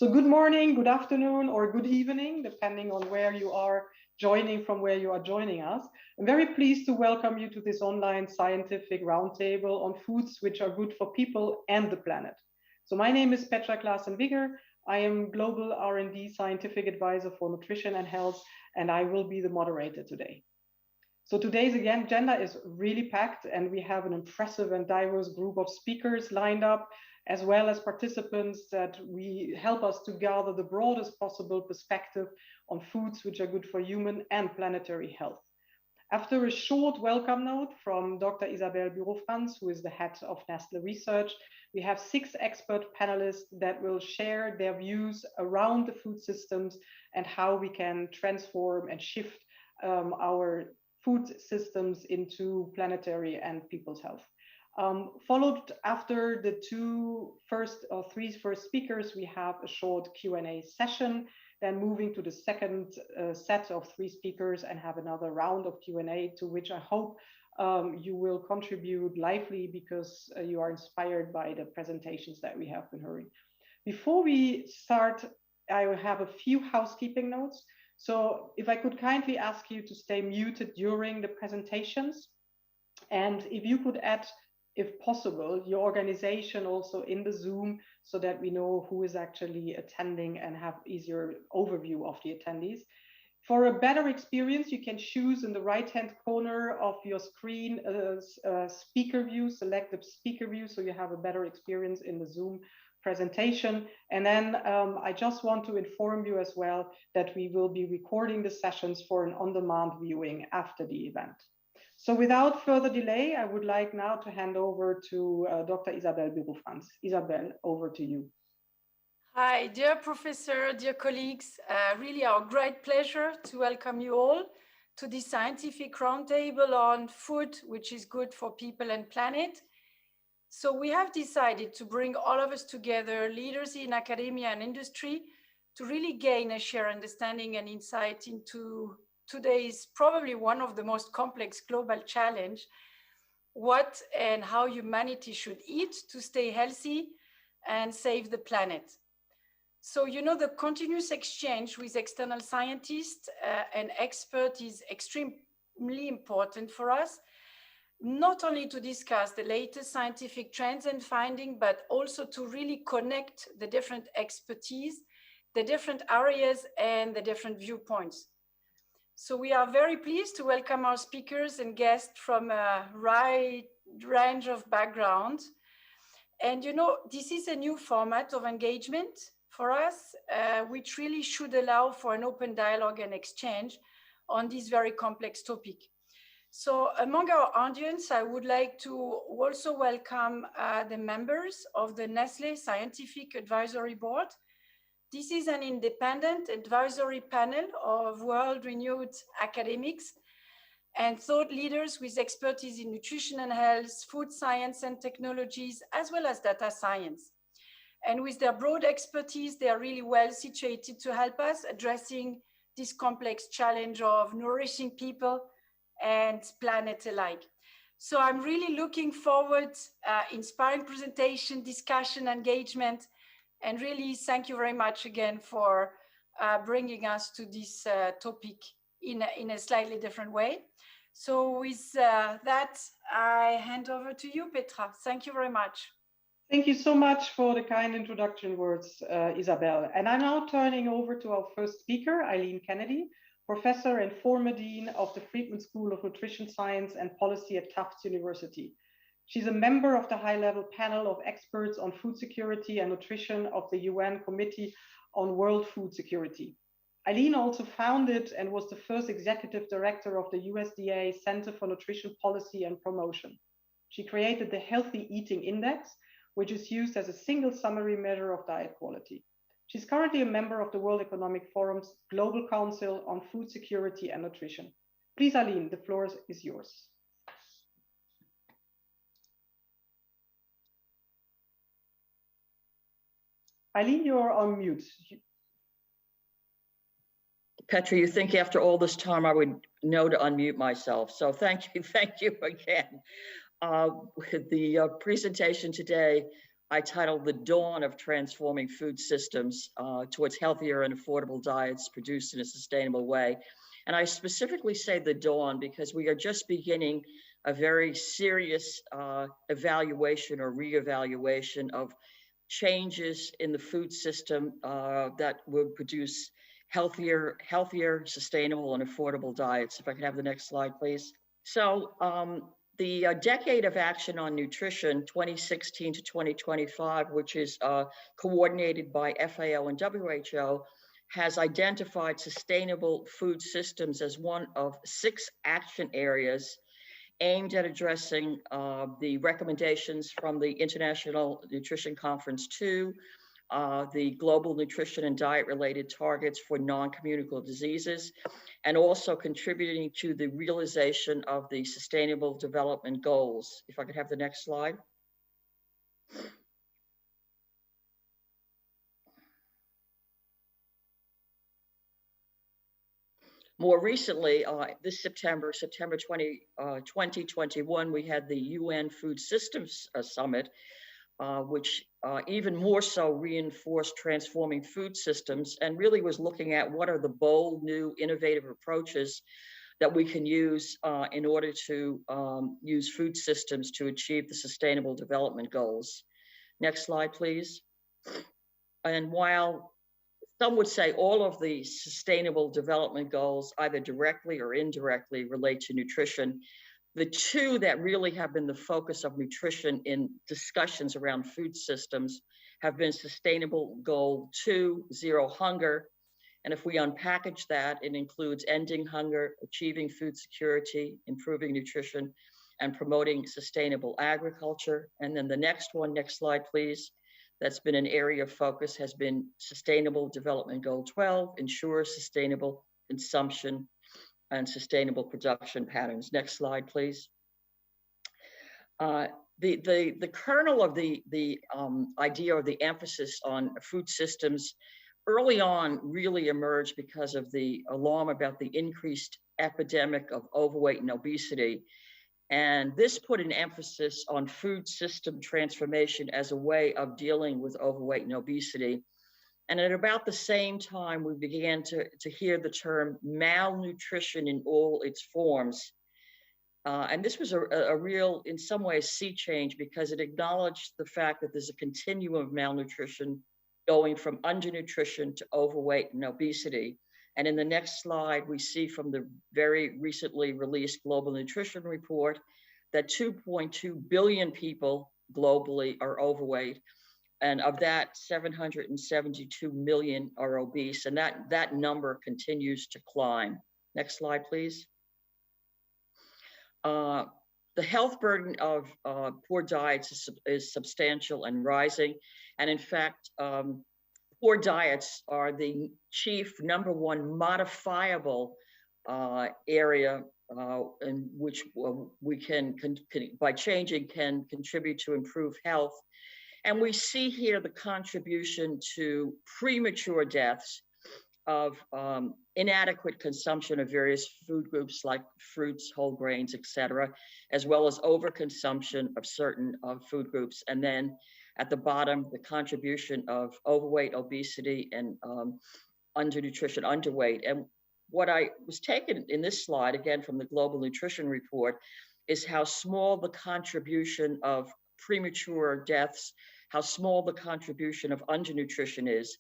So good morning, good afternoon, or good evening, depending on where you are joining us. I'm very pleased to welcome you to this online scientific roundtable on foods which are good for people and the planet. So my name is Petra Klaassen-Wigger. I am Global R&D Scientific Advisor for Nutrition and Health, and I will be the moderator today. So today's agenda is really packed, and we have an impressive and diverse group of speakers lined up, as well as participants that help us to gather the broadest possible perspective on foods which are good for human and planetary health. After a short welcome note from Dr. Isabelle Bureau-Franz, who is the head of Nestle Research, we have 6 expert panelists that will share their views around the food systems and how we can transform and shift our food systems into planetary and people's health. Followed after the three first speakers, we have a short Q&A session, then moving to the second set of 3 speakers and have another round of Q&A, to which I hope you will contribute lively because you are inspired by the presentations that we have been hearing. Before we start, I have a few housekeeping notes. So if I could kindly ask you to stay muted during the presentations, and if you could add, if possible, your organization also in the Zoom so that we know who is actually attending and have easier overview of the attendees. For a better experience, you can choose in the right-hand corner of your screen speaker view, select the speaker view so you have a better experience in the Zoom presentation. And then I just want to inform you as well that we will be recording the sessions for an on-demand viewing after the event. So without further delay, I would like now to hand over to Dr. Isabelle Bureau-Franz. Isabelle, over to you. Hi, dear professor, dear colleagues. Really our great pleasure to welcome you all to this scientific roundtable on food, which is good for people and planet. So we have decided to bring all of us together, leaders in academia and industry, to really gain a shared understanding and insight into today's probably one of the most complex global challenge, what and how humanity should eat to stay healthy and save the planet. So, you know, the continuous exchange with external scientists and experts is extremely important for us, not only to discuss the latest scientific trends and findings, but also to really connect the different expertise, the different areas and the different viewpoints. So we are very pleased to welcome our speakers and guests from a wide range of backgrounds. And you know, this is a new format of engagement for us, which really should allow for an open dialogue and exchange on this very complex topic. So among our audience, I would like to also welcome the members of the Nestle Scientific Advisory Board. This is an independent advisory panel of world-renowned academics and thought leaders with expertise in nutrition and health, food science and technologies, as well as data science. And with their broad expertise, they are really well situated to help us addressing this complex challenge of nourishing people and planet alike. So I'm really looking forward to inspiring presentation, discussion, engagement. And really, thank you very much again for bringing us to this topic in a slightly different way. So with that, I hand over to you, Petra. Thank you very much. Thank you so much for the kind introduction words, Isabelle. And I'm now turning over to our first speaker, Eileen Kennedy, professor and former dean of the Friedman School of Nutrition Science and Policy at Tufts University. She's a member of the high-level panel of experts on food security and nutrition of the UN Committee on World Food Security. Eileen also founded and was the first executive director of the USDA Center for Nutrition Policy and Promotion. She created the Healthy Eating Index, which is used as a single summary measure of diet quality. She's currently a member of the World Economic Forum's Global Council on Food Security and Nutrition. Please, Eileen, the floor is yours. Eileen, you're on mute. Petra, you think after all this time I would know to unmute myself. So thank you again. The presentation today, I titled The Dawn of Transforming Food Systems Towards Healthier and Affordable Diets Produced in a Sustainable Way. And I specifically say the dawn because we are just beginning a very serious evaluation or reevaluation of changes in the food system that would produce healthier, sustainable, and affordable diets. If I could have the next slide, please. So the Decade of Action on Nutrition, 2016 to 2025, which is coordinated by FAO and WHO, has identified sustainable food systems as one of 6 action areas aimed at addressing the recommendations from the International Nutrition Conference 2, the Global Nutrition and Diet Related Targets for Non-Communicable Diseases, and also contributing to the realization of the Sustainable Development Goals. If I could have the next slide. More recently, this September 2021, we had the UN Food Systems Summit, which even more so reinforced transforming food systems and really was looking at what are the bold, new, innovative approaches that we can use in order to use food systems to achieve the Sustainable Development Goals. Next slide, please. And while some would say all of the Sustainable Development Goals, either directly or indirectly, relate to nutrition, the 2 that really have been the focus of nutrition in discussions around food systems have been Sustainable Goal 2, Zero Hunger. And if we unpackage that, it includes ending hunger, achieving food security, improving nutrition, and promoting sustainable agriculture. And then the next one, next slide, please. That's been an area of focus has been Sustainable Development Goal 12, ensure sustainable consumption and sustainable production patterns. Next slide, please. The kernel of the idea or the emphasis on food systems early on really emerged because of the alarm about the increased epidemic of overweight and obesity. And this put an emphasis on food system transformation as a way of dealing with overweight and obesity. And at about the same time, we began to hear the term malnutrition in all its forms. And this was a real, in some ways, sea change because it acknowledged the fact that there's a continuum of malnutrition going from undernutrition to overweight and obesity. And in the next slide, we see from the very recently released Global Nutrition Report that 2.2 billion people globally are overweight. And of that, 772 million are obese. And that number continues to climb. Next slide, please. The health burden of poor diets is substantial and rising. And in fact, poor diets are the chief #1 modifiable area in which we can, by changing, can contribute to improve health. And we see here the contribution to premature deaths of inadequate consumption of various food groups like fruits, whole grains, etc., as well as overconsumption of certain food groups. And then at the bottom, the contribution of overweight, obesity, and undernutrition, underweight. And what I was taken in this slide, again from the Global Nutrition Report, is how small the contribution of premature deaths, how small the contribution of undernutrition is.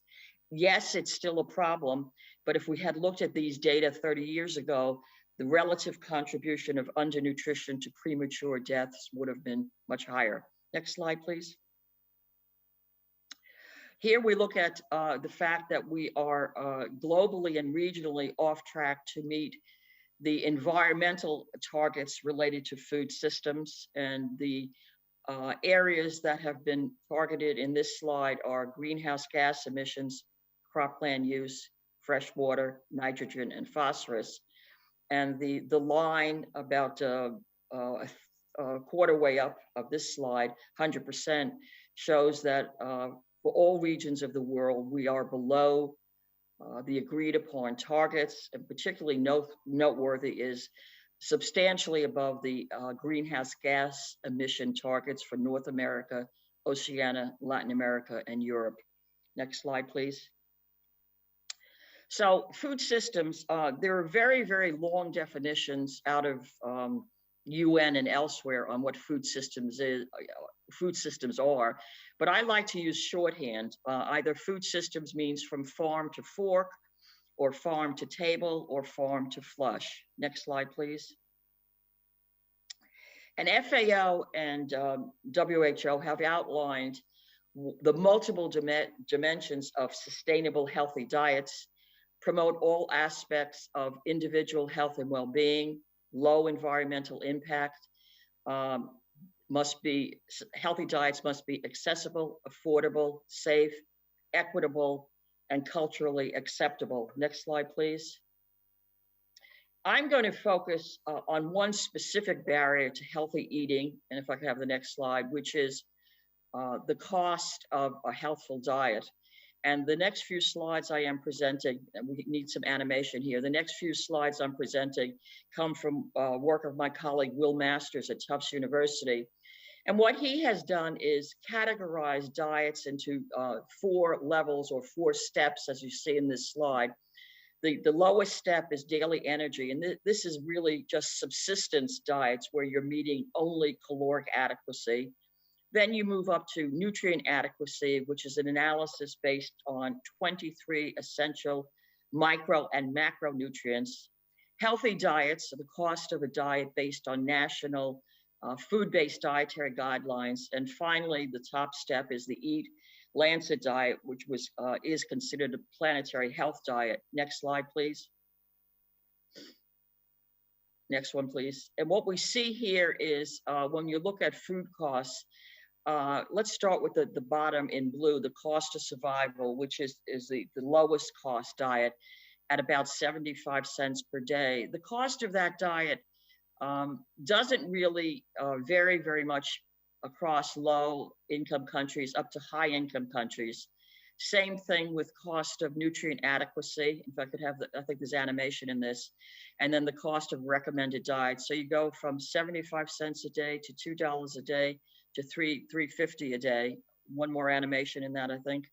Yes, it's still a problem, but if we had looked at these data 30 years ago, the relative contribution of undernutrition to premature deaths would have been much higher. Next slide, please. Here we look at the fact that we are globally and regionally off track to meet the environmental targets related to food systems, and the areas that have been targeted in this slide are greenhouse gas emissions, cropland use, fresh water, nitrogen, and phosphorus. And the line about a quarter way up of this slide, 100%, shows that for all regions of the world, we are below the agreed upon targets, and particularly noteworthy is substantially above the greenhouse gas emission targets for North America, Oceania, Latin America, and Europe. Next slide, please. So food systems, there are very, very long definitions out of UN and elsewhere on what food systems are, but I like to use shorthand. Either food systems means from farm to fork, or farm to table, or farm to flush. Next slide, please. And FAO and WHO have outlined the multiple dimensions of sustainable healthy diets, promote all aspects of individual health and well-being, low environmental impact, healthy diets must be accessible, affordable, safe, equitable, and culturally acceptable. Next slide, please. I'm going to focus on one specific barrier to healthy eating, and if I could have the next slide, which is the cost of a healthful diet. And the next few slides I am presenting, and we need some animation here, the next few slides I'm presenting come from work of my colleague Will Masters at Tufts University. And what he has done is categorize diets into 4 levels or 4 steps, as you see in this slide. The lowest step is daily energy, and this is really just subsistence diets where you're meeting only caloric adequacy. Then you move up to nutrient adequacy, which is an analysis based on 23 essential micro and macronutrients. Healthy diets, so the cost of a diet based on national food-based dietary guidelines. And finally, the top step is the Eat Lancet diet, which is considered a planetary health diet. Next slide, please. Next one, please. And what we see here is when you look at food costs, let's start with the bottom in blue, the cost of survival, which is the lowest cost diet at about 75 cents per day. The cost of that diet doesn't really vary very much across low income countries up to high income countries. Same thing with cost of nutrient adequacy. If I could have I think there's animation in this. And then the cost of recommended diets. So you go from 75 cents a day to $2 a day to $3.50 a day. One more animation in that, I think.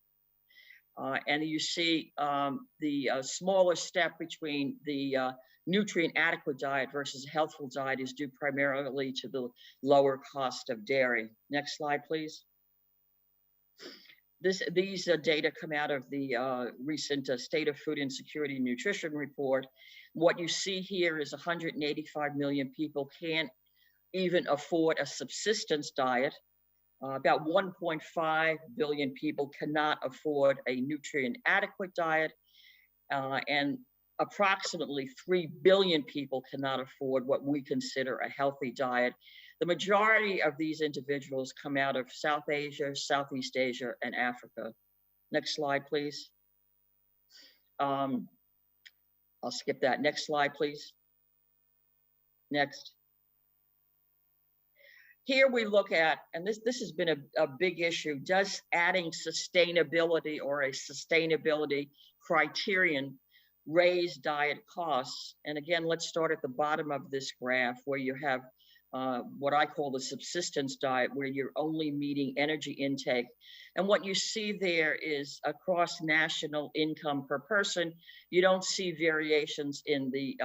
And you see the smaller step between the nutrient adequate diet versus a healthful diet is due primarily to the lower cost of dairy. Next slide, please. These data come out of the recent State of Food Insecurity and Nutrition report. What you see here is 185 million people can't even afford a subsistence diet. About 1.5 billion people cannot afford a nutrient adequate diet, and approximately 3 billion people cannot afford what we consider a healthy diet. The majority of these individuals come out of South Asia, Southeast Asia, and Africa. Next slide, please. I'll skip that. Next slide, please. Next. Here we look at, and this has been a big issue, does adding sustainability or a sustainability criterion raise diet costs? And again, let's start at the bottom of this graph where you have what I call the subsistence diet, where you're only meeting energy intake. And what you see there is across national income per person, you don't see variations in the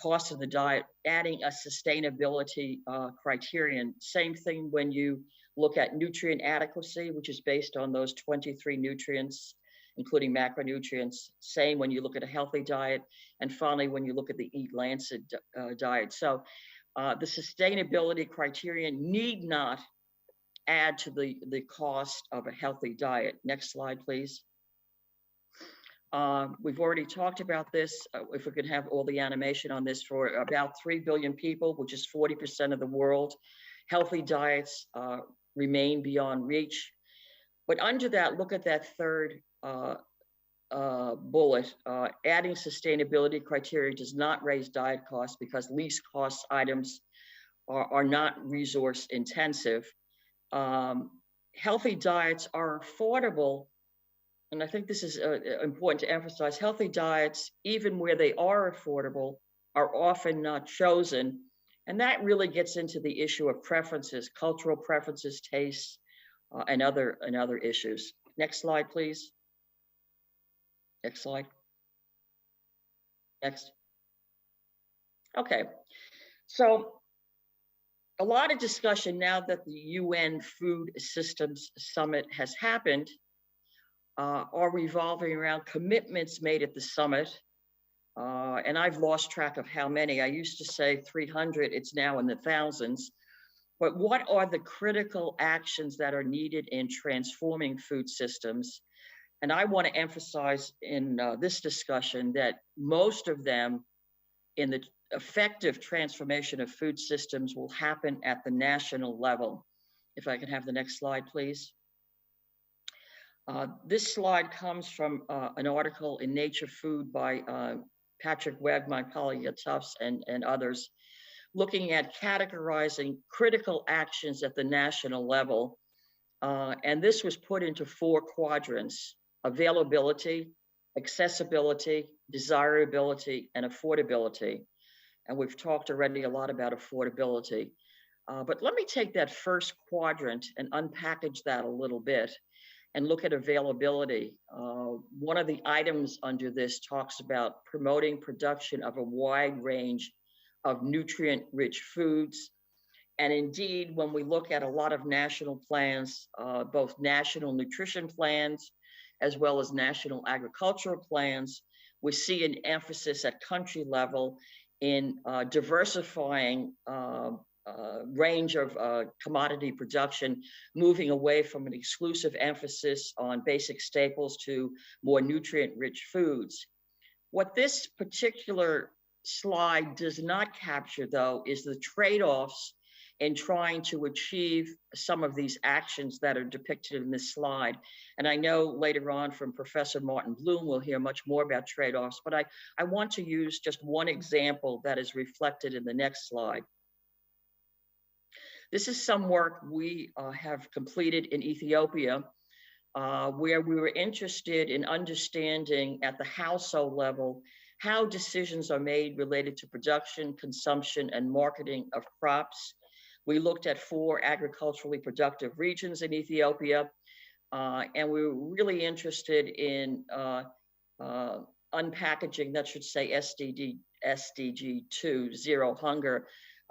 cost of the diet. Adding a sustainability criterion. Same thing when you look at nutrient adequacy, which is based on those 23 nutrients, including macronutrients. Same when you look at a healthy diet. And finally, when you look at the Eat Lancet diet. So the sustainability criterion need not add to the cost of a healthy diet. Next slide, please. We've already talked about this. If we could have all the animation on this, for about 3 billion people, which is 40% of the world, healthy diets remain beyond reach. But under that, look at that third bullet. Adding sustainability criteria does not raise diet costs because least cost items are not resource intensive. Healthy diets are affordable. And I think this is important to emphasize. Healthy diets, even where they are affordable, are often not chosen. And that really gets into the issue of preferences, cultural preferences, tastes, and other issues. Next slide, please. Next slide. Next. Okay, so a lot of discussion now that the UN Food Systems Summit has happened are revolving around commitments made at the summit. And I've lost track of how many. I used to say 300, it's now in the thousands. But what are the critical actions that are needed in transforming food systems? And I want to emphasize in this discussion that most of them in the effective transformation of food systems will happen at the national level. If I can have the next slide, please. This slide comes from an article in Nature Food by Patrick Webb, my colleague at Tufts, and others, looking at categorizing critical actions at the national level. And this was put into 4 quadrants: availability, accessibility, desirability, and affordability. And we've talked already a lot about affordability. But let me take that first quadrant and unpackage that a little bit and look at availability. One of the items under this talks about promoting production of a wide range of nutrient-rich foods. And indeed, when we look at a lot of national plans, both national nutrition plans, as well as national agricultural plans, we see an emphasis at country level in diversifying range of commodity production, moving away from an exclusive emphasis on basic staples to more nutrient-rich foods. What this particular slide does not capture, though, is the trade-offs in trying to achieve some of these actions that are depicted in this slide. And I know later on from Professor Martin Bloom, we'll hear much more about trade-offs, but I want to use just one example that is reflected in the next slide. This is some work we have completed in Ethiopia, where we were interested in understanding at the household level how decisions are made related to production, consumption, and marketing of crops. We looked at 4 agriculturally productive regions in Ethiopia, and we were really interested in unpackaging, that should say SDG 2, Zero Hunger,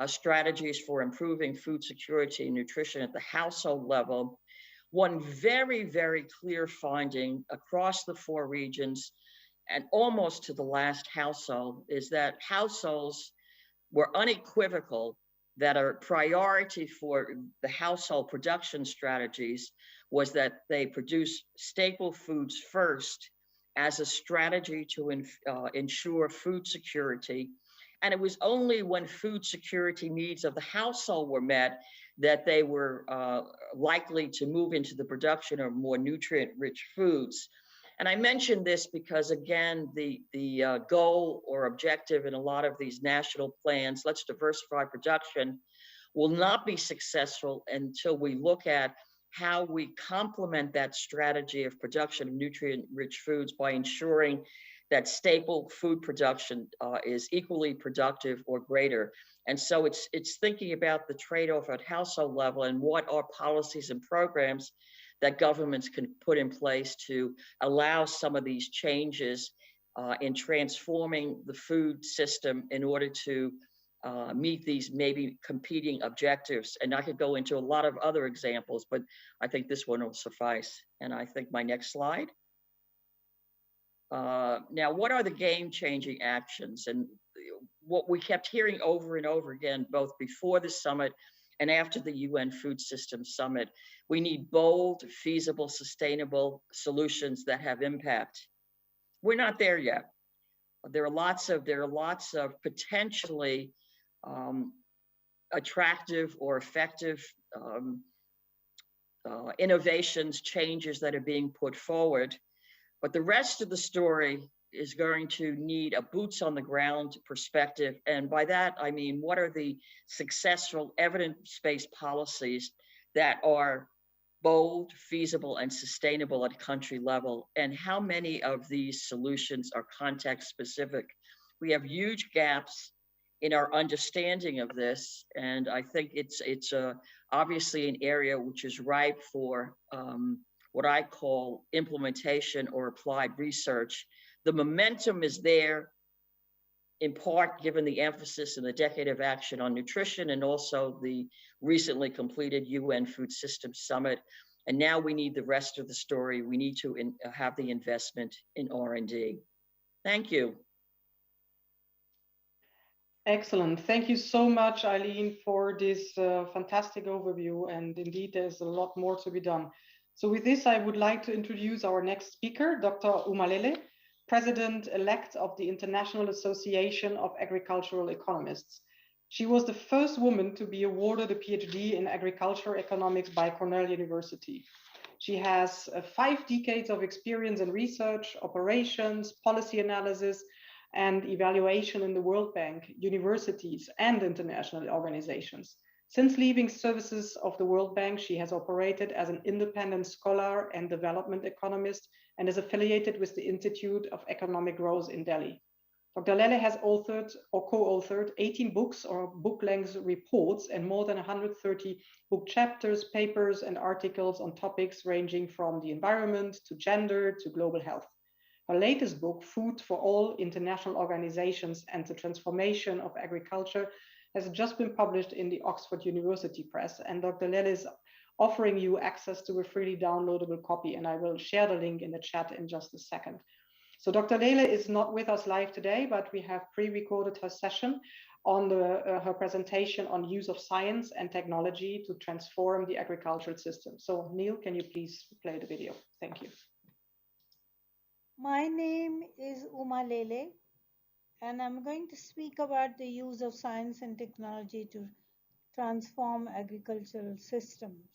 strategies for improving food security and nutrition at the household level. One very, very clear finding across the 4 regions and almost to the last household is that households were unequivocal that a priority for the household production strategies was that they produce staple foods first as a strategy to ensure food security. And it was only when food security needs of the household were met that they were likely to move into the production of more nutrient-rich foods. And I mention this because, again, the goal or objective in a lot of these national plans, let's diversify production, will not be successful until we look at how we complement that strategy of production of nutrient-rich foods by ensuring that staple food production is equally productive or greater. And so it's thinking about the trade-off at household level and what are policies and programs that governments can put in place to allow some of these changes in transforming the food system in order to meet these maybe competing objectives. And I could go into a lot of other examples, but I think this one will suffice. And I think my next slide. Now, what are the game-changing actions? And what we kept hearing over and over again, both before the summit and after the UN Food Systems Summit, we need bold, feasible, sustainable solutions that have impact. We're not there yet. There are lots of potentially attractive or effective innovations, changes that are being put forward. But the rest of the story is going to need a boots on the ground perspective. And by that, I mean, what are the successful evidence-based policies that are bold, feasible, and sustainable at country level? And how many of these solutions are context specific? We have huge gaps in our understanding of this. And I think it's obviously an area which is ripe for what I call implementation or applied research. The momentum is there, in part given the emphasis in the Decade of Action on Nutrition and also the recently completed UN Food Systems Summit. And now we need the rest of the story. We need to have the investment in R&D. Thank you. Excellent. Thank you so much, Eileen, for this fantastic overview. And indeed, there's a lot more to be done. So with this, I would like to introduce our next speaker, Dr. Umale, President-elect of the International Association of Agricultural Economists. She was the first woman to be awarded a PhD in agriculture economics by Cornell University. She has 5 decades of experience in research, operations, policy analysis, and evaluation in the World Bank, universities, and international organizations. Since leaving services of the World Bank, she has operated as an independent scholar and development economist and is affiliated with the Institute of Economic Growth in Delhi. Dr. Lele has authored or co-authored 18 books or book-length reports and more than 130 book chapters, papers, and articles on topics ranging from the environment to gender to global health. Her latest book, Food for All, International Organizations and the Transformation of Agriculture, has just been published in the Oxford University Press, and Dr. Lele is offering you access to a freely downloadable copy, and I will share the link in the chat in just a second. So Dr. Lele is not with us live today, but we have pre-recorded her session on her presentation on use of science and technology to transform the agricultural system. So Neil, can you please play the video? Thank you. My name is Umale, and I'm going to speak about the use of science and technology to transform agricultural systems.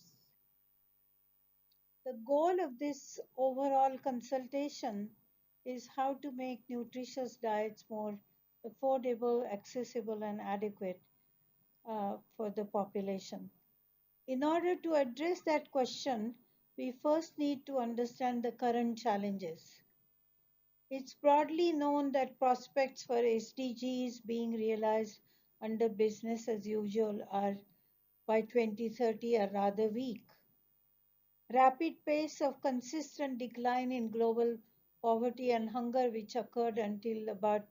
The goal of this overall consultation is how to make nutritious diets more affordable, accessible, and adequate for the population. In order to address that question, we first need to understand the current challenges. It's broadly known that prospects for SDGs being realized under business as usual are by 2030 are rather weak. Rapid pace of consistent decline in global poverty and hunger, which occurred until about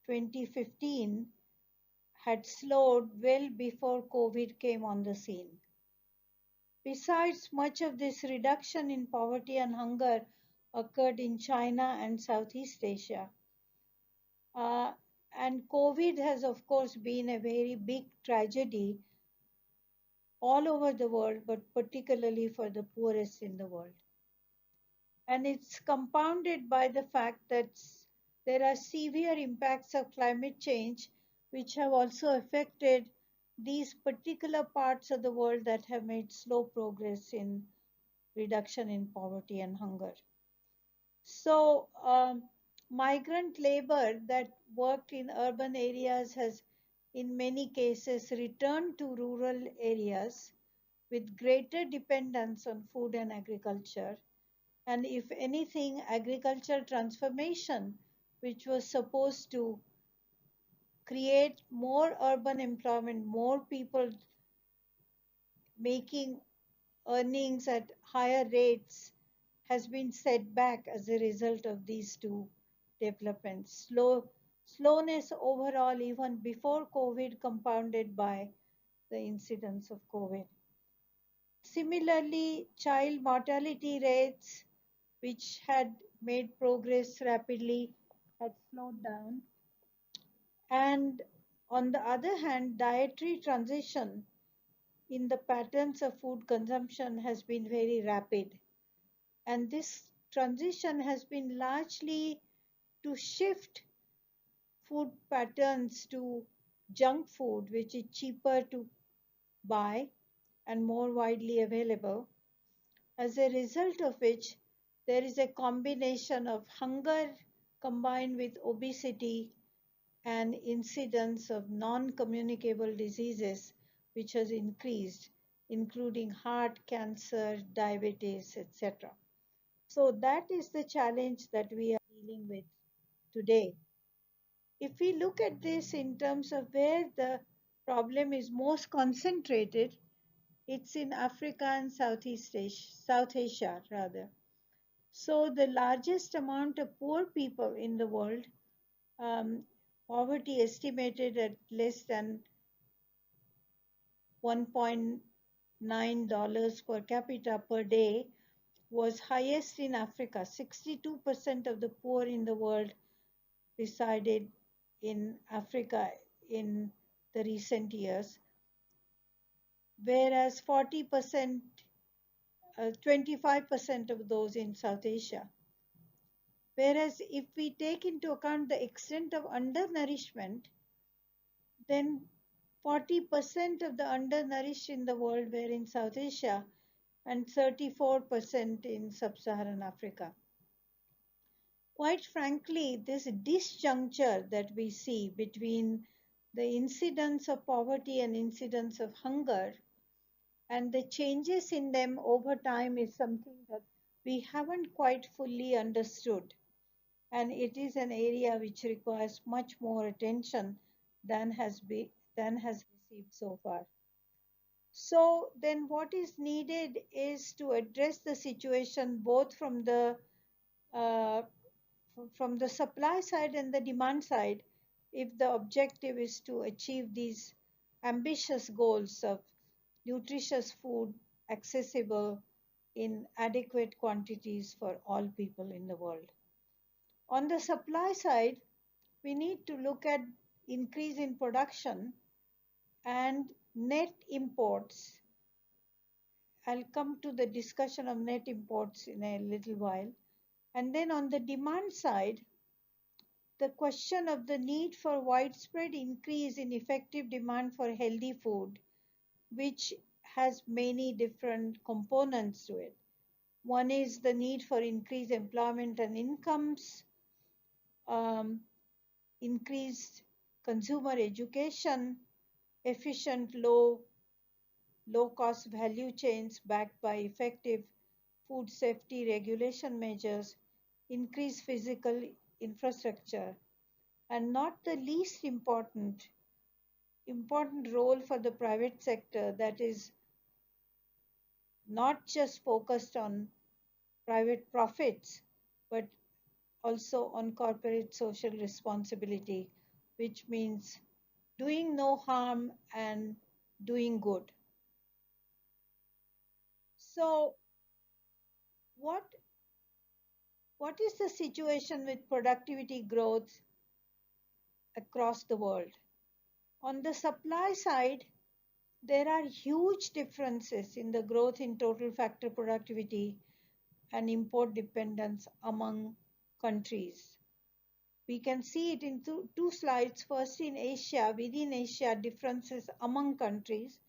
2015, had slowed well before COVID came on the scene. Besides, much of this reduction in poverty and hunger occurred in China and Southeast Asia. And COVID has, of course, been a very big tragedy all over the world, but particularly for the poorest in the world. And it's compounded by the fact that there are severe impacts of climate change, which have also affected these particular parts of the world that have made slow progress in reduction in poverty and hunger. So migrant labor that worked in urban areas has in many cases returned to rural areas with greater dependence on food and agriculture. And if anything, agricultural transformation, which was supposed to create more urban employment, more people making earnings at higher rates, has been set back as a result of these two developments. Slowness overall, even before COVID, compounded by the incidence of COVID. Similarly, child mortality rates, which had made progress rapidly, had slowed down. And on the other hand, dietary transition in the patterns of food consumption has been very rapid. And this transition has been largely to shift food patterns to junk food, which is cheaper to buy and more widely available, as a result of which there is a combination of hunger combined with obesity and incidence of non-communicable diseases, which has increased, including heart cancer, diabetes, etc. So that is the challenge that we are dealing with today. if we look at this in terms of where the problem is most concentrated, it's in Africa and South Asia rather. So the largest amount of poor people in the world, um, poverty estimated at less than $1.9 per capita per day, was highest in Africa. 62% of the poor in the world resided in Africa in the recent years, whereas 25% of those in South Asia. Whereas if we take into account the extent of undernourishment, then 40% of the undernourished in the world were in South Asia and 34% in sub-Saharan Africa. Quite frankly, this disjuncture that we see between the incidence of poverty and incidence of hunger and the changes in them over time is something that we haven't quite fully understood. And it is an area which requires much more attention than has received so far. So then what is needed is to address the situation both from the supply side and the demand side, if the objective is to achieve these ambitious goals of nutritious food accessible in adequate quantities for all people in the world. On the supply side, we need to look at increase in production and net imports. I'll come to the discussion of net imports in a little while. And then on the demand side, the question of the need for widespread increase in effective demand for healthy food, which has many different components to it. One is the need for increased employment and incomes, increased consumer education, efficient low-cost value chains backed by effective food safety regulation measures, increased physical infrastructure, and not the least important role for the private sector that is not just focused on private profits, but also on corporate social responsibility, which means doing no harm and doing good. So what is the situation with productivity growth across the world? On the supply side, there are huge differences in the growth in total factor productivity and import dependence among countries. We can see it in two slides. First, in Asia, within Asia, differences among countries,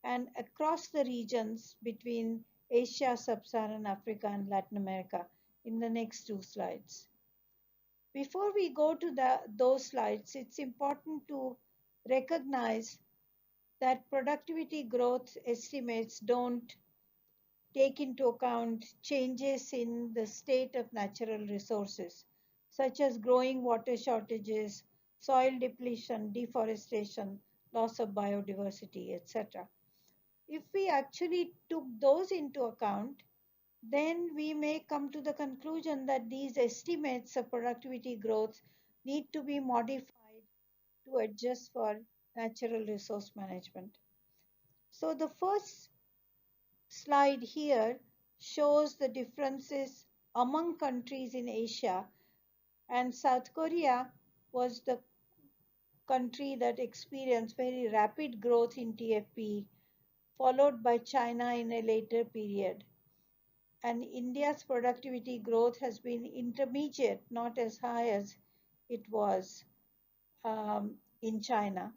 and across the regions between Asia, Sub-Saharan Africa, and Latin America in the next two slides. Before we go to those slides, it's important to recognize that productivity growth estimates don't take into account changes in the state of natural resources, such as growing water shortages, soil depletion, deforestation, loss of biodiversity, etc. If we actually took those into account, then we may come to the conclusion that these estimates of productivity growth need to be modified to adjust for natural resource management. So the first slide here shows the differences among countries in Asia, and South Korea was the country that experienced very rapid growth in TFP, followed by China in a later period. And India's productivity growth has been intermediate, not as high as it was in China,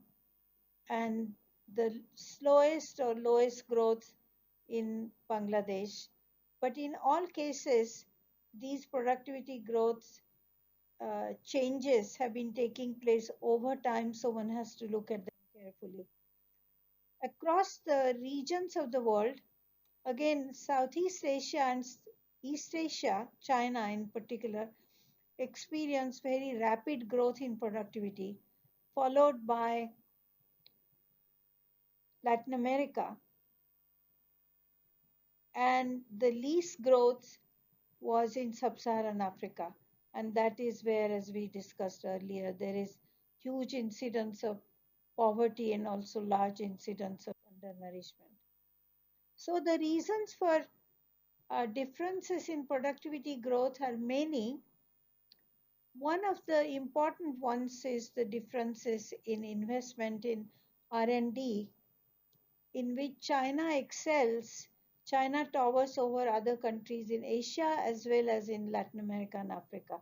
and the slowest or lowest growth in Bangladesh. But in all cases, these productivity growth changes have been taking place over time, so one has to look at them carefully. Across the regions of the world, again, Southeast Asia and East Asia, China in particular, experienced very rapid growth in productivity, followed by Latin America. And the least growth was in sub-Saharan Africa. And that is where, as we discussed earlier, there is huge incidence of poverty and also large incidence of undernourishment. So the reasons for differences in productivity growth are many. One of the important ones is the differences in investment in R&D, in which China excels. China towers over other countries in Asia as well as in Latin America and Africa.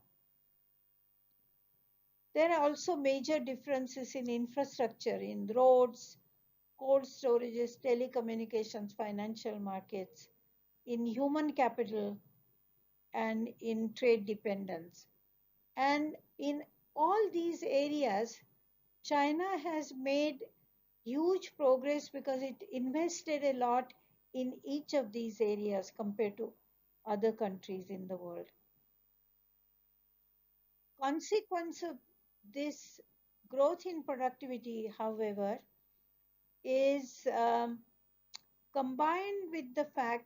There are also major differences in infrastructure, in roads, cold storages, telecommunications, financial markets, in human capital, and in trade dependence. And in all these areas, China has made huge progress because it invested a lot in each of these areas compared to other countries in the world. Consequence of this growth in productivity, however, is combined with the fact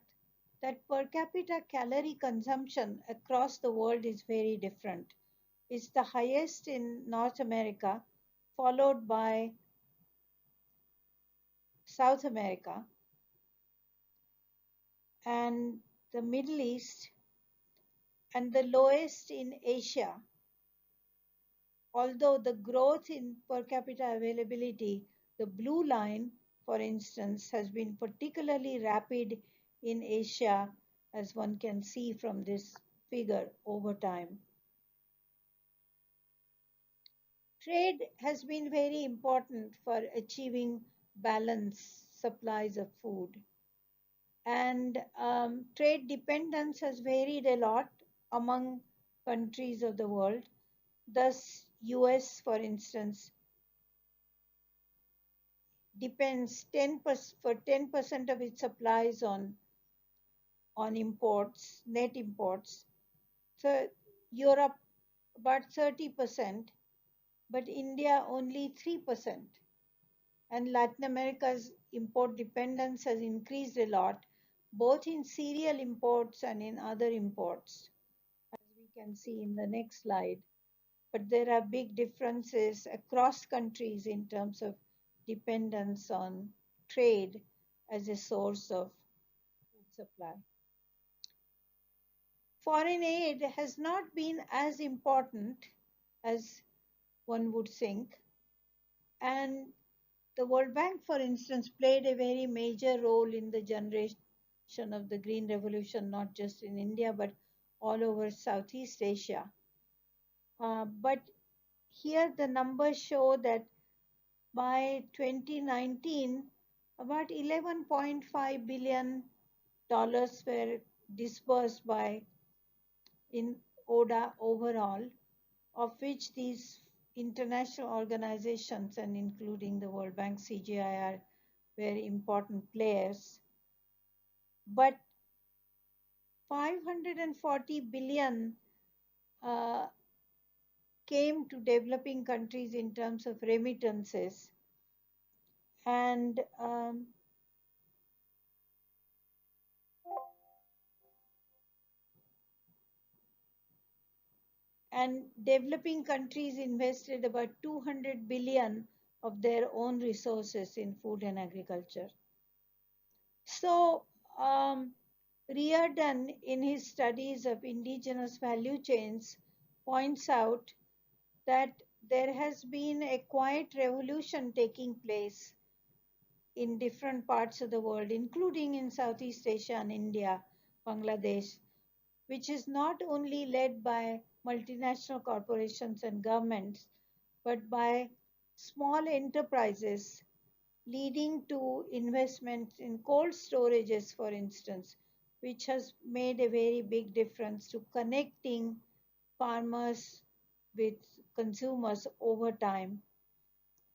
that per capita calorie consumption across the world is very different. It's the highest in North America, followed by South America and the Middle East, and the lowest in Asia. Although the growth in per capita availability, the blue line, for instance, has been particularly rapid in Asia, as one can see from this figure over time. Trade has been very important for achieving balanced supplies of food. And trade dependence has varied a lot among countries of the world. Thus, US, for instance, depends 10% of its supplies on imports, net imports. So Europe about 30%, but India only 3%. And Latin America's import dependence has increased a lot, both in cereal imports and in other imports, as we can see in the next slide. But there are big differences across countries in terms of dependence on trade as a source of food supply. Foreign aid has not been as important as one would think. And the World Bank, for instance, played a very major role in the generation of the Green Revolution, not just in India, but all over Southeast Asia. But here the numbers show that by 2019, about $11.5 billion were disbursed in ODA overall, of which these international organizations, and including the World Bank, CGI, are very important players. But 540 billion came to developing countries in terms of remittances. And developing countries invested about 200 billion of their own resources in food and agriculture. So Riordan, in his studies of indigenous value chains, points out that there has been a quiet revolution taking place in different parts of the world, including in Southeast Asia and India, Bangladesh, which is not only led by multinational corporations and governments, but by small enterprises, leading to investments in cold storages, for instance, which has made a very big difference to connecting farmers with consumers over time.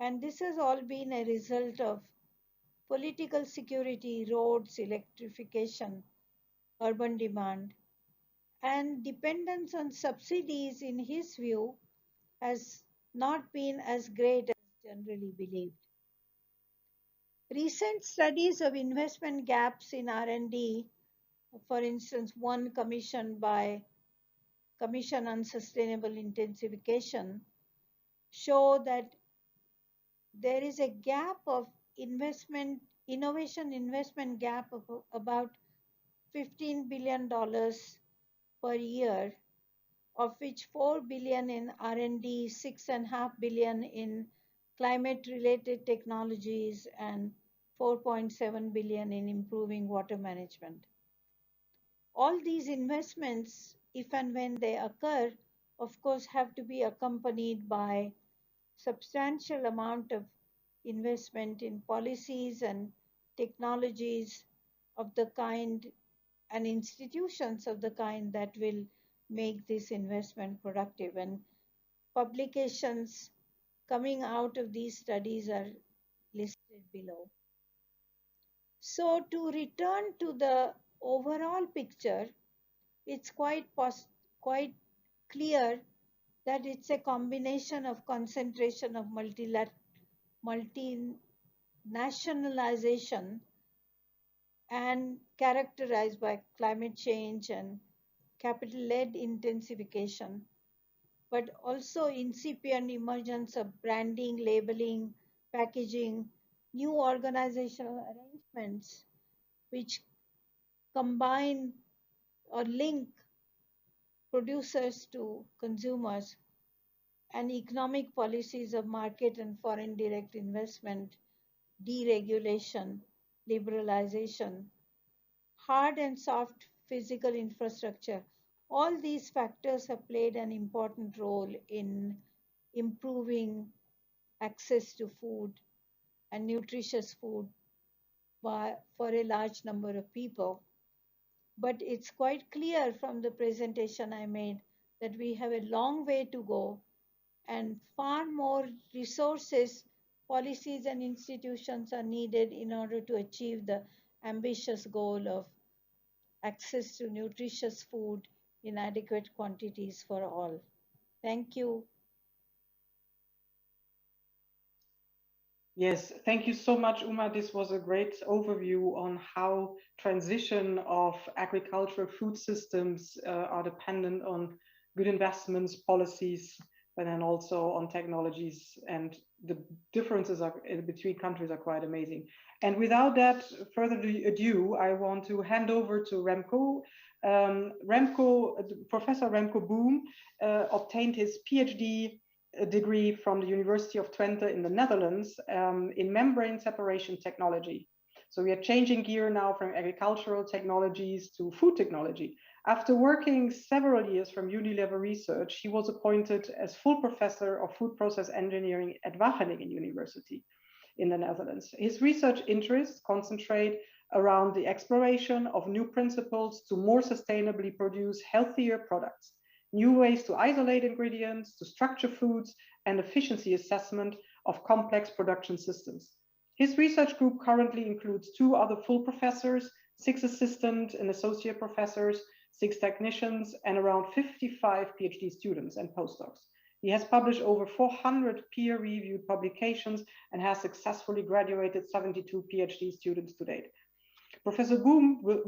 And this has all been a result of political security, roads, electrification, urban demand, and dependence on subsidies, in his view, has not been as great as generally believed. Recent studies of investment gaps in R&D, for instance, one commissioned by Commission on Sustainable Intensification, show that there is a gap of innovation investment gap of about $15 billion per year, of which $4 billion in R&D, $6.5 billion in climate-related technologies, and $4.7 billion in improving water management. All these investments, if and when they occur, of course, have to be accompanied by substantial amount of investment in policies and technologies of the kind and institutions of the kind that will make this investment productive. And publications coming out of these studies are listed below. So to return to the overall picture, it's quite clear that it's a combination of concentration of multinationalization and characterized by climate change and capital-led intensification, but also incipient emergence of branding, labeling, packaging, new organizational arrangements which combine or link producers to consumers, and economic policies of market and foreign direct investment, deregulation, liberalization, hard and soft physical infrastructure. All these factors have played an important role in improving access to food and nutritious food for a large number of people. But it's quite clear from the presentation I made that we have a long way to go, and far more resources, policies, and institutions are needed in order to achieve the ambitious goal of access to nutritious food in adequate quantities for all. Thank you. Yes, thank you so much, Uma. This was a great overview on how transition of agricultural food systems are dependent on good investments, policies, but then also on technologies, and the differences between countries are quite amazing. And without that further ado, I want to hand over to Remco. Professor Remco Boom obtained his PhD degree from the University of Twente in the Netherlands in membrane separation technology. So we are changing gear now from agricultural technologies to food technology. After working several years from Unilever Research, he was appointed as full professor of food process engineering at Wageningen University in the Netherlands. His research interests concentrate around the exploration of new principles to more sustainably produce healthier products, new ways to isolate ingredients, to structure foods, and efficiency assessment of complex production systems. His research group currently includes 2 other full professors, 6 assistant and associate professors, 6 technicians, and around 55 PhD students and postdocs. He has published over 400 peer-reviewed publications and has successfully graduated 72 PhD students to date. Professor Boom will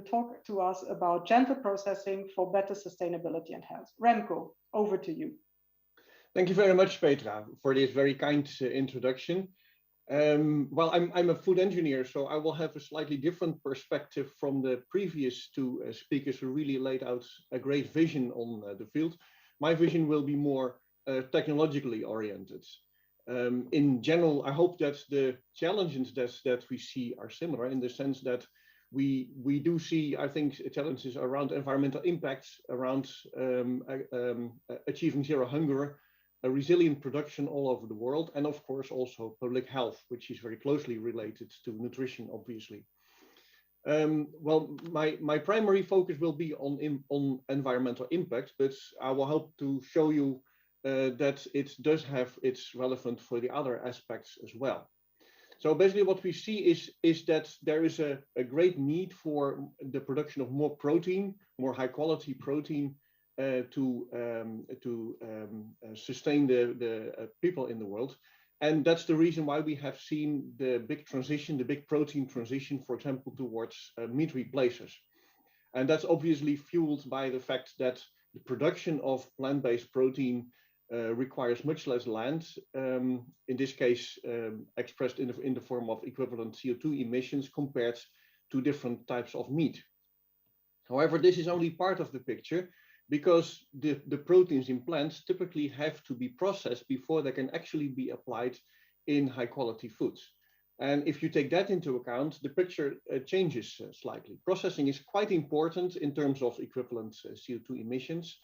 talk to us about gentle processing for better sustainability and health. Remco, over to you. Thank you very much, Petra, for this very kind introduction. Well, I'm a food engineer, so I will have a slightly different perspective from the previous 2 speakers who really laid out a great vision on the field. My vision will be more technologically oriented. In general, I hope that the challenges that we see are similar in the sense that we do see, I think, challenges around environmental impacts, around achieving zero hunger, a resilient production all over the world, and of course also public health, which is very closely related to nutrition, obviously. Well, my primary focus will be on environmental impact, but I will hope to show you that it does have its relevance for the other aspects as well. So basically what we see is that there is a great need for the production of more protein, more high quality protein to sustain the people in the world. And that's the reason why we have seen the big transition, the big protein transition, for example, towards meat replacers. And that's obviously fueled by the fact that the production of plant-based protein requires much less land, in this case expressed in the form of equivalent CO2 emissions compared to different types of meat. However, this is only part of the picture, because the proteins in plants typically have to be processed before they can actually be applied in high quality foods. And if you take that into account, the picture changes slightly. Processing is quite important in terms of equivalent CO2 emissions.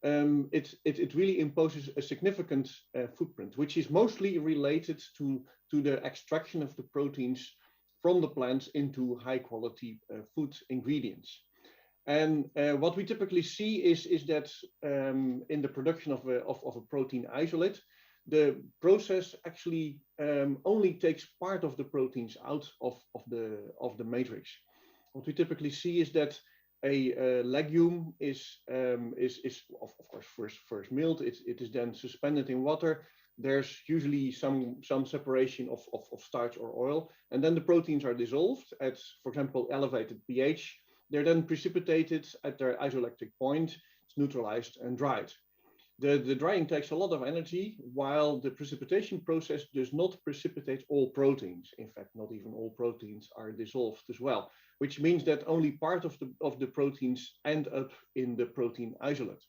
It really imposes a significant footprint, which is mostly related to the extraction of the proteins from the plants into high quality food ingredients. And what we typically see is that in the production of a protein isolate, the process actually only takes part of the proteins out of the matrix. What we typically see is that a legume is of course first milled. It is then suspended in water. There's usually some separation of starch or oil, and then the proteins are dissolved at, for example, elevated pH. They're then precipitated at their isoelectric point. It's neutralized and dried. The drying takes a lot of energy, while the precipitation process does not precipitate all proteins. In fact, not even all proteins are dissolved as well, which means that only part of the proteins end up in the protein isolate.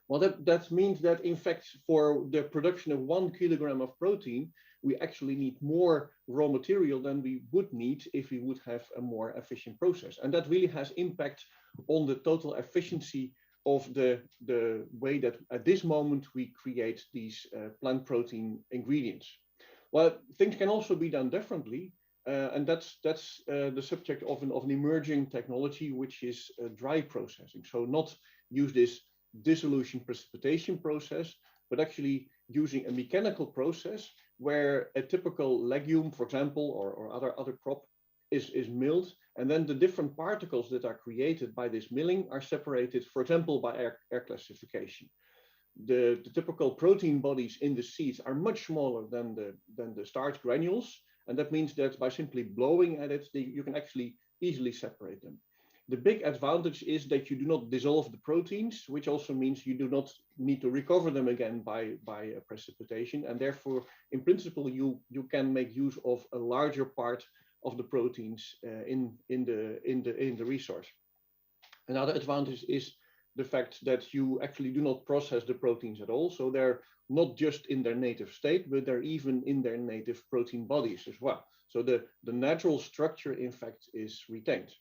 Well, that means that, in fact, for the production of 1 kilogram of protein, we actually need more raw material than we would need if we would have a more efficient process. And that really has impact on the total efficiency of the way that at this moment we create these plant protein ingredients. Well, things can also be done differently, and that's the subject of an emerging technology, which is dry processing. So not use this dissolution precipitation process, but actually using a mechanical process where a typical legume, for example, or other crop is milled, and then the different particles that are created by this milling are separated, for example, by air classification. The typical protein bodies in the seeds are much smaller than the starch granules, and that means that by simply blowing at it, you can actually easily separate them. The big advantage is that you do not dissolve the proteins, which also means you do not need to recover them again by precipitation, and therefore, in principle, you can make use of a larger part of the proteins in the resource. Another advantage is the fact that you actually do not process the proteins at all, so they're not just in their native state, but they're even in their native protein bodies as well. So the natural structure, in fact, is retained.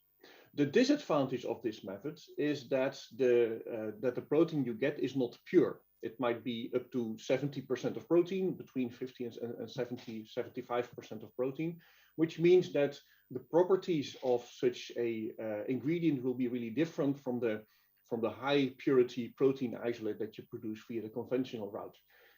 The disadvantage of this method is that the protein you get is not pure. It might be up to 70% of protein, between 50 and 75% of protein, which means that the properties of such a ingredient will be really different from the high purity protein isolate that you produce via the conventional route.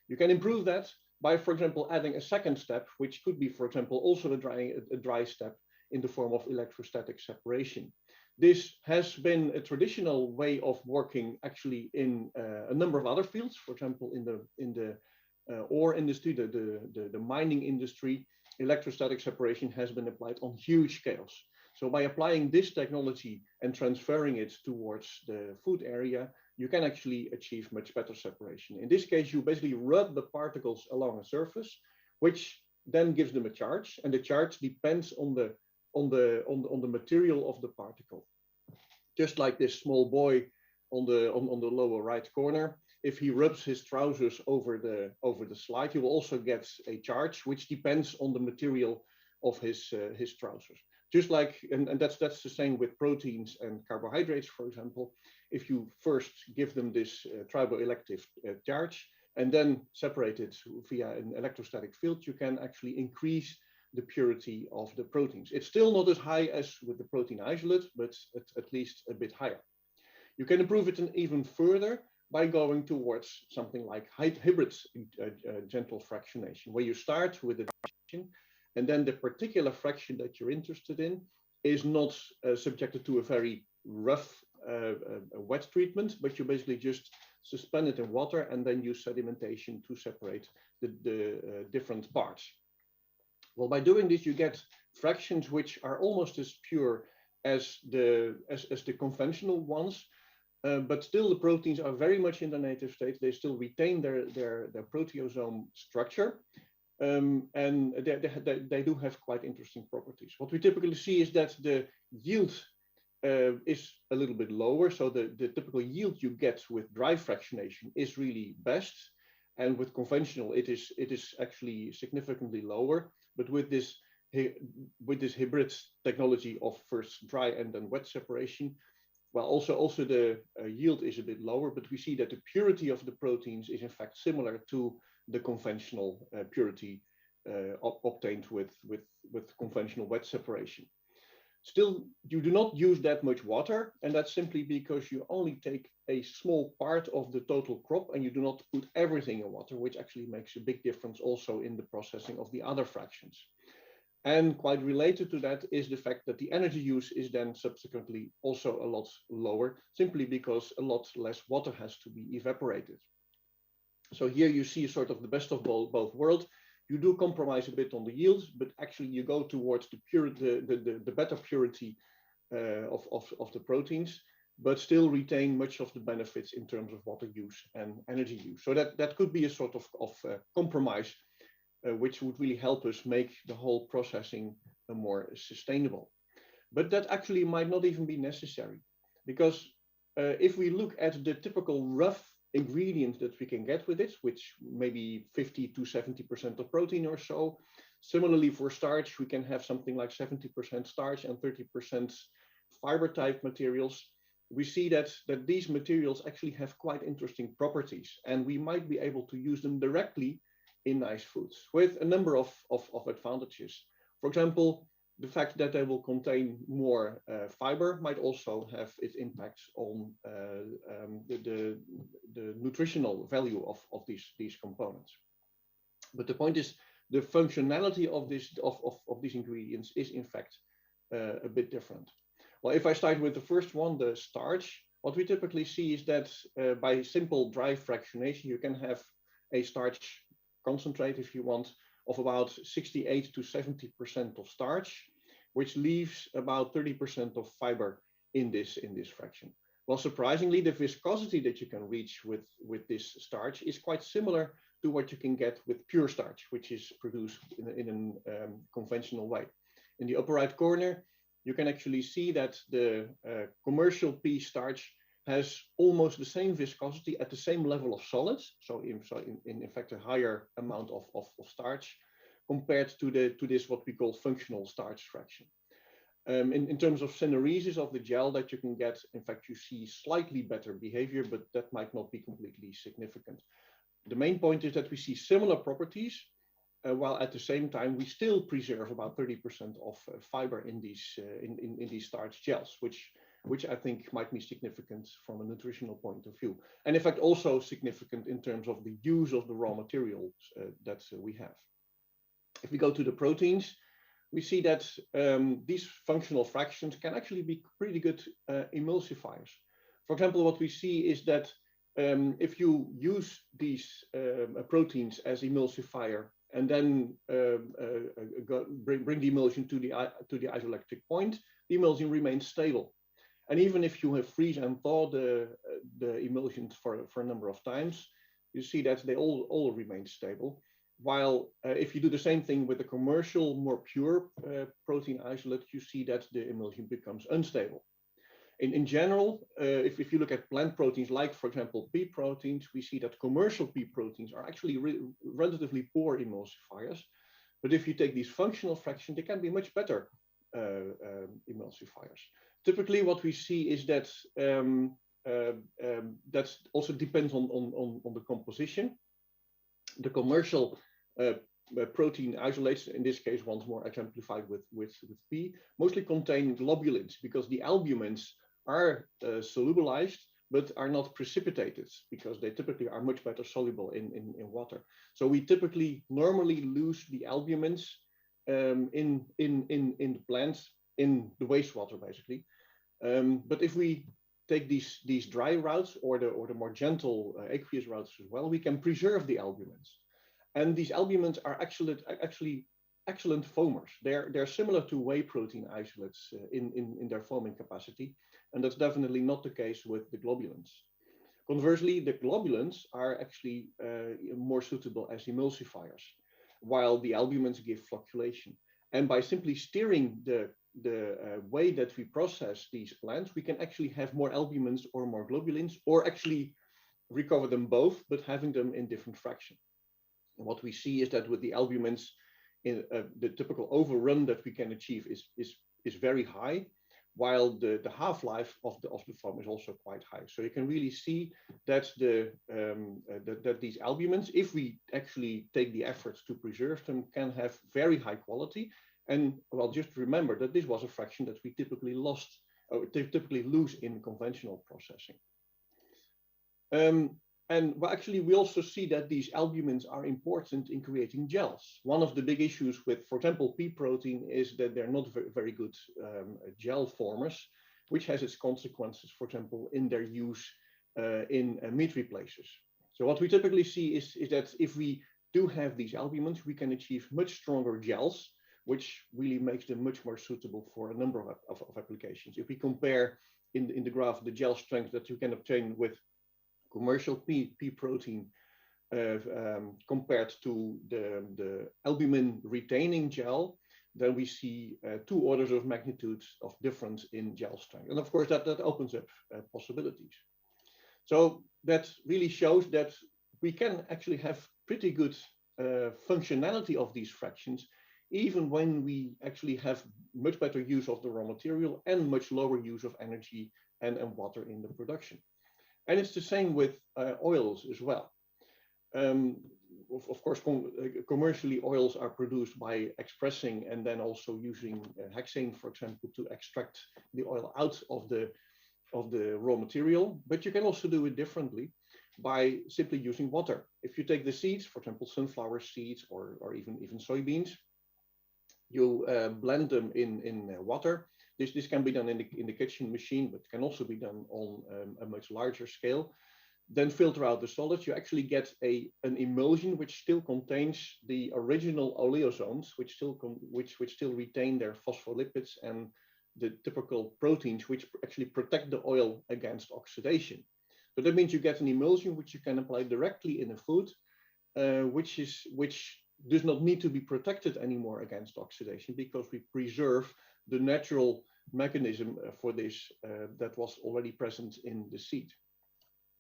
You can improve that by, for example, adding a second step, which could be, for example, also a dry step in the form of electrostatic separation. This has been a traditional way of working actually in a number of other fields. For example, in the ore industry, the mining industry, electrostatic separation has been applied on huge scales. So by applying this technology and transferring it towards the food area, you can actually achieve much better separation. In this case, you basically rub the particles along a surface, which then gives them a charge, and the charge depends on the material of the particle. Just like this small boy on the lower right corner, if he rubs his trousers over the slide, he will also get a charge, which depends on the material of his trousers. Just like, and that's the same with proteins and carbohydrates, for example. If you first give them this triboelectric charge and then separate it via an electrostatic field, you can actually increase the purity of the proteins. It's still not as high as with the protein isolate, but at least a bit higher. You can improve it even further by going towards something like hybrid gentle fractionation, where you start with a And then the particular fraction that you're interested in is not subjected to a very rough wet treatment, but you basically just suspend it in water and then use sedimentation to separate the different parts. Well, by doing this, you get fractions which are almost as pure as the conventional ones, but still the proteins are very much in their native state. They still retain their proteasome structure, and they do have quite interesting properties. What we typically see is that the yield is a little bit lower. So the typical yield you get with dry fractionation is really best. And with conventional, it is actually significantly lower. But with this hybrid technology of first dry and then wet separation, well, also the yield is a bit lower, but we see that the purity of the proteins is in fact similar to the conventional purity obtained with conventional wet separation. Still, you do not use that much water, and that's simply because you only take a small part of the total crop and you do not put everything in water, which actually makes a big difference also in the processing of the other fractions. And quite related to that is the fact that the energy use is then subsequently also a lot lower, simply because a lot less water has to be evaporated. So here you see sort of the best of both worlds. You do compromise a bit on the yields, but actually you go towards the better purity of the proteins, but still retain much of the benefits in terms of water use and energy use. So that could be a sort of compromise, which would really help us make the whole processing more sustainable. But that actually might not even be necessary, because if we look at the typical rough ingredients that we can get with it, which maybe 50 to 70% of protein or so. Similarly, for starch, we can have something like 70% starch and 30% fiber type materials. We see that these materials actually have quite interesting properties, and we might be able to use them directly in nice foods with a number of advantages. For example, the fact that they will contain more fiber might also have its impacts on the nutritional value of these components. But the point is, the functionality of these ingredients is in fact a bit different. Well, if I start with the first one, the starch, what we typically see is that by simple dry fractionation, you can have a starch concentrate, if you want, of about 68 to 70% of starch, which leaves about 30% of fiber in this fraction. Well, surprisingly, the viscosity that you can reach with this starch is quite similar to what you can get with pure starch, which is produced in a conventional way. In the upper right corner, you can actually see that the commercial pea starch has almost the same viscosity at the same level of solids. So in fact, a higher amount of starch compared to this what we call functional starch fraction. In terms of syneresis of the gel that you can get, in fact, you see slightly better behavior, but that might not be completely significant. The main point is that we see similar properties, while at the same time we still preserve about 30% of fiber in these starch gels, which I think might be significant from a nutritional point of view. And in fact, also significant in terms of the use of the raw materials that we have. If we go to the proteins, we see that these functional fractions can actually be pretty good emulsifiers. For example, what we see is that if you use these proteins as emulsifier and then bring the emulsion to the isoelectric point, the emulsion remains stable. And even if you have freeze and thaw the emulsions for a number of times, you see that they all remain stable. While if you do the same thing with a commercial, more pure protein isolate, you see that the emulsion becomes unstable. In general, if you look at plant proteins, like, for example, pea proteins, we see that commercial pea proteins are actually relatively poor emulsifiers. But if you take these functional fractions, they can be much better emulsifiers. Typically, what we see is that that also depends on the composition. The commercial protein isolates, in this case, once more exemplified with pea, mostly contain globulins, because the albumins are solubilized, but are not precipitated, because they typically are much better soluble in water. So we typically normally lose the albumins in the plants, in the wastewater basically. But if we take these dry routes or the more gentle aqueous routes as well, we can preserve the albumins. And these albumins are actually excellent foamers. They're similar to whey protein isolates in their foaming capacity, and that's definitely not the case with the globulins. Conversely, the globulins are actually more suitable as emulsifiers, while the albumins give flocculation. And by simply steering the way that we process these plants, we can actually have more albumins or more globulins, or actually recover them both, but having them in different fraction. And what we see is that with the albumins, in the typical overrun that we can achieve is very high, while the half-life of the foam is also quite high. So you can really see that that these albumins, if we actually take the efforts to preserve them, can have very high quality. And well, just remember that this was a fraction that we typically lose in conventional processing. And well, actually, we also see that these albumins are important in creating gels. One of the big issues with, for example, pea protein is that they're not very good gel formers, which has its consequences, for example, in their use in meat replacers. So what we typically see is that if we do have these albumins, we can achieve much stronger gels, which really makes them much more suitable for a number of applications. If we compare in the graph the gel strength that you can obtain with commercial pea protein compared to the albumin retaining gel, then we see 2 orders of magnitude of difference in gel strength. And of course, that opens up possibilities. So that really shows that we can actually have pretty good functionality of these fractions, even when we actually have much better use of the raw material and much lower use of energy and water in the production. And it's the same with oils as well. Of course, commercially, oils are produced by expressing and then also using hexane, for example, to extract the oil out of the raw material. But you can also do it differently by simply using water. If you take the seeds, for example, sunflower seeds or even soybeans, you blend them in water. This can be done in the kitchen machine, but can also be done on a much larger scale. Then filter out the solids. You actually get an emulsion which still contains the original oleosomes, which still retain their phospholipids and the typical proteins which actually protect the oil against oxidation. So that means you get an emulsion which you can apply directly in a food, which does not need to be protected anymore against oxidation, because we preserve the natural mechanism for this that was already present in the seed.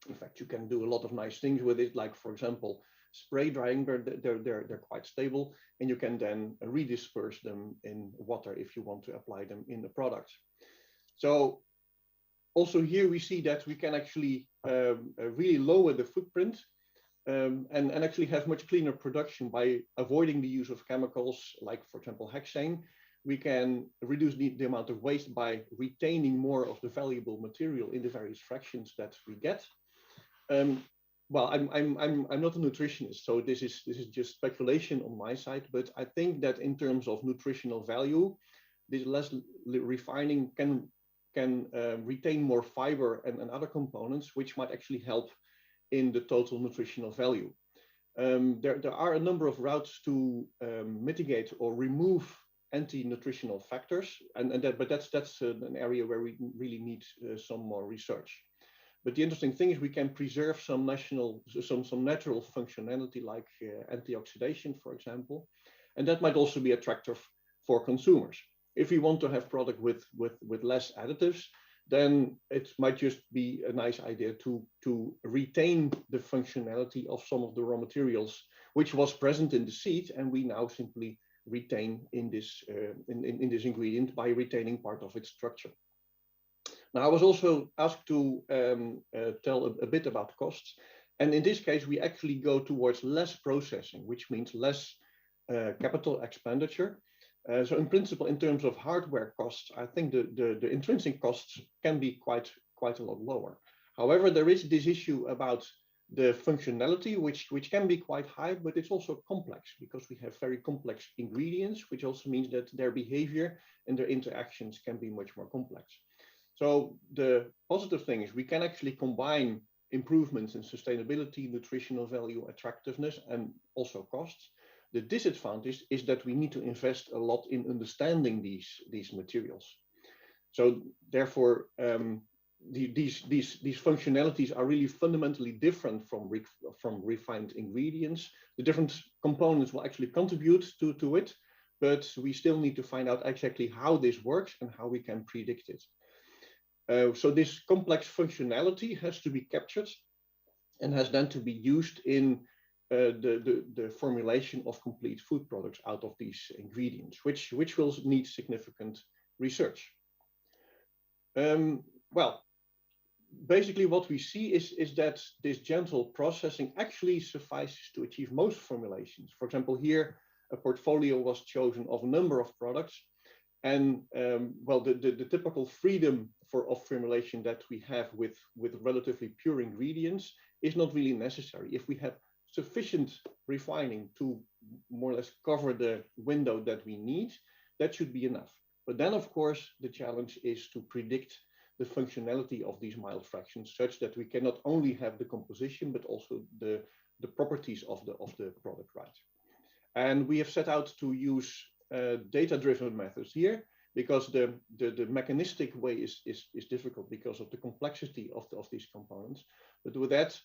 In fact, you can do a lot of nice things with it, like, for example, spray drying. They're quite stable, and you can then redisperse them in water if you want to apply them in the product. So also here we see that we can actually really lower the footprint and actually have much cleaner production by avoiding the use of chemicals like, for example, hexane. We can reduce the amount of waste by retaining more of the valuable material in the various fractions that we get. Well, I'm not a nutritionist, so this is just speculation on my side. But I think that in terms of nutritional value, this less refining can retain more fiber and other components, which might actually help in the total nutritional value. There are a number of routes to mitigate or remove anti-nutritional factors, but that's an area where we really need some more research. But the interesting thing is we can preserve some natural functionality like antioxidation, for example, and that might also be attractive for consumers. If we want to have product with less additives, then it might just be a nice idea to retain the functionality of some of the raw materials which was present in the seed, and we now simply retain in this ingredient by retaining part of its structure. Now, I was also asked to tell a bit about costs, and in this case, we actually go towards less processing, which means less capital expenditure. So in principle, in terms of hardware costs, I think the intrinsic costs can be quite a lot lower. However, there is this issue about the functionality, which can be quite high, but it's also complex because we have very complex ingredients, which also means that their behavior and their interactions can be much more complex. So the positive thing is we can actually combine improvements in sustainability, nutritional value, attractiveness, and also costs. The disadvantage is that we need to invest a lot in understanding these materials. So therefore, these functionalities are really fundamentally different from refined ingredients. The different components will actually contribute to it, but we still need to find out exactly how this works and how we can predict it. So this complex functionality has to be captured and has then to be used in the formulation of complete food products out of these ingredients, which will need significant research. Well, basically what we see is that this gentle processing actually suffices to achieve most formulations. For example, here a portfolio was chosen of a number of products, and well, the typical freedom of formulation that we have with relatively pure ingredients is not really necessary. If we have sufficient refining to more or less cover the window that we need, that should be enough. But then, of course, the challenge is to predict the functionality of these mild fractions such that we can not only have the composition, but also the properties of the product right. And we have set out to use data-driven methods here because the mechanistic way is difficult because of the complexity of these components. But with that,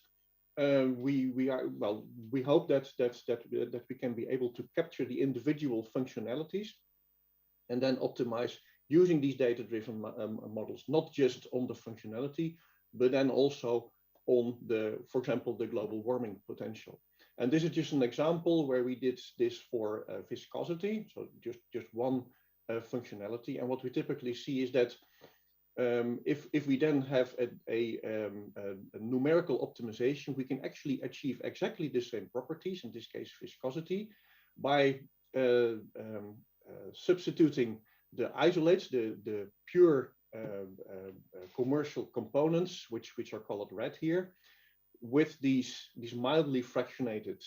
we hope that we can be able to capture the individual functionalities and then optimize using these data-driven models, not just on the functionality, but then also on for example, the global warming potential. And this is just an example where we did this for viscosity, so just one functionality. And what we typically see is that if we then have a numerical optimization, we can actually achieve exactly the same properties, in this case viscosity, by substituting the isolates, the pure commercial components, which are colored red here, with these mildly fractionated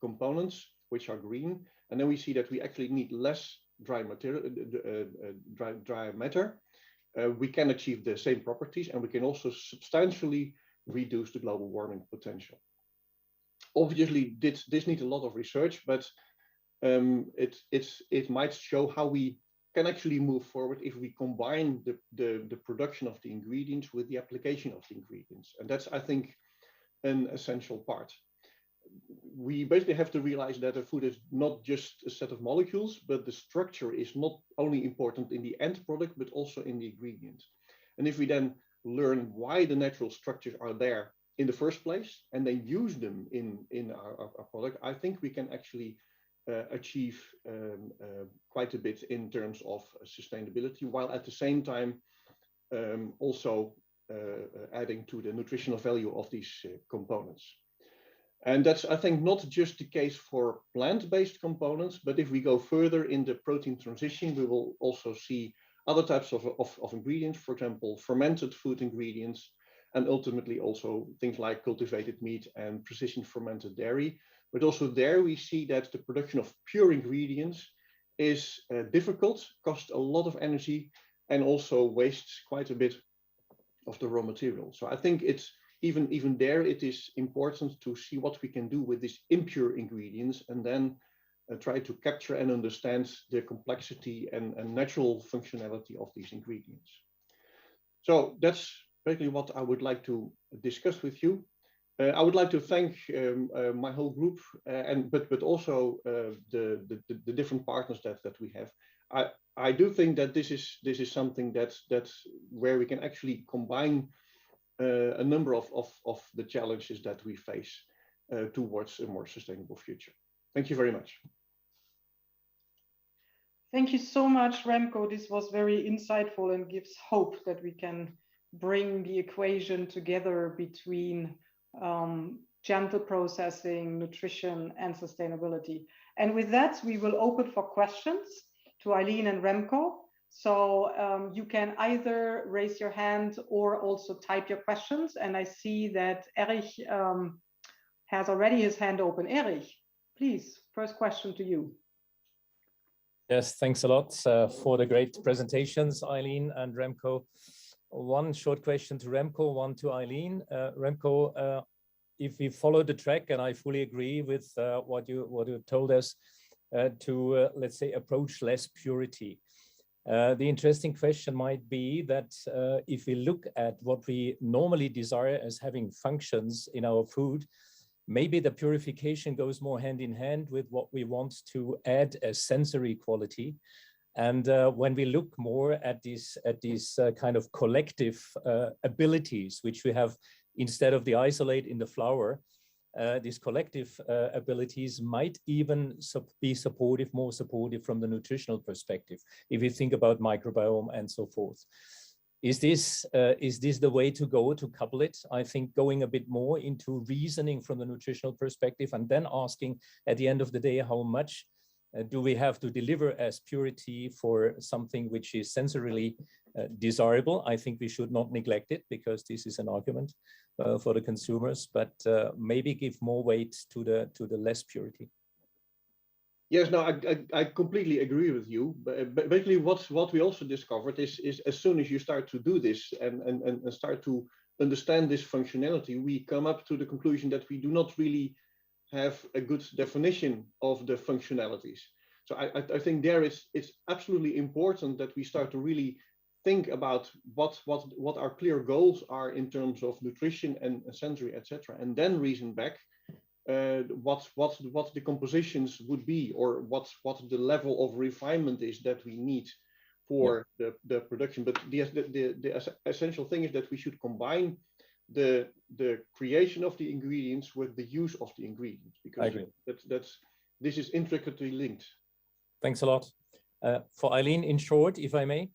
components, which are green. And then we see that we actually need less dry matter. We can achieve the same properties, and we can also substantially reduce the global warming potential. Obviously, this needs a lot of research, but it might show how we can actually move forward if we combine the production of the ingredients with the application of the ingredients. And that's, I think, an essential part. We basically have to realize that a food is not just a set of molecules, but the structure is not only important in the end product, but also in the ingredients. And if we then learn why the natural structures are there in the first place, and then use them in our product, I think we can actually achieve quite a bit in terms of sustainability, while at the same time also adding to the nutritional value of these components. And that's, I think, not just the case for plant-based components, but if we go further in the protein transition, we will also see other types of ingredients, for example, fermented food ingredients, and ultimately also things like cultivated meat and precision fermented dairy. But also there we see that the production of pure ingredients is difficult, costs a lot of energy, and also wastes quite a bit of the raw material. So I think it's even there, it is important to see what we can do with these impure ingredients, and then try to capture and understand the complexity and natural functionality of these ingredients. So that's basically what I would like to discuss with you. I would like to thank my whole group, but also the different partners that we have. I do think that this is something that's where we can actually combine a number of the challenges that we face towards a more sustainable future. Thank you very much. Thank you so much, Remco. This was very insightful and gives hope that we can bring the equation together between gentle processing, nutrition, and sustainability. And with that, we will open for questions to Eileen and Remco. So you can either raise your hand or also type your questions. And I see that Erich has already his hand open. Erich, please, first question to you. Yes, thanks a lot for the great presentations, Eileen and Remco. One short question to Remco, one to Eileen. Remco, if we follow the track, and I fully agree with what you told us, to let's say approach less purity. The interesting question might be that if we look at what we normally desire as having functions in our food, maybe the purification goes more hand in hand with what we want to add as sensory quality. And when we look more at these kind of collective abilities, which we have instead of the isolate in the flour, these collective abilities might even be more supportive from the nutritional perspective, if you think about microbiome and so forth. Is this the way to go to couple it? I think going a bit more into reasoning from the nutritional perspective and then asking at the end of the day, how much do we have to deliver as purity for something which is sensorily desirable? I think we should not neglect it because this is an argument for the consumers, but maybe give more weight to the less purity. Yes, no, I completely agree with you. But basically, what we also discovered is as soon as you start to do this and start to understand this functionality, we come up to the conclusion that we do not really have a good definition of the functionalities. So I think there it's absolutely important that we start to really think about what our clear goals are in terms of nutrition and sensory, etc., and then reason back what the compositions would be, or what the level of refinement is that we need for the production. But the essential thing is that we should combine the creation of the ingredients with the use of the ingredients, because this is intricately linked. Thanks a lot. For Eileen, in short, if I may.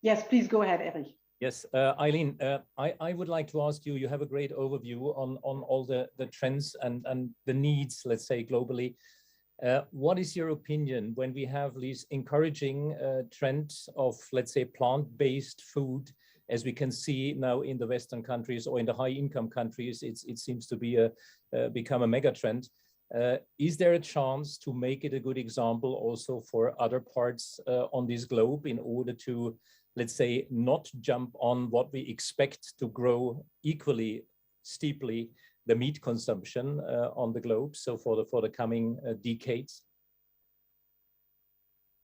Yes, please go ahead, Erich. Yes, Eileen, I would like to ask you, you have a great overview on all the trends and the needs, let's say, globally. What is your opinion when we have these encouraging trends of, let's say, plant-based food, as we can see now in the Western countries or in the high-income countries? It seems to be become a mega trend. Is there a chance to make it a good example also for other parts on this globe in order to, let's say, not jump on what we expect to grow equally steeply the meat consumption on the globe, so for the coming decades?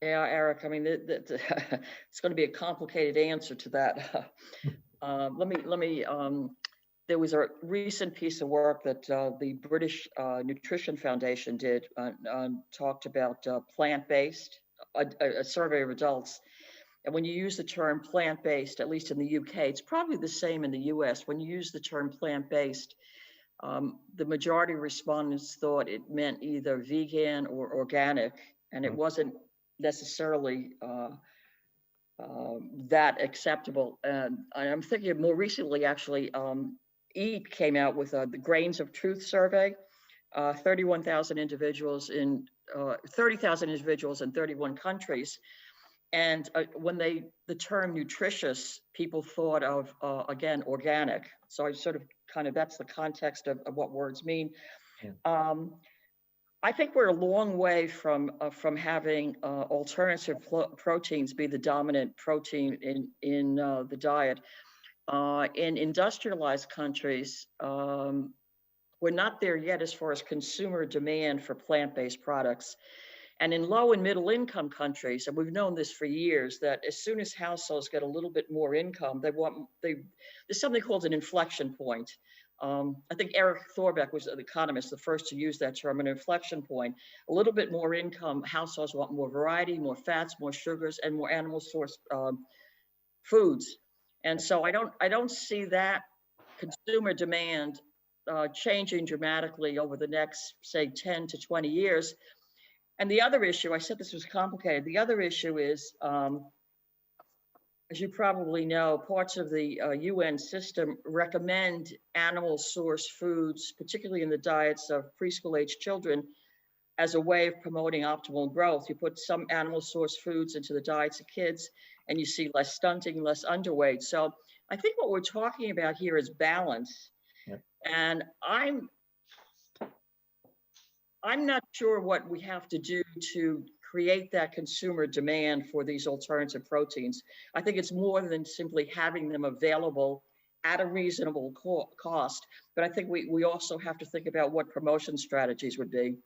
Yeah, Eric, I mean, it's going to be a complicated answer to that. Let me there was a recent piece of work that the British Nutrition Foundation did, talked about plant-based, a survey of adults. And when you use the term plant-based, at least in the UK, it's probably the same in the US. When you use the term plant-based, the majority of respondents thought it meant either vegan or organic, and it wasn't necessarily that acceptable. And I'm thinking more recently, actually, EAT came out with the Grains of Truth survey, 31,000 individuals in 30,000 individuals in 31 countries. And when the term nutritious, people thought of, again, organic. So I sort of that's the context of what words mean. Yeah. I think we're a long way from having alternative proteins be the dominant protein in the diet. In industrialized countries, we're not there yet as far as consumer demand for plant-based products. And in low and middle income countries, and we've known this for years, that as soon as households get a little bit more income, there's something called an inflection point. I think Eric Thorbeck was the economist, the first to use that term, an inflection point. A little bit more income, households want more variety, more fats, more sugars, and more animal source foods. And so I don't see that consumer demand changing dramatically over the next, say, 10 to 20 years. And the other issue, I said this was complicated. The other issue is, as you probably know, parts of the UN system recommend animal source foods, particularly in the diets of preschool age children, as a way of promoting optimal growth. You put some animal source foods into the diets of kids and you see less stunting, less underweight. So I think what we're talking about here is balance. Yep. And I'm not sure what we have to do to create that consumer demand for these alternative proteins. I think it's more than simply having them available at a reasonable cost. But I think we also have to think about what promotion strategies would be.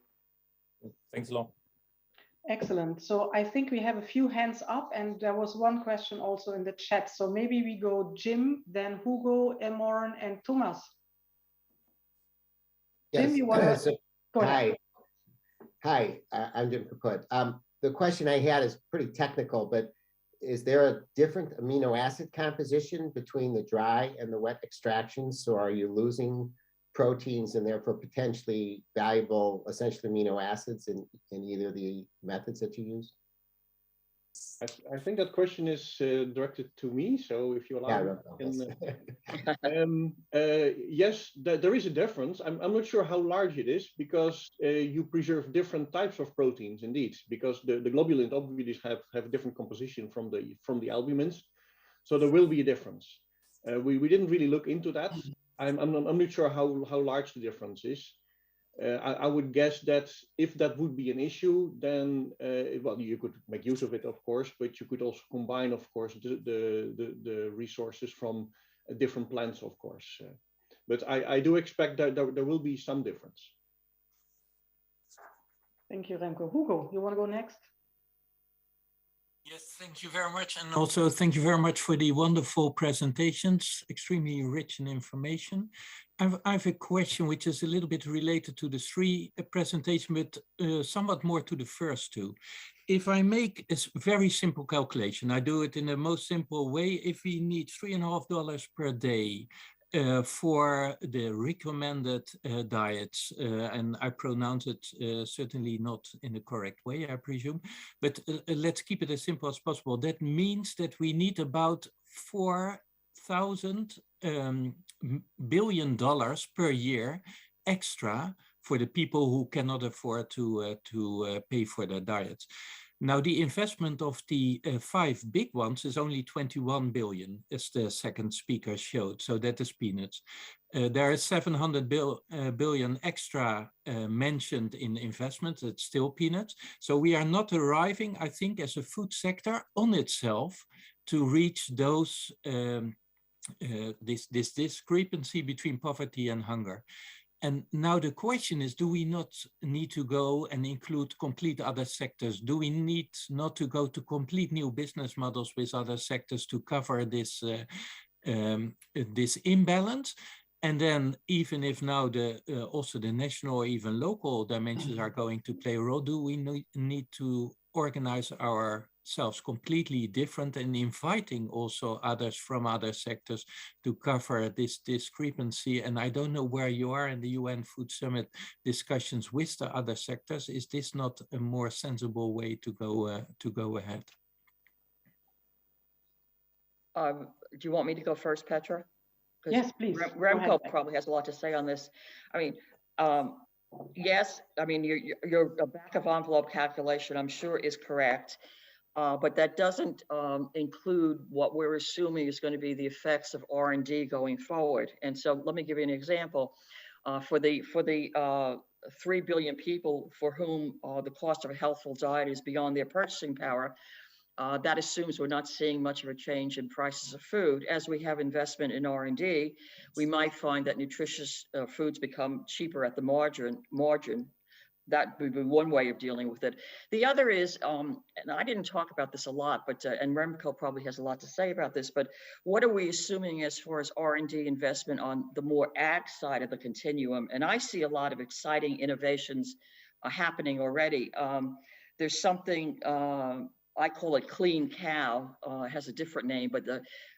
Thanks a lot. Excellent. So I think we have a few hands up, and there was one question also in the chat. So maybe we go Jim, then Hugo, Emorn, and Thomas. Yes. Jim, you want to go ahead? Hi, I'm Jim Kaput. The question I had is pretty technical, but is there a different amino acid composition between the dry and the wet extractions? So are you losing proteins and therefore potentially valuable essential amino acids in either of the methods that you use? I think that question is directed to me. So if you allow me, yes, there is a difference. I'm not sure how large it is because you preserve different types of proteins, indeed, because the globulins obviously have different composition from the albumins. So there will be a difference. We didn't really look into that. I'm not sure how large the difference is. I would guess that if that would be an issue, then well, you could make use of it, of course, but you could also combine, of course, the resources from different plants, of course. But I do expect that there will be some difference. Thank you, Remco. Hugo, you want to go next? Yes, thank you very much. And also thank you very much for the wonderful presentations, extremely rich in information. I have a question which is a little bit related to the three presentations, but somewhat more to the first two. If I make a very simple calculation, I do it in the most simple way. If we need $3.50 per day for the recommended diets, and I pronounce it certainly not in the correct way, I presume, but let's keep it as simple as possible. That means that we need about $4,000 billion per year extra for the people who cannot afford to pay for their diets. Now, the investment of the 5 big ones is only 21 billion, as the second speaker showed, so that is peanuts. There is 700 billion extra mentioned in investments, it's still peanuts. So we are not arriving, I think, as a food sector on itself to reach those, this discrepancy between poverty and hunger. And now the question is, do we not need to go and include complete other sectors? Do we need not to go to complete new business models with other sectors to cover this, this imbalance? And then even if now also the national or even local dimensions are going to play a role, do we need to organize ourselves completely different and inviting also others from other sectors to cover this discrepancy? And I don't know where you are in the UN Food Summit discussions with the other sectors. Is this not a more sensible way to go ahead? Do you want me to go first, Petra? Yes, please. Remco probably has a lot to say on this. I mean, yes, I mean, your back of envelope calculation, I'm sure, is correct, but that doesn't include what we're assuming is going to be the effects of R&D going forward. And so let me give you an example. For the 3 billion people for whom the cost of a healthful diet is beyond their purchasing power, that assumes we're not seeing much of a change in prices of food. As we have investment in R&D, we might find that nutritious foods become cheaper at the margin. That would be one way of dealing with it. The other is, and I didn't talk about this a lot, but and Remco probably has a lot to say about this, but what are we assuming as far as R&D investment on the more ag side of the continuum? And I see a lot of exciting innovations happening already. There's something, I call it Clean Cow, has a different name, but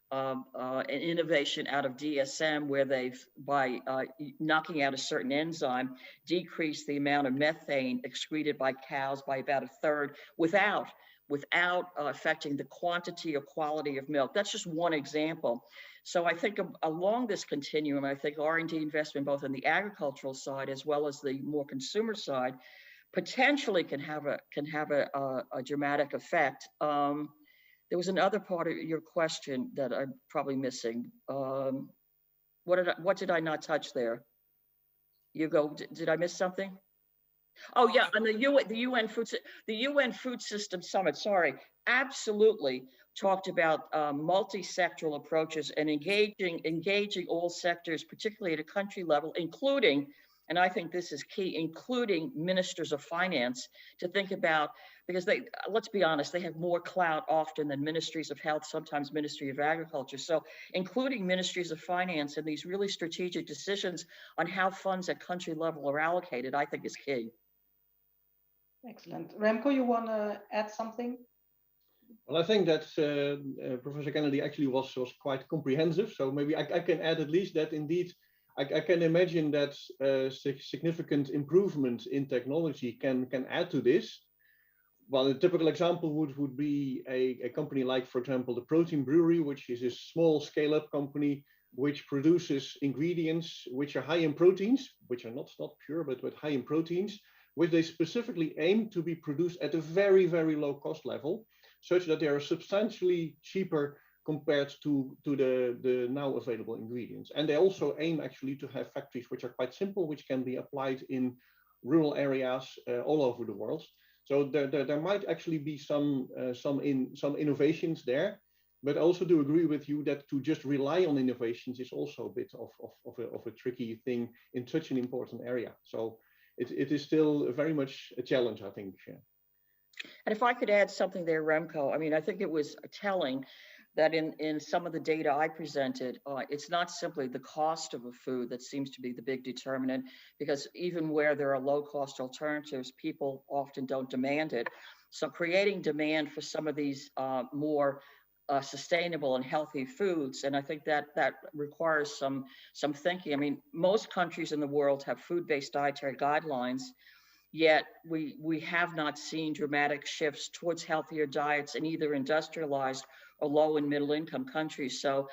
an innovation out of DSM where they've, by knocking out a certain enzyme, decreased the amount of methane excreted by cows by about 1/3 without affecting the quantity or quality of milk. That's just one example. So I think along this continuum, I think R&D investment both on the agricultural side as well as the more consumer side potentially can have a dramatic effect. There was another part of your question that I'm probably missing. What did I not touch there? You go. Did I miss something? Oh yeah, and the UN Food System Summit. Sorry, absolutely talked about multi-sectoral approaches and engaging all sectors, particularly at a country level, including, and I think this is key, including ministers of finance to think about, because let's be honest, they have more clout often than ministries of health, sometimes Ministry of Agriculture. So including ministries of finance in these really strategic decisions on how funds at country level are allocated, I think is key. Excellent. Remco, you want to add something? Well, I think that Professor Kennedy actually was quite comprehensive. So maybe I can add at least that indeed, I can imagine that significant improvement in technology can add to this. Well, a typical example would be a company like, for example, the Protein Brewery, which is a small scale-up company which produces ingredients which are high in proteins, which are not pure, but high in proteins, which they specifically aim to be produced at a very, very low cost level, such that they are substantially cheaper compared to the now available ingredients. And they also aim actually to have factories which are quite simple, which can be applied in rural areas all over the world. So there might actually be some innovations there, but I also do agree with you that to just rely on innovations is also a bit of a tricky thing in such an important area. So it is still very much a challenge, I think. And if I could add something there, Remco, I mean, I think it was telling that in some of the data I presented, it's not simply the cost of a food that seems to be the big determinant, because even where there are low-cost alternatives, people often don't demand it. So creating demand for some of these more sustainable and healthy foods, and I think that requires some thinking. I mean, most countries in the world have food-based dietary guidelines, yet we have not seen dramatic shifts towards healthier diets in either industrialized or low and middle income countries. So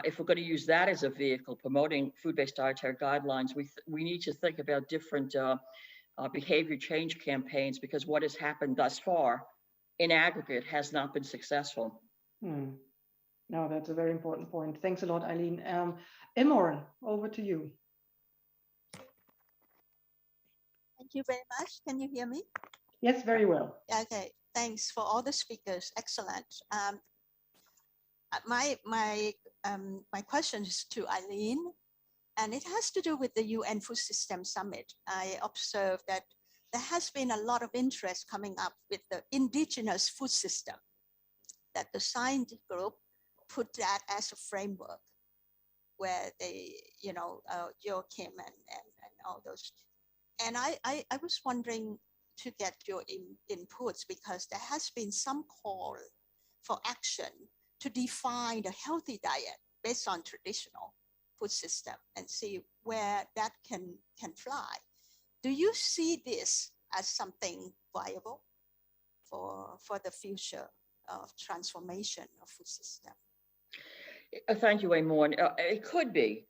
if we're going to use that as a vehicle, promoting food-based dietary guidelines, we need to think about different behavior change campaigns, because what has happened thus far in aggregate has not been successful. No, that's a very important point. Thanks a lot, Eileen. Imran, over to you. Thank you very much. Can you hear me? Yes, very well. Okay, thanks for all the speakers. Excellent. My question is to Eileen, and it has to do with the UN Food System Summit. I observed that there has been a lot of interest coming up with the indigenous food system, that the science group put that as a framework where they, Joachim and all those. And I was wondering to get your inputs, because there has been some call for action to define the healthy diet based on traditional food system and see where that can fly. Do you see this as something viable for the future of transformation of food system? Thank you, Amon. It could be.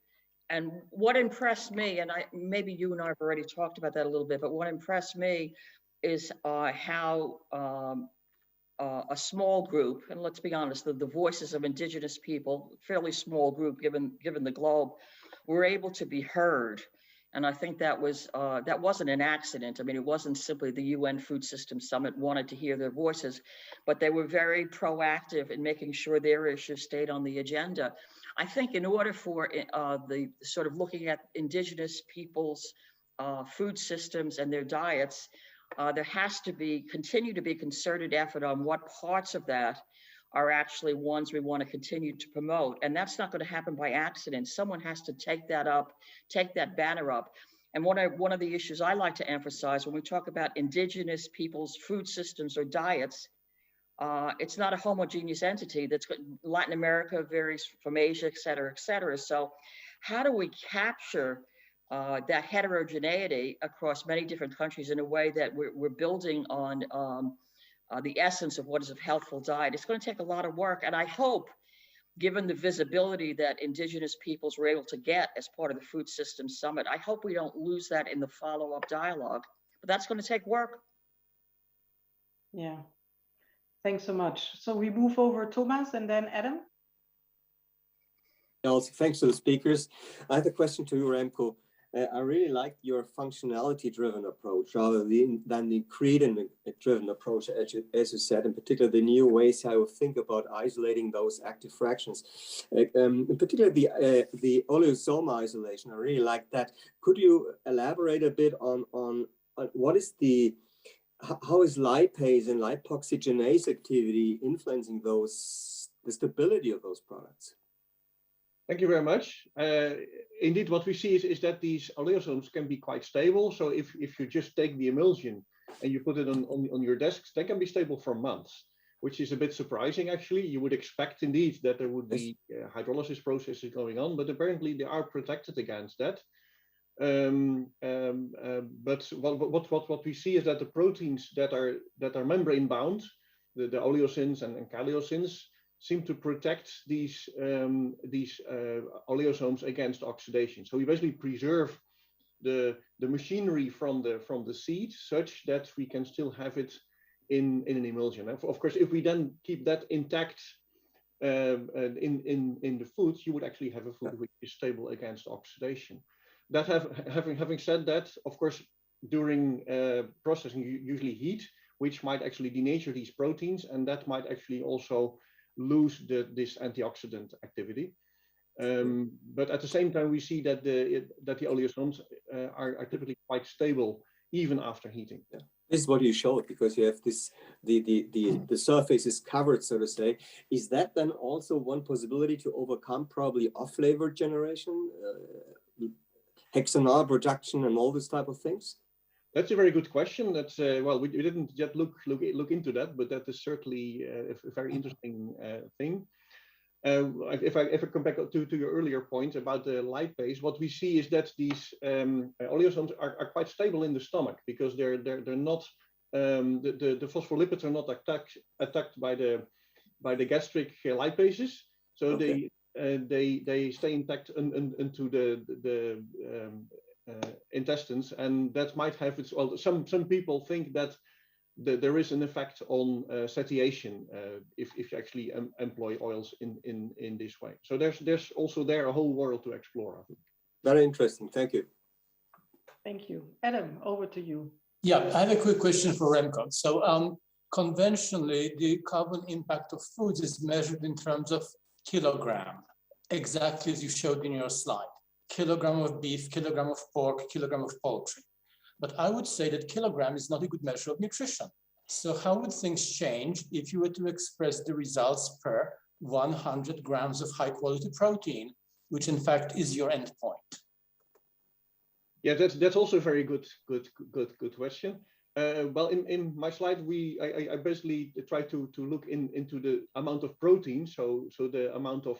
And what impressed me, and maybe you and I have already talked about that a little bit, but what impressed me is how a small group, and let's be honest, the voices of indigenous people, fairly small group given the globe, were able to be heard. And I think that wasn't an accident. I mean, it wasn't simply the UN Food System Summit wanted to hear their voices, but they were very proactive in making sure their issues stayed on the agenda. I think in order for the sort of looking at indigenous people's food systems and their diets, there has to continue to be concerted effort on what parts of that are actually ones we want to continue to promote. And that's not going to happen by accident. Someone has to take that banner up. And one of the issues I like to emphasize when we talk about indigenous people's food systems or diets, it's not a homogeneous entity. Latin America varies from Asia, et cetera, et cetera. So how do we capture that heterogeneity across many different countries in a way that we're building on the essence of what is a healthful diet? It's going to take a lot of work. And I hope, given the visibility that indigenous peoples were able to get as part of the Food System Summit, I hope we don't lose that in the follow-up dialogue. but that's going to take work. Yeah, thanks so much. So we move over Thomas and then Adam. Also, thanks to the speakers. I have a question to you, Remco. I really like your functionality-driven approach rather than the ingredient-driven approach, as you said, in particular the new ways how you think about isolating those active fractions. In particular, the oleosome isolation, I really like that. Could you elaborate a bit on what is how is lipase and lipoxygenase activity influencing the stability of those products? Thank you very much. Indeed, what we see is that these oleosomes can be quite stable. So if you just take the emulsion and you put it on your desks, they can be stable for months, which is a bit surprising, actually. You would expect, indeed, that there would be hydrolysis processes going on, but apparently they are protected against that. But what we see is that the proteins that are membrane bound, the oleosins and calyosins, seem to protect these oleosomes against oxidation. So we basically preserve the machinery from the seed such that we can still have it in an emulsion. And of course, if we then keep that intact in the food, you would actually have a food which is stable against oxidation. That having said that, of course, during processing, you usually heat, which might actually denature these proteins, and that might actually also lose this antioxidant activity. But at the same time, we see that the oleosomes are typically quite stable even after heating. Yeah. This is what you showed, because you have this, the surface is covered, so to say. Is that then also one possibility to overcome probably off-flavor generation, hexanol production, and all this type of things? That's a very good question. That's well, we didn't yet look into that, but that is certainly a very interesting thing. If I come back to your earlier point about the lipase, what we see is that these oleosomes are quite stable in the stomach because they're not the phospholipids are not attacked by the gastric lipases, so okay. They stay intact into the intestines, and that might have its. Well, some people think that there is an effect on satiation if you actually employ oils in this way. So there's also a whole world to explore, I think. Very interesting. Thank you. Thank you. Adam, over to you. Yeah, I have a quick question for Remco. So conventionally, the carbon impact of foods is measured in terms of kilogram, exactly as you showed in your slide. Kilogram of beef, kilogram of pork, kilogram of poultry. But I would say that kilogram is not a good measure of nutrition. So how would things change if you were to express the results per 100 grams of high quality protein, which in fact is your endpoint? Yeah, that's also a very good question. Well, in my slide, I basically try to look into the amount of protein, so the amount of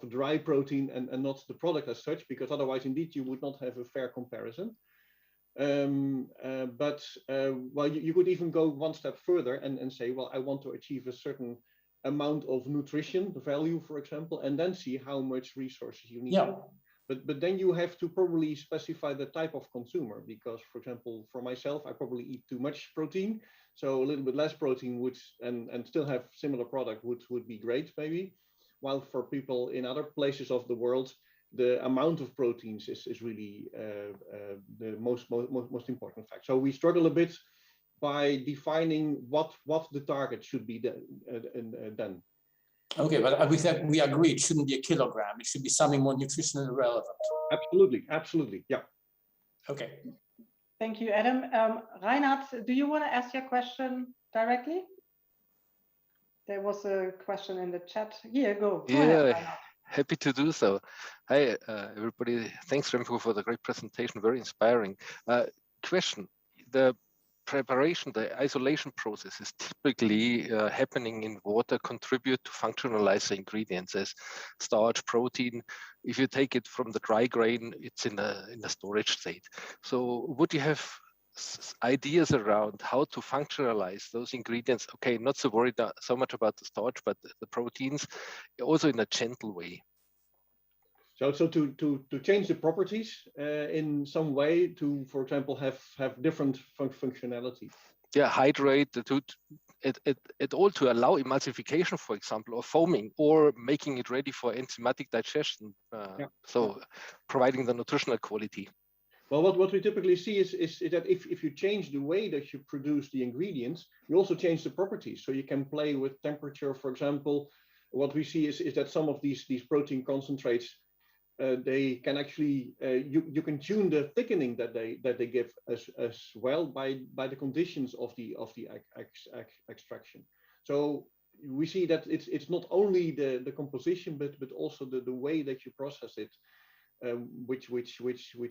dry protein and not the product as such, because otherwise, indeed, you would not have a fair comparison. But well, you could even go one step further and say, well, I want to achieve a certain amount of nutrition value, for example, and then see how much resources you need. Yeah. But then you have to probably specify the type of consumer, because, for example, for myself, I probably eat too much protein, so a little bit less protein would and still have similar product would be great, maybe. While for people in other places of the world, the amount of proteins is really the most important fact. So we struggle a bit by defining what the target should be then. Okay, but we agree it shouldn't be a kilogram. It should be something more nutritionally relevant. Absolutely, yeah. Okay. Thank you, Adam. Reinhard, do you want to ask your question directly? There was a question in the chat. Here, go ahead, happy to do so. Hi, everybody. Thanks, Remco, for the great presentation. Very inspiring. Question: the preparation, the isolation process is typically happening in water, contribute to functionalize the ingredients as starch, protein. If you take it from the dry grain, it's in a storage state. So would you have ideas around how to functionalize those ingredients? Okay, not so worried so much about the starch, but the proteins, also in a gentle way. So to change the properties in some way to, for example, have different functionality. Yeah, hydrate it all to allow emulsification, for example, or foaming, or making it ready for enzymatic digestion. So providing the nutritional quality. Well, what we typically see is that if you change the way that you produce the ingredients, you also change the properties. So you can play with temperature, for example. What we see is that some of these protein concentrates, they can actually you can tune the thickening that they give as well by the conditions of the extraction. So we see that it's not only the composition but also the way that you process it, which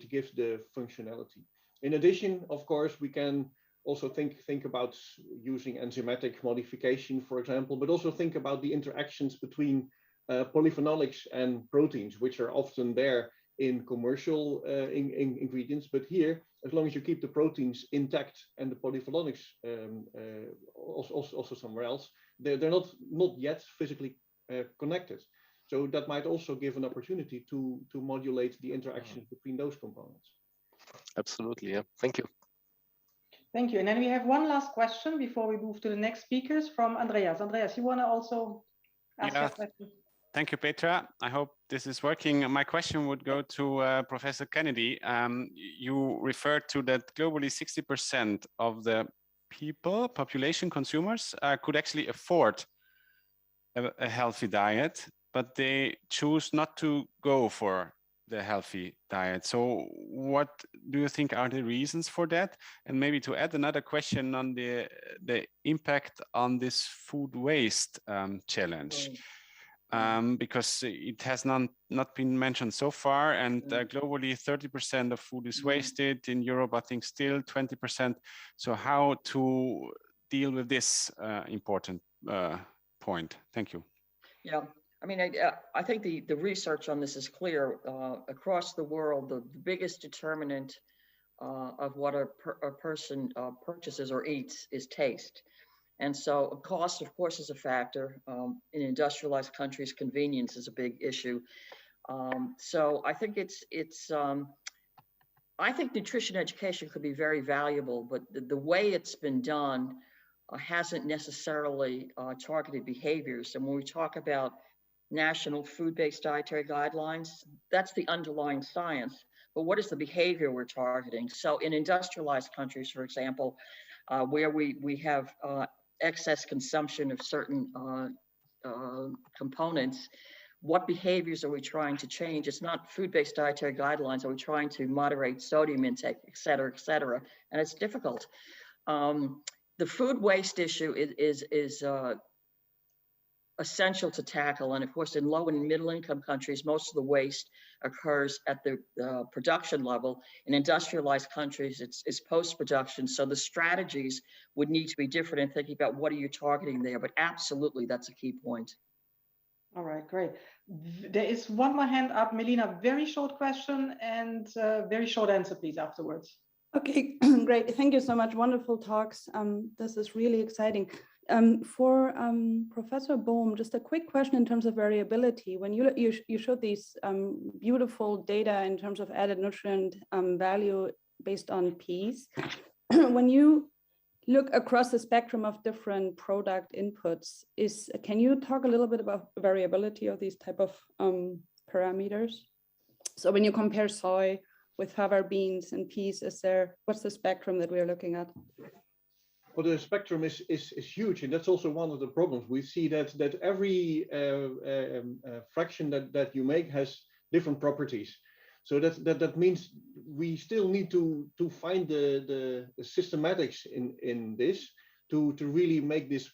gives the functionality. In addition, of course, we can also think about using enzymatic modification, for example, but also think about the interactions between polyphenolics and proteins, which are often there in commercial ingredients. But here, as long as you keep the proteins intact and the polyphenolics also somewhere else, they're not yet physically connected. So that might also give an opportunity to modulate the interactions between those components. Absolutely, yeah. Thank you. Thank you. And then we have one last question before we move to the next speakers from Andreas. Andreas, you want to also ask a question? Thank you, Petra. I hope this is working. My question would go to Professor Kennedy. You referred to that globally 60% of the population, consumers, could actually afford a healthy diet, but they choose not to go for the healthy diet. So what do you think are the reasons for that? And maybe to add another question on the impact on this food waste challenge. Because it has not been mentioned so far, and globally 30% of food is wasted. In Europe, I think still 20%. So how to deal with this important point? Thank you. Yeah, I mean, I think the research on this is clear. Across the world, the biggest determinant of what a person purchases or eats is taste. And so cost, of course, is a factor. In industrialized countries, convenience is a big issue. So I think I think nutrition education could be very valuable, but the way it's been done hasn't necessarily targeted behaviors. And when we talk about national food-based dietary guidelines, that's the underlying science. But what is the behavior we're targeting? So in industrialized countries, for example, where we have excess consumption of certain components, what behaviors are we trying to change? It's not food-based dietary guidelines. Are we trying to moderate sodium intake, et cetera, and it's difficult. The food waste issue is essential to tackle. And of course, in low and middle income countries, most of the waste occurs at the production level. In industrialized countries, it's post-production. So the strategies would need to be different in thinking about what are you targeting there. But absolutely, that's a key point. All right, great. There is one more hand up. Melina, very short question and very short answer, please, afterwards. Okay, great. Thank you so much. Wonderful talks. This is really exciting. For Professor Bohm, just a quick question in terms of variability. When you showed these beautiful data in terms of added nutrient value based on peas, when you look across the spectrum of different product inputs, can you talk a little bit about the variability of these type of parameters? So when you compare soy with fava beans and peas, what's the spectrum that we're looking at? Well, the spectrum is huge, and that's also one of the problems. We see that every fraction that you make has different properties. So that means we still need to find the systematics in this to really make this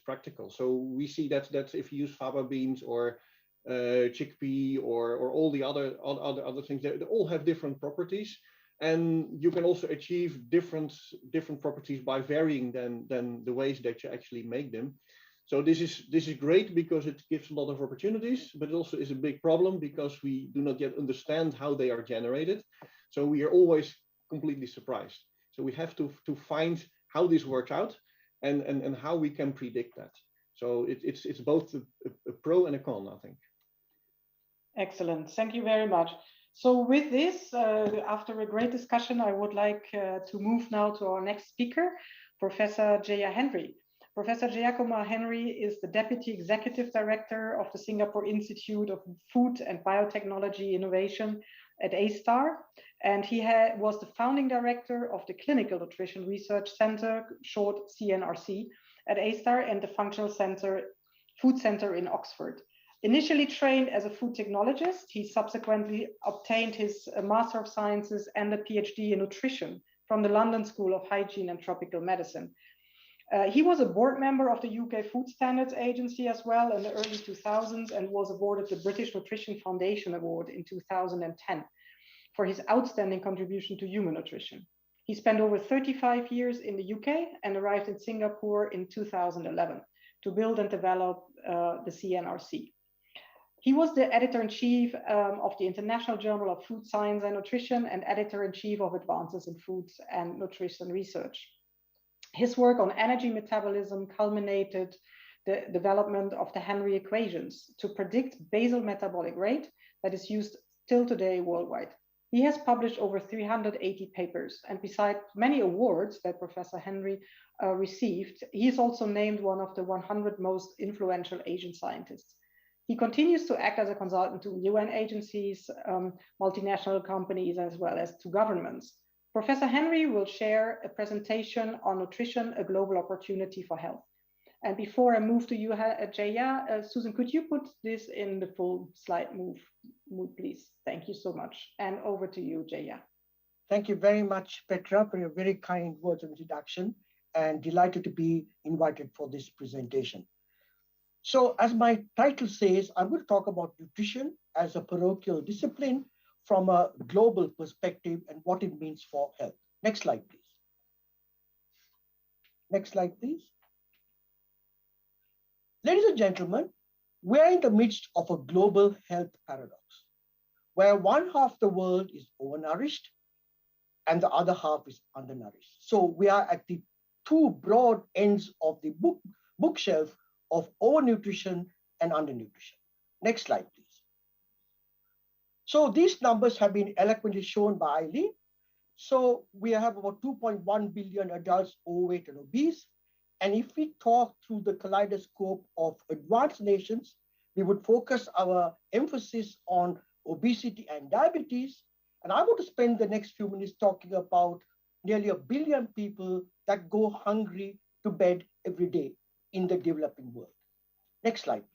practical. So we see that if you use fava beans or chickpea or all the other things, they all have different properties. And you can also achieve different properties by varying than the ways that you actually make them. So this is great because it gives a lot of opportunities, but it also is a big problem because we do not yet understand how they are generated. So we are always completely surprised. So we have to find how this works out and how we can predict that. So it's both a pro and a con, I think. Excellent. Thank you very much. So with this, after a great discussion, I would like to move now to our next speaker, Professor Jaya Henry. Professor Jaya Henry is the Deputy Executive Director of the Singapore Institute of Food and Biotechnology Innovation at A*STAR, and he was the founding director of the Clinical Nutrition Research Center, short CNRC, at A*STAR and the Functional Food Center in Oxford. Initially trained as a food technologist, he subsequently obtained his Master of Sciences and a PhD in nutrition from the London School of Hygiene and Tropical Medicine. He was a board member of the UK Food Standards Agency as well in the early 2000s and was awarded the British Nutrition Foundation Award in 2010 for his outstanding contribution to human nutrition. He spent over 35 years in the UK and arrived in Singapore in 2011 to build and develop the CNRC. He was the editor-in-chief of the International Journal of Food Science and Nutrition and editor-in-chief of Advances in Foods and Nutrition Research. His work on energy metabolism culminated the development of the Henry equations to predict basal metabolic rate that is used still today worldwide. He has published over 380 papers, and besides many awards that Professor Henry received, he is also named one of the 100 most influential Asian scientists. He continues to act as a consultant to UN agencies, multinational companies, as well as to governments. Professor Henry will share a presentation on nutrition, a global opportunity for health. And before I move to you, Jaya, Susan, could you put this in the full slide mood, please? Thank you so much. And over to you, Jaya. Thank you very much, Petra, for your very kind words of introduction, and delighted to be invited for this presentation. So as my title says, I'm going to talk about nutrition as a parochial discipline from a global perspective and what it means for health. Next slide, please. Next slide, please. Ladies and gentlemen, we're in the midst of a global health paradox, where one half the world is overnourished and the other half is undernourished. So we are at the two broad ends of the bookshelf of overnutrition and undernutrition. Next slide, please. So these numbers have been eloquently shown by Eileen. So we have about 2.1 billion adults overweight and obese. And if we talk through the kaleidoscope of advanced nations, we would focus our emphasis on obesity and diabetes. And I want to spend the next few minutes talking about nearly 1 billion people that go hungry to bed every day in the developing world. Next slide, please.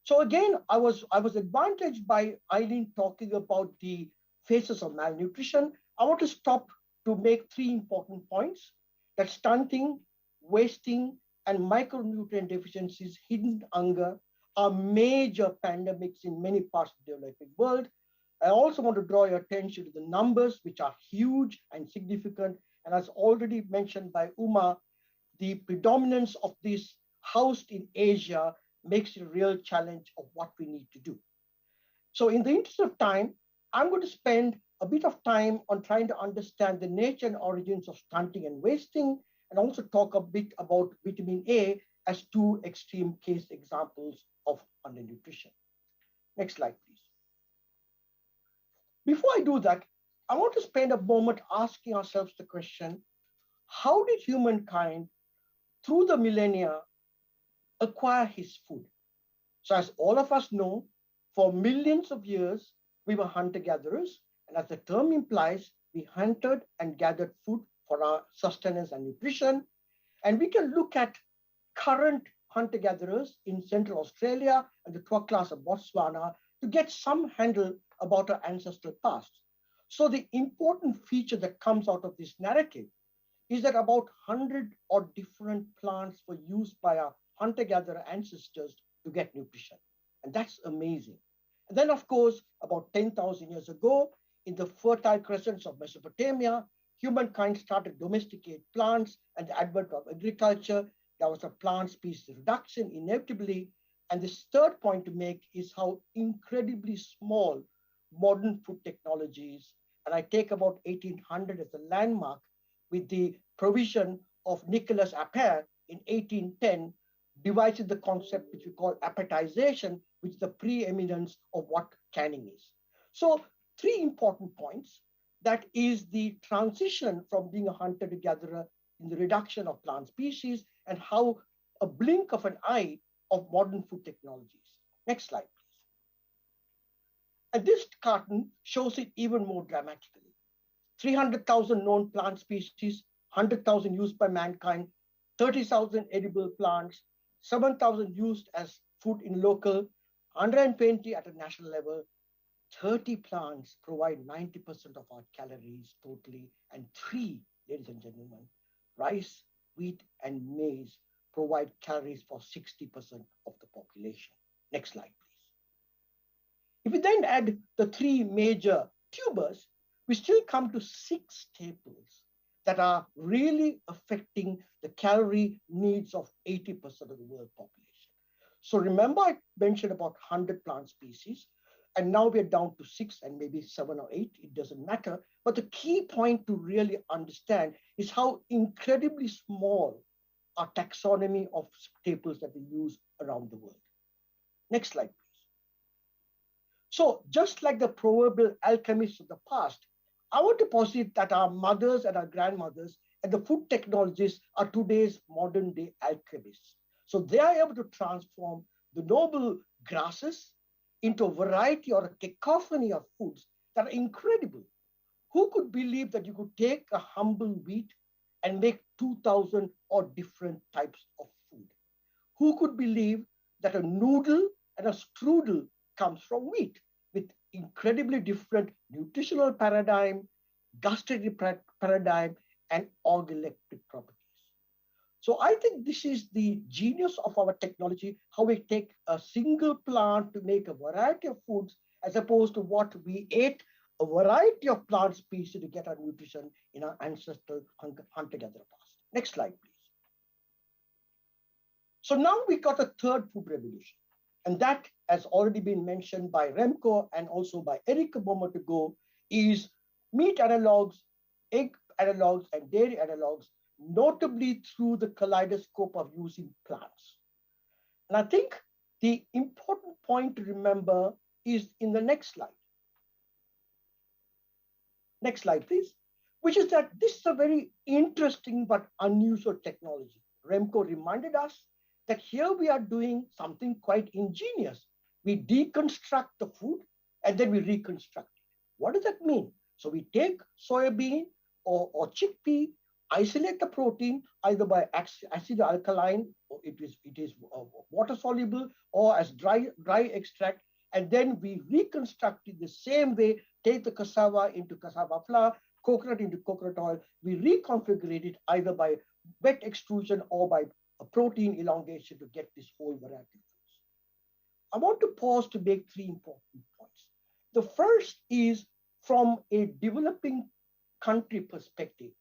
So again, I was advantaged by Eileen talking about the phases of malnutrition. I want to stop to make 3 important points: that stunting, wasting, and micronutrient deficiencies, hidden hunger, are major pandemics in many parts of the developing world. I also want to draw your attention to the numbers, which are huge and significant. And as already mentioned by Uma, the predominance of this housed in Asia makes it a real challenge of what we need to do. So in the interest of time, I'm going to spend a bit of time on trying to understand the nature and origins of stunting and wasting, and also talk a bit about vitamin A as 2 extreme case examples of undernutrition. Next slide, please. Before I do that, I want to spend a moment asking ourselves the question, how did humankind, through the millennia, acquire his food? So as all of us know, for millions of years, we were hunter-gatherers. And as the term implies, we hunted and gathered food for our sustenance and nutrition. And we can look at current hunter-gatherers in Central Australia and the Tuatlas of Botswana to get some handle about our ancestral past. So the important feature that comes out of this narrative is that about 100 odd different plants were used by our hunter-gatherer ancestors to get nutrition. And that's amazing. And then, of course, about 10,000 years ago, in the fertile crescents of Mesopotamia, humankind started to domesticate plants, and the advent of agriculture, there was a plant species reduction inevitably. And this third point to make is how incredibly small modern food technologies, and I take about 1800 as a landmark, with the provision of Nicolas Appert in 1810, devised the concept which we call appetization, which is the preeminence of what canning is. So 3 important points. That is the transition from being a hunter-gatherer in the reduction of plant species and how a blink of an eye of modern food technologies. Next slide, please. And this cartoon shows it even more dramatically. 300,000 known plant species, 100,000 used by mankind, 30,000 edible plants, 7,000 used as food in local, 120 at a national level, 30 plants provide 90% of our calories totally, and 3, ladies and gentlemen, rice, wheat, and maize provide calories for 60% of the population. Next slide, please. If we then add the 3 major tubers, we still come to 6 staples that are really affecting the calorie needs of 80% of the world population. So remember I mentioned about 100 plant species, and now we're down to 6 and maybe 7 or 8, it doesn't matter. But the key point to really understand is how incredibly small our taxonomy of staples that we use around the world. Next slide, please. So just like the proverbial alchemists of the past, I want to posit that our mothers and our grandmothers and the food technologists are today's modern day alchemists. So they are able to transform the noble grasses into a variety or a cacophony of foods that are incredible. Who could believe that you could take a humble wheat and make 2,000 odd different types of food? Who could believe that a noodle and a strudel comes from wheat with incredibly different nutritional paradigm, gustatory paradigm, and organoleptic properties? So I think this is the genius of our technology, how we take a single plant to make a variety of foods, as opposed to what we ate, a variety of plant species to get our nutrition in our ancestral hunter-gatherer past. Next slide, please. So now we got a third food revolution, and that has already been mentioned by Remco and also by Eric a moment ago, is meat analogs, egg analogs, and dairy analogs, notably through the kaleidoscope of using plants. And I think the important point to remember is in the next slide. Next slide, please. Which is that this is a very interesting but unusual technology. Remco reminded us that here we are doing something quite ingenious. We deconstruct the food and then we reconstruct it. What does that mean? So we take soybean or chickpea, isolate the protein either by acid alkaline, or it is water soluble, or as dry extract, and then we reconstruct it the same way. Take the cassava into cassava flour, coconut into coconut oil. We reconfigure it either by wet extrusion or by a protein elongation to get this whole variety of foods. I want to pause to make 3 important points. The first is from a developing country perspective.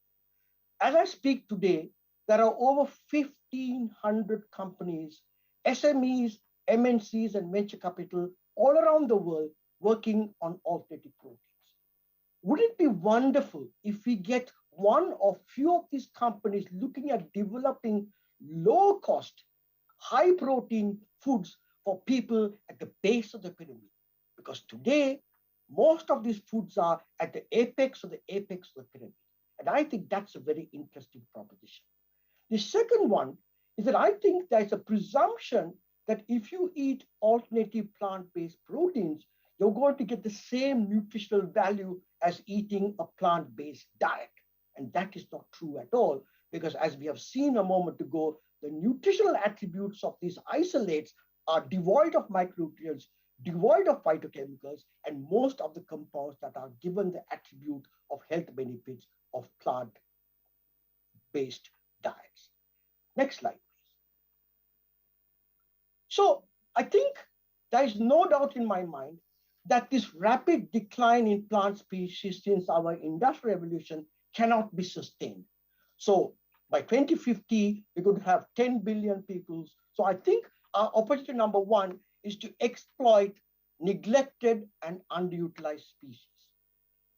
As I speak today, there are over 1,500 companies, SMEs, MNCs, and venture capital all around the world working on alternative proteins. Would it be wonderful if we get one or few of these companies looking at developing low cost, high protein foods for people at the base of the pyramid? Because today, most of these foods are at the apex of the pyramid. And I think that's a very interesting proposition. The second one is that I think there's a presumption that if you eat alternative plant-based proteins, you're going to get the same nutritional value as eating a plant-based diet. And that is not true at all, because as we have seen a moment ago, the nutritional attributes of these isolates are devoid of micronutrients, devoid of phytochemicals, and most of the compounds that are given the attribute of health benefits of plant-based diets. Next slide, please. So I think there is no doubt in my mind that this rapid decline in plant species since our industrial revolution cannot be sustained. So by 2050, we're going to have 10 billion people. So I think our opportunity number 1 is to exploit neglected and underutilized species.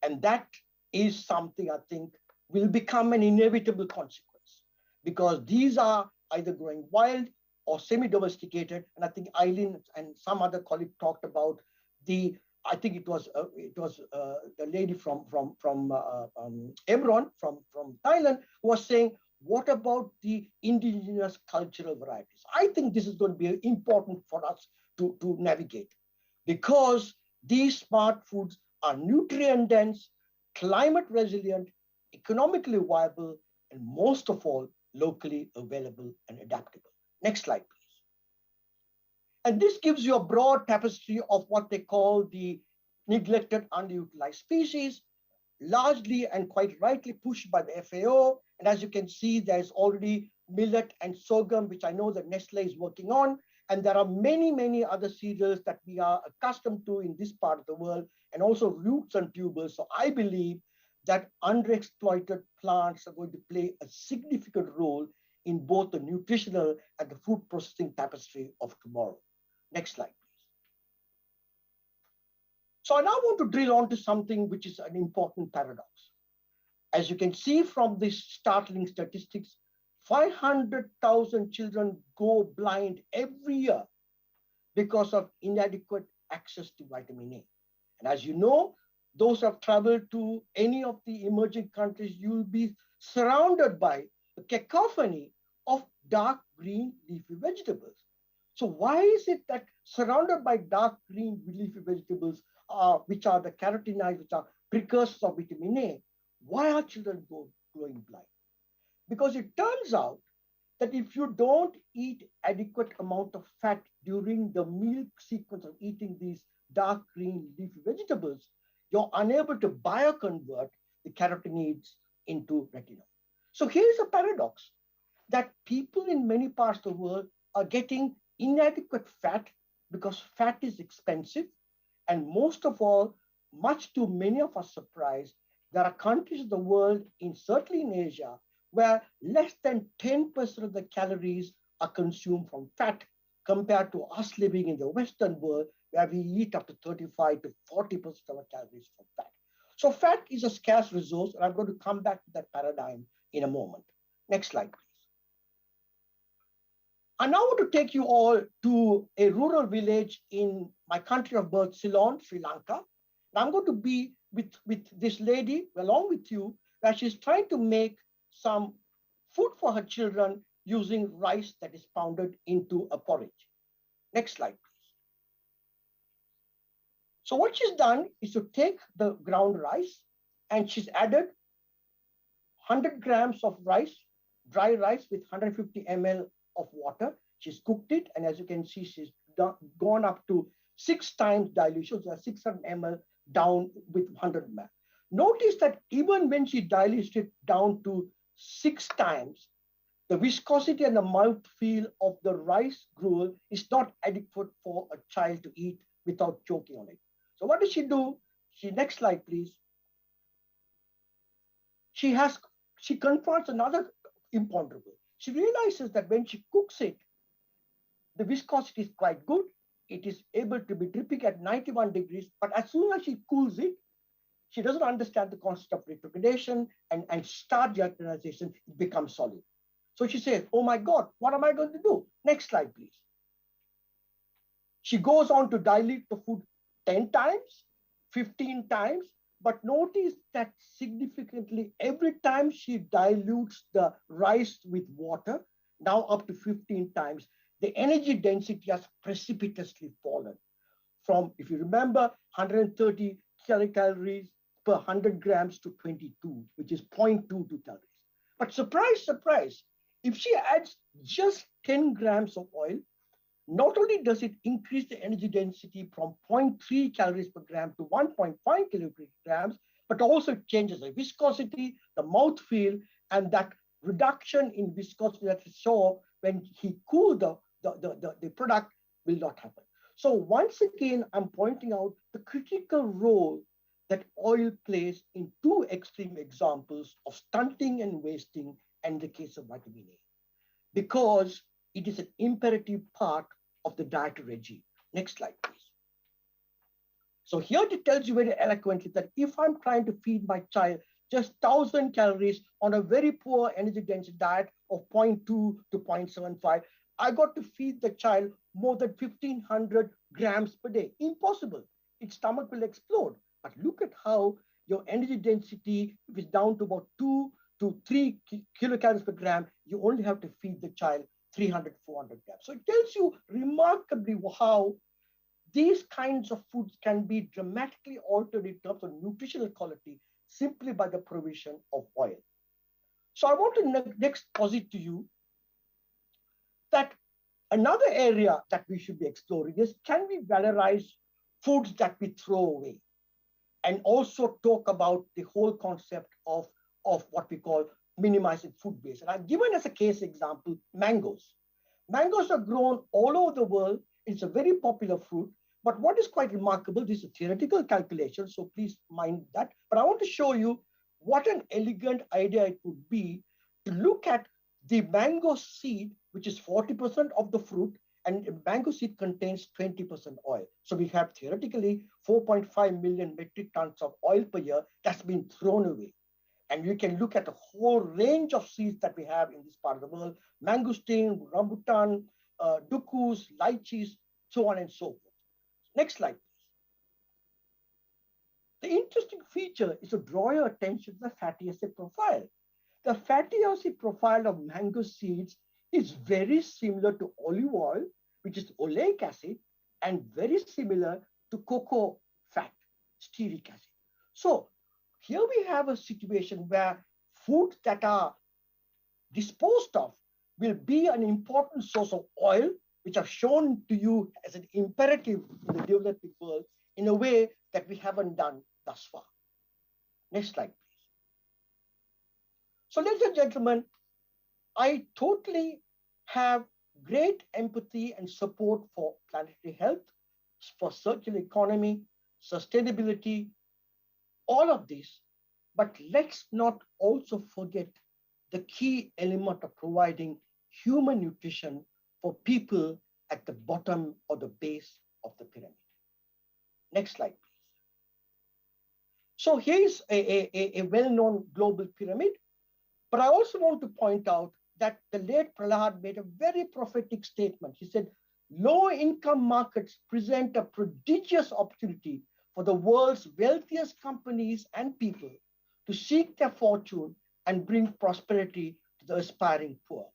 And that is something I think will become an inevitable consequence, because these are either growing wild or semi-domesticated. And I think Eileen and some other colleague talked about I think it was the lady from Emron from Thailand who was saying, what about the indigenous cultural varieties? I think this is going to be important for us to navigate, because these smart foods are nutrient dense, climate resilient, economically viable, and most of all, locally available and adaptable. Next slide, please. And this gives you a broad tapestry of what they call the neglected, underutilized species, largely and quite rightly pushed by the FAO. And as you can see, there's already millet and sorghum, which I know that Nestle is working on. And there are many, many other cereals that we are accustomed to in this part of the world, and also roots and tubers. So I believe that underexploited plants are going to play a significant role in both the nutritional and the food processing tapestry of tomorrow. Next slide, please. So I now want to drill on to something which is an important paradox. As you can see from these startling statistics, 500,000 children go blind every year because of inadequate access to vitamin A. And as you know, those who have traveled to any of the emerging countries, you'll be surrounded by a cacophony of dark green leafy vegetables. So why is it that surrounded by dark green leafy vegetables, which are the carotenoids, which are precursors of vitamin A, why are children going blind? Because it turns out that if you don't eat adequate amount of fat during the meal sequence of eating these dark green leafy vegetables, you're unable to bioconvert the carotenoids into retinol. So here's a paradox, that people in many parts of the world are getting inadequate fat because fat is expensive. And most of all, much to many of our surprise, there are countries of the world, certainly in Asia, where less than 10% of the calories are consumed from fat, compared to us living in the Western world, where we eat up to 35 to 40% of our calories from fat. So fat is a scarce resource, and I'm going to come back to that paradigm in a moment. Next slide, please. I now want to take you all to a rural village in my country of birth, Ceylon, Sri Lanka. And I'm going to be with this lady along with you, where she's trying to make some food for her children using rice that is pounded into a porridge. Next slide, please. So what she's done is to take the ground rice, and she's added 100 grams of rice, dry rice with 150 ml of water. She's cooked it, and as you can see, she's gone up to 6 times dilution, so 600 ml down with 100 ml. Notice that even when she dilutes it down to 6 times, the viscosity and the mouthfeel of the rice gruel is not adequate for a child to eat without choking on it. So what does she do? Next slide, please. She confronts another imponderable. She realizes that when she cooks it, the viscosity is quite good. It is able to be dripping at 91 degrees, but as soon as she cools it, she doesn't understand the concept of retrogradation and start gelatinization, it becomes solid. So she says, oh my God, what am I going to do? Next slide, please. She goes on to dilute the food 10 times, 15 times, but notice that significantly every time she dilutes the rice with water, now up to 15 times, the energy density has precipitously fallen from, if you remember, 130 kilocalories per 100 grams to 22, which is 0.22 calories. But surprise, surprise, if she adds just 10 grams of oil, not only does it increase the energy density from 0.3 calories per gram to 1.5 kilograms, but also it changes the viscosity, the mouthfeel, and that reduction in viscosity that we saw when he cooled the product will not happen. So once again, I'm pointing out the critical role that oil plays in 2 extreme examples of stunting and wasting in the case of vitamin A, because it is an imperative part of the dietary regime. Next slide, please. So here it tells you very eloquently that if I'm trying to feed my child just 1,000 calories on a very poor energy density diet of 0.2 to 0.75, I got to feed the child more than 1,500 grams per day. Impossible. Its stomach will explode. But look at how your energy density is down to about 2 to 3 kilocalories per gram. You only have to feed the child 300, 400 grams. So it tells you remarkably how these kinds of foods can be dramatically altered in terms of nutritional quality simply by the provision of oil. So I want to next posit to you that another area that we should be exploring is, can we valorize foods that we throw away? And also talk about the whole concept of what we call minimizing food waste. And I've given as a case example, mangoes. Mangoes are grown all over the world. It's a very popular fruit. But what is quite remarkable, this is a theoretical calculation, so please mind that. But I want to show you what an elegant idea it would be to look at the mango seed, which is 40% of the fruit, and mango seed contains 20% oil. So we have theoretically 4.5 million metric tons of oil per year that's been thrown away. And you can look at a whole range of seeds that we have in this part of the world: mangosteen, rambutan, dukus, lychees, so on and so forth. Next slide, please. The interesting feature is to draw your attention to the fatty acid profile. The fatty acid profile of mango seeds is very similar to olive oil, which is oleic acid, and very similar to cocoa fat, stearic acid. So here we have a situation where foods that are disposed of will be an important source of oil, which I've shown to you as an imperative in the developing world in a way that we haven't done thus far. Next slide, please. So ladies and gentlemen, I totally have great empathy and support for planetary health, for circular economy, sustainability, all of this. But let's not also forget the key element of providing human nutrition for people at the bottom or the base of the pyramid. Next slide, please. So here's a well-known global pyramid, but I also want to point out that the late Prahlad made a very prophetic statement. He said, low-income markets present a prodigious opportunity for the world's wealthiest companies and people to seek their fortune and bring prosperity to the aspiring poor.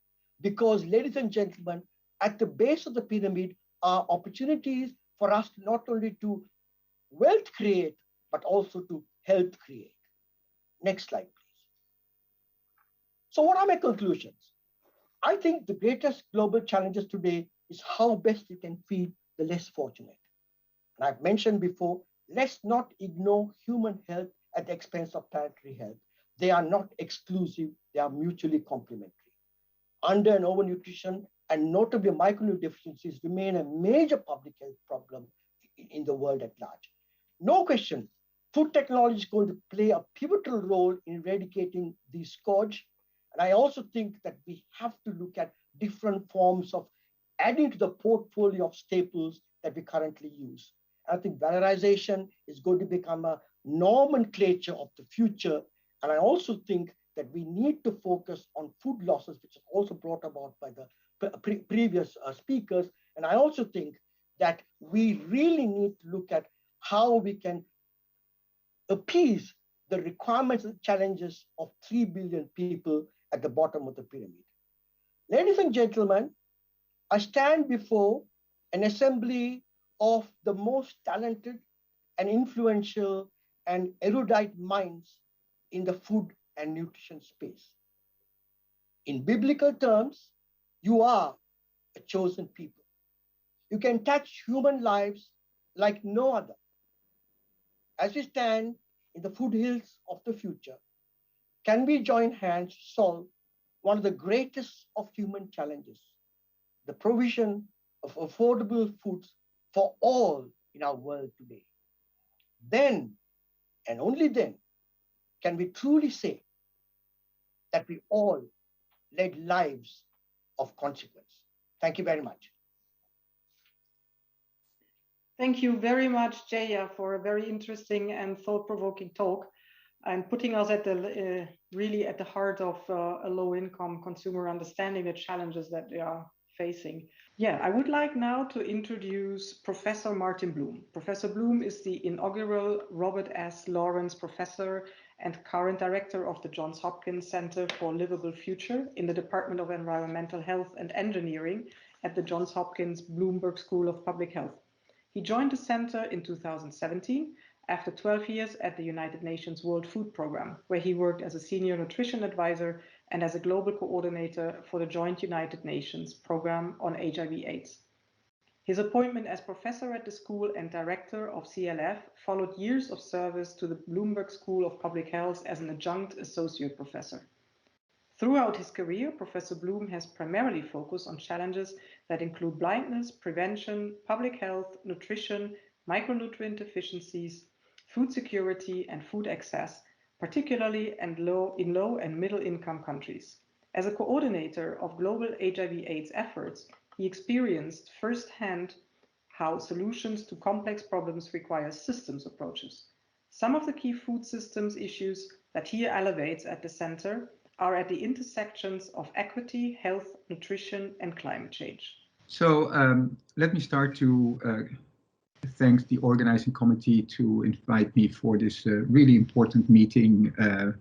Because, ladies and gentlemen, at the base of the pyramid are opportunities for us not only to wealth create, but also to health create. Next slide, please. So what are my conclusions? I think the greatest global challenges today is how best you can feed the less fortunate. And I've mentioned before, let's not ignore human health at the expense of planetary health. They are not exclusive, they are mutually complementary. Under and overnutrition and notably micronutrient deficiencies remain a major public health problem in the world at large. No question, food technology is going to play a pivotal role in eradicating the scourge. And I also think that we have to look at different forms of adding to the portfolio of staples that we currently use. I think valorization is going to become a nomenclature of the future. And I also think that we need to focus on food losses, which is also brought about by the previous speakers. And I also think that we really need to look at how we can appease the requirements and challenges of 3 billion people at the bottom of the pyramid. Ladies and gentlemen, I stand before an assembly of the most talented and influential and erudite minds in the food and nutrition space. In biblical terms, you are a chosen people. You can touch human lives like no other. As we stand in the foothills of the future, can we join hands to solve one of the greatest of human challenges, the provision of affordable foods for all in our world today? Then, and only then, can we truly say that we all led lives of consequence. Thank you very much. Thank you very much, Jaya, for a very interesting and thought-provoking talk and putting us at the really at the heart of a low-income consumer, understanding the challenges that they are facing. Yeah, I would like now to introduce Professor Martin Bloom. Professor Bloom is the inaugural Robert S. Lawrence Professor and current director of the Johns Hopkins Center for Livable Future in the Department of Environmental Health and Engineering at the Johns Hopkins Bloomberg School of Public Health. He joined the center in 2017 after 12 years at the United Nations World Food Programme, where he worked as a senior nutrition advisor and as a global coordinator for the Joint United Nations Programme on HIV/AIDS. His appointment as professor at the school and director of CLF followed years of service to the Bloomberg School of Public Health as an adjunct associate professor. Throughout his career, Professor Bloom has primarily focused on challenges that include blindness, prevention, public health, nutrition, micronutrient deficiencies, food security, and food access, particularly in low and middle income countries. As a coordinator of global HIV/AIDS efforts, he experienced firsthand how solutions to complex problems require systems approaches. Some of the key food systems issues that he elevates at the center are at the intersections of equity, health, nutrition, and climate change. So let me start to thank the organizing committee to invite me for this really important meeting. I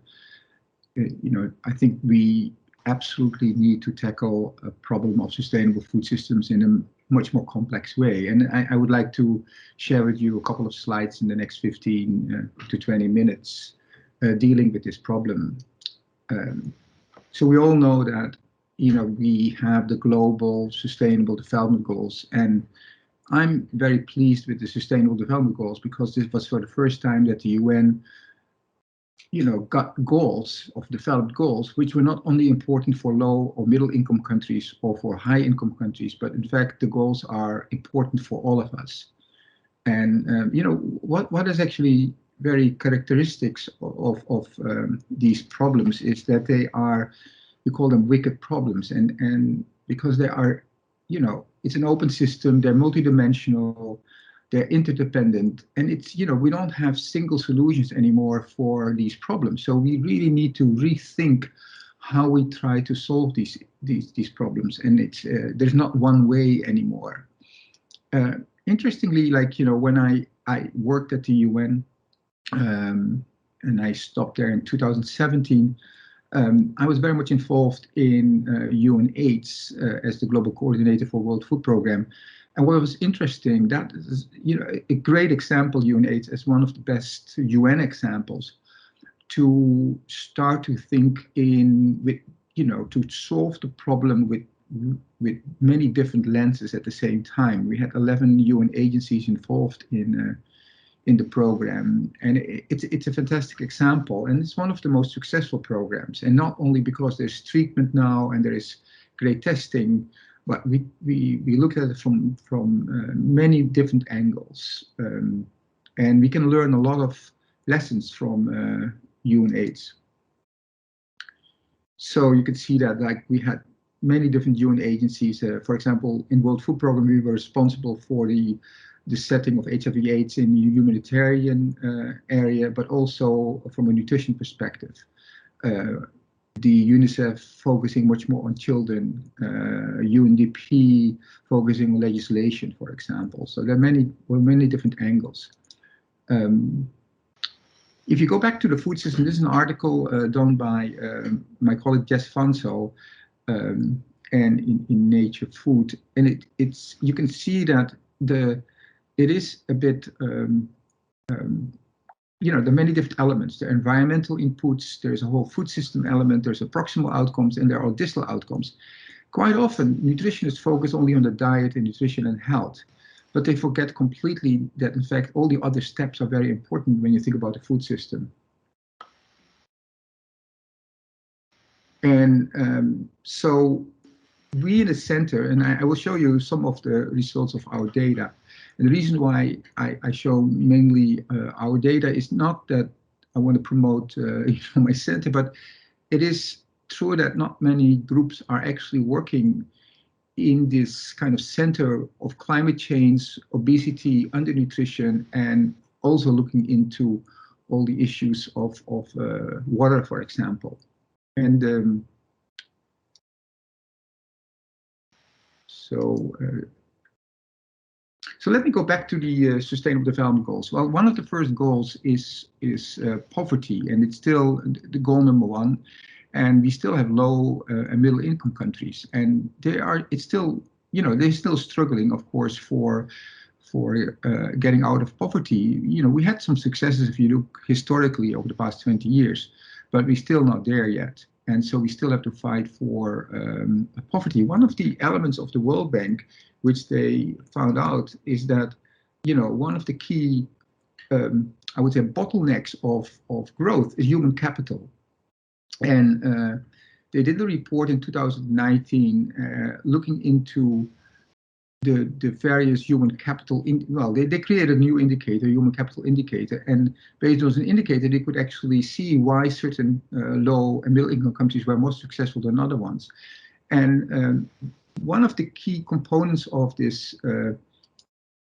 think we absolutely need to tackle a problem of sustainable food systems in a much more complex way. And I would like to share with you a couple of slides in the next 15 to 20 minutes dealing with this problem. So we all know that, we have the global sustainable development goals, and I'm very pleased with the sustainable development goals because this was for the first time that the UN, got goals of developed goals, which were not only important for low or middle income countries or for high income countries, but in fact, the goals are important for all of us. And, what is actually very characteristics of these problems is that they are, we call them wicked problems, and because they are, it's an open system, they're multidimensional, they're interdependent, and it's, we don't have single solutions anymore for these problems. So we really need to rethink how we try to solve these problems, and it's there's not one way anymore. Interestingly, when I worked at the UN, and I stopped there in 2017. I was very much involved in UNAIDS as the global coordinator for World Food Programme. And what was interesting, that is, a great example, UNAIDS, as one of the best UN examples to start to think to solve the problem with many different lenses at the same time. We had 11 UN agencies involved in the program, and it's a fantastic example, and it's one of the most successful programs, and not only because there's treatment now and there is great testing, but we look at it from many different angles, and we can learn a lot of lessons from UNAIDS. So you can see that we had many different UN agencies. For example, in World Food Programme, we were responsible for the setting of HIV/AIDS in the humanitarian area, but also from a nutrition perspective. The UNICEF focusing much more on children, UNDP focusing on legislation, for example. So there were many different angles. If you go back to the food system, this is an article done by my colleague Jess Fanso, and in Nature Food, and it's you can see that it is a bit, there are many different elements. There are environmental inputs, there's a whole food system element, there's a proximal outcomes, and there are distal outcomes. Quite often, nutritionists focus only on the diet and nutrition and health, but they forget completely that, in fact, all the other steps are very important when you think about the food system. And so we in the center, and I will show you some of the results of our data. And the reason why I show mainly our data is not that I want to promote my center, but it is true that not many groups are actually working in this kind of center of climate change, obesity, undernutrition, and also looking into all the issues of water, for example. And So let me go back to the Sustainable Development Goals. Well, one of the first goals is poverty, and it's still the goal number one. And we still have low and middle income countries, and it's still, they're still struggling, of course, for getting out of poverty. We had some successes if you look historically over the past 20 years, but we're still not there yet. And so we still have to fight for poverty. One of the elements of the World Bank, which they found out, is that, one of the key, I would say, bottlenecks of growth is human capital. And they did a report in 2019 looking into the various human capital. They created a new indicator, human capital indicator, and based on an indicator, they could actually see why certain low and middle income countries were more successful than other ones. And one of the key components of this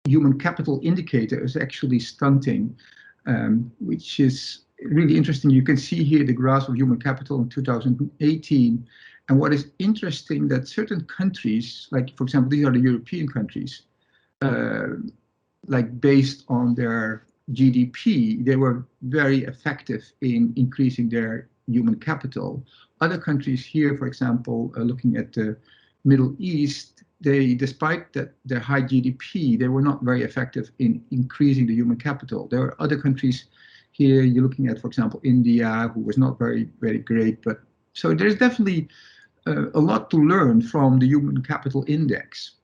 human capital indicator is actually stunting, which is really interesting. You can see here the graph of human capital in 2018. And what is interesting that certain countries, like, for example, these are the European countries, like based on their GDP, they were very effective in increasing their human capital. Other countries here, for example, looking at the Middle East, despite their high GDP, they were not very effective in increasing the human capital. There are other countries here, you're looking at, for example, India, who was not very, very great. But so there's definitely a lot to learn from the human capital index.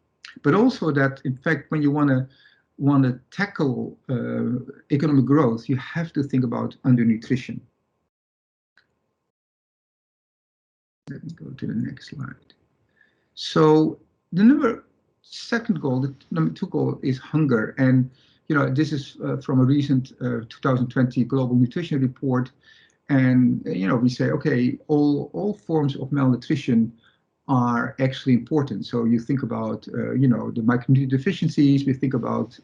But also that, in fact, when you want to tackle economic growth, you have to think about undernutrition. Let me go to the next slide. So the second goal, the number 2 goal, is hunger. And this is from a recent 2020 Global Nutrition Report. And we say, okay, all forms of malnutrition are actually important. So you think about the micronutrient deficiencies, we think about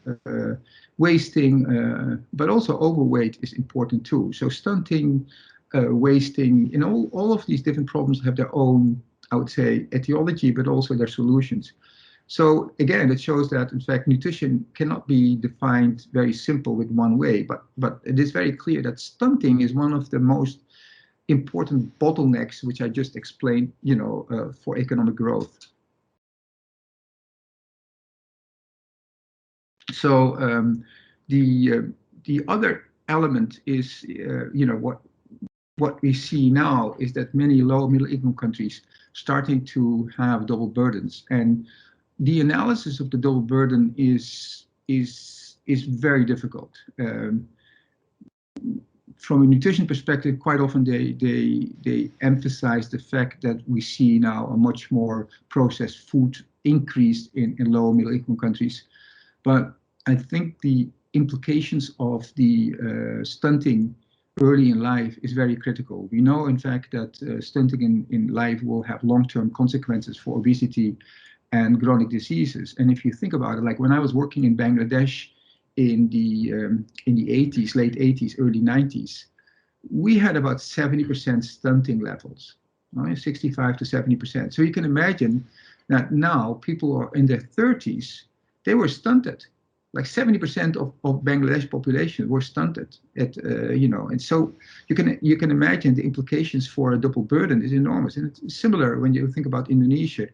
wasting, but also overweight is important too. So stunting, wasting, all of these different problems have their own, I would say, etiology, but also their solutions. So again, it shows that, in fact, nutrition cannot be defined very simple with one way, but it is very clear that stunting is one of the most important bottlenecks, which I just explained, for economic growth. So the other element is, what we see now is that many low middle income countries starting to have double burdens, and the analysis of the double burden is very difficult. From a nutrition perspective, quite often they emphasize the fact that we see now a much more processed food increase in low middle income countries. But I think the implications of the stunting early in life is very critical. We know, in fact, that stunting in life will have long-term consequences for obesity and chronic diseases. And if you think about it, like when I was working in Bangladesh in the 80s, late 80s, early 90s, we had about 70% stunting levels, 65 to 70%. So you can imagine that now people are in their 30s, they were stunted. Like 70% of Bangladesh population were stunted and so you can imagine the implications for a double burden is enormous. And it's similar when you think about Indonesia,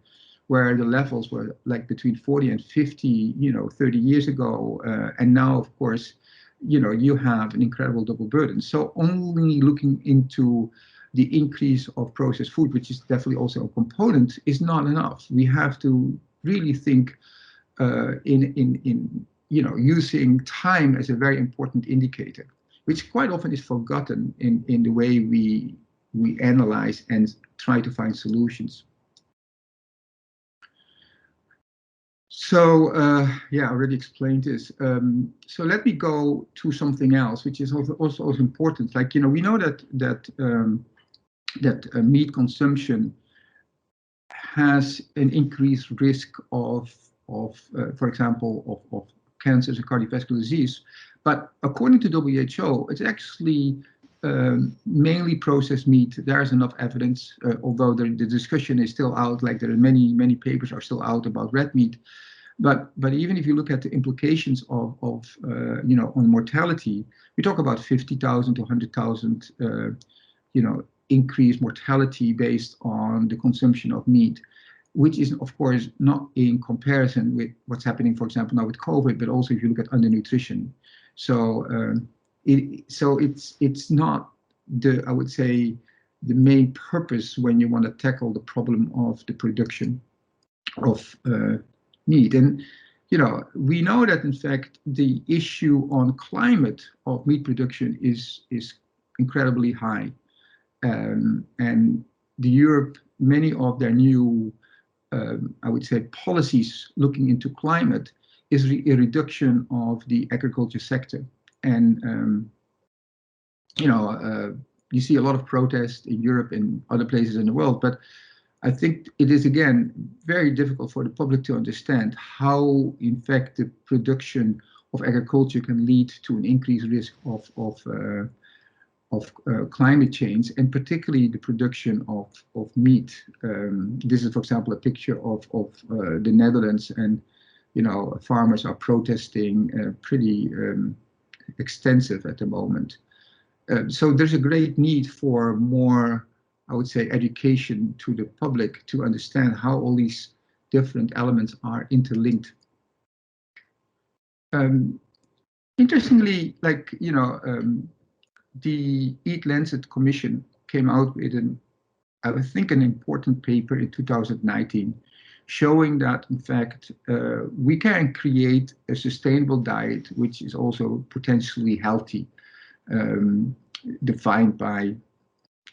where the levels were like between 40 and 50, 30 years ago. And now, of course, you have an incredible double burden. So only looking into the increase of processed food, which is definitely also a component, is not enough. We have to really think in using time as a very important indicator, which quite often is forgotten in the way we analyze and try to find solutions. So I already explained this. So let me go to something else, which is also important. Like, we know that meat consumption has an increased risk of for example, of cancers and cardiovascular disease. But according to WHO, it's actually mainly processed meat, there is enough evidence, although the discussion is still out, like there are many papers are still out about red meat. But even if you look at the implications of on mortality, we talk about 50,000 to 100,000 increased mortality based on the consumption of meat, which is of course not in comparison with what's happening, for example, now with COVID, but also if you look at undernutrition. So it's not I would say the main purpose when you want to tackle the problem of the production of meat. And we know that in fact the issue on climate of meat production is incredibly high, and Europe, many of their new I would say policies looking into climate is a reduction of the agriculture sector. And you see a lot of protests in Europe and other places in the world, but I think it is again very difficult for the public to understand how in fact the production of agriculture can lead to an increased risk of climate change, and particularly the production of meat. This is, for example, a picture of the Netherlands, and farmers are protesting pretty extensive at the moment. So there's a great need for more, I would say, education to the public to understand how all these different elements are interlinked. Interestingly, the Eat Lancet Commission came out with I think an important paper in 2019, showing that in fact we can create a sustainable diet which is also potentially healthy, defined by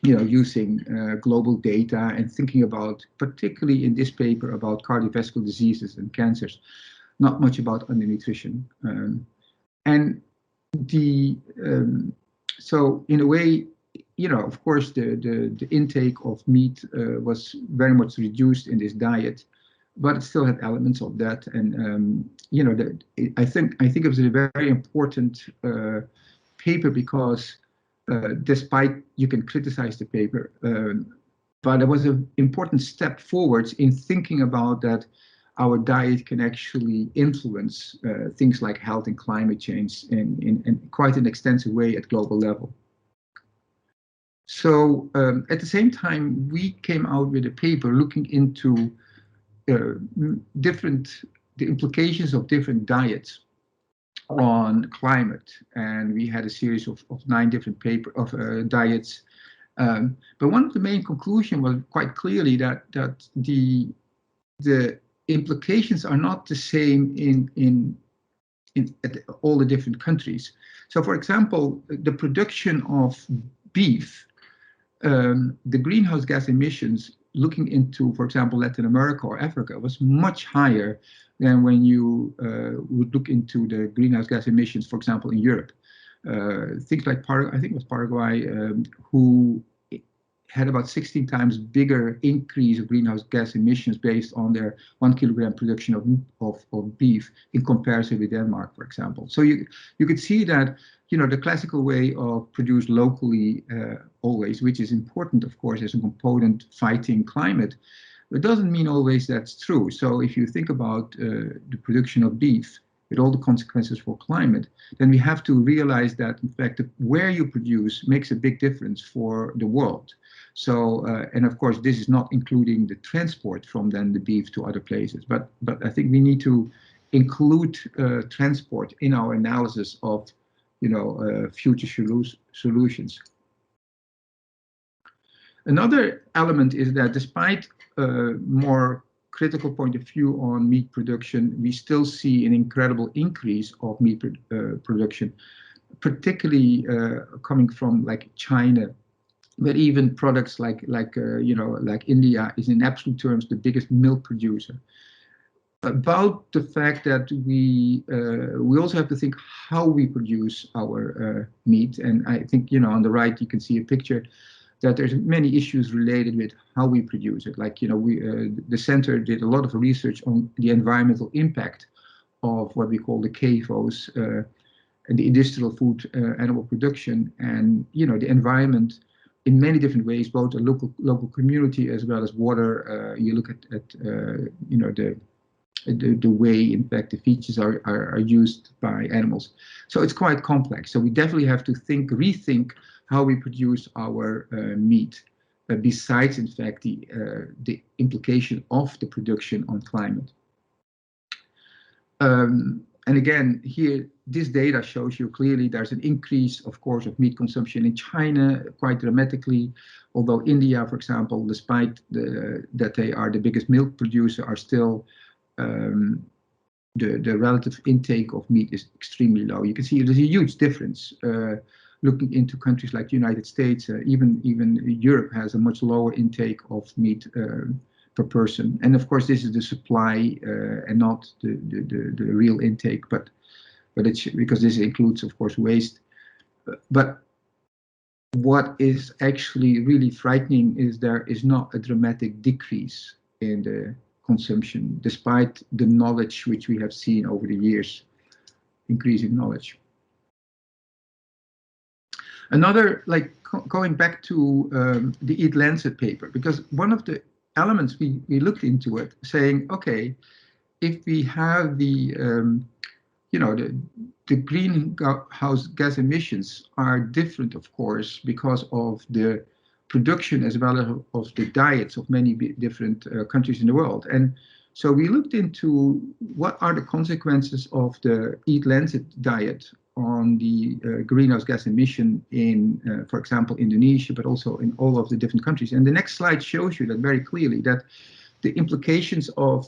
using global data and thinking about, particularly in this paper, about cardiovascular diseases and cancers, not much about undernutrition. So in a way, of course, the intake of meat was very much reduced in this diet, but it still had elements of that. And I think it was a very important paper because despite you can criticize the paper, but it was an important step forwards in thinking about that our diet can actually influence things like health and climate change in quite an extensive way at global level. So at the same time, we came out with a paper looking into the implications of different diets on climate, and we had a series of 9 different diets. But one of the main conclusions was quite clearly that the implications are not the same in all the different countries. So, for example, the production of beef, the greenhouse gas emissions, looking into, for example, Latin America or Africa, was much higher than when you would look into the greenhouse gas emissions, for example, in Europe. Things like I think it was Paraguay, who had about 16 times bigger increase of greenhouse gas emissions based on their 1 kilogram production of beef in comparison with Denmark, for example. So you could see that the classical way of produce locally always, which is important, of course, as a component fighting climate, it doesn't mean always that's true. So if you think about the production of beef with all the consequences for climate, then we have to realize that, in fact, where you produce makes a big difference for the world. So, and of course, this is not including the transport from then the beef to other places. But I think we need to include transport in our analysis of, future solutions. Another element is that despite more critical point of view on meat production, we still see an incredible increase of meat production, particularly coming from like China, but even products like India is in absolute terms the biggest milk producer. About the fact that we also have to think how we produce our meat, and I think on the right you can see a picture that there's many issues related with how we produce it. Like the center did a lot of research on the environmental impact of what we call the CAFOs, the industrial food animal production, and the environment in many different ways, both the local community as well as water. You look at the way, in fact, the features are used by animals. So it's quite complex. So we definitely have to rethink how we produce our meat, besides, in fact, the implication of the production on climate. And again, here, this data shows you clearly there's an increase, of course, of meat consumption in China quite dramatically. Although India, for example, despite that they are the biggest milk producer, are still the relative intake of meat is extremely low. You can see there's a huge difference. Looking into countries like the United States, even Europe has a much lower intake of meat per person. And of course, this is the supply and not the real intake, but it's because this includes, of course, waste. But what is actually really frightening is there is not a dramatic decrease in the consumption, despite the knowledge which we have seen over the years, increasing knowledge. Another, going back to the Eat Lancet paper, because one of the elements we looked into it, saying, okay, if we have the greenhouse gas emissions are different, of course, because of the production as well as of the diets of many different countries in the world. And so we looked into what are the consequences of the Eat Lancet diet on the greenhouse gas emission in, for example, Indonesia, but also in all of the different countries. And the next slide shows you that very clearly, that the implications of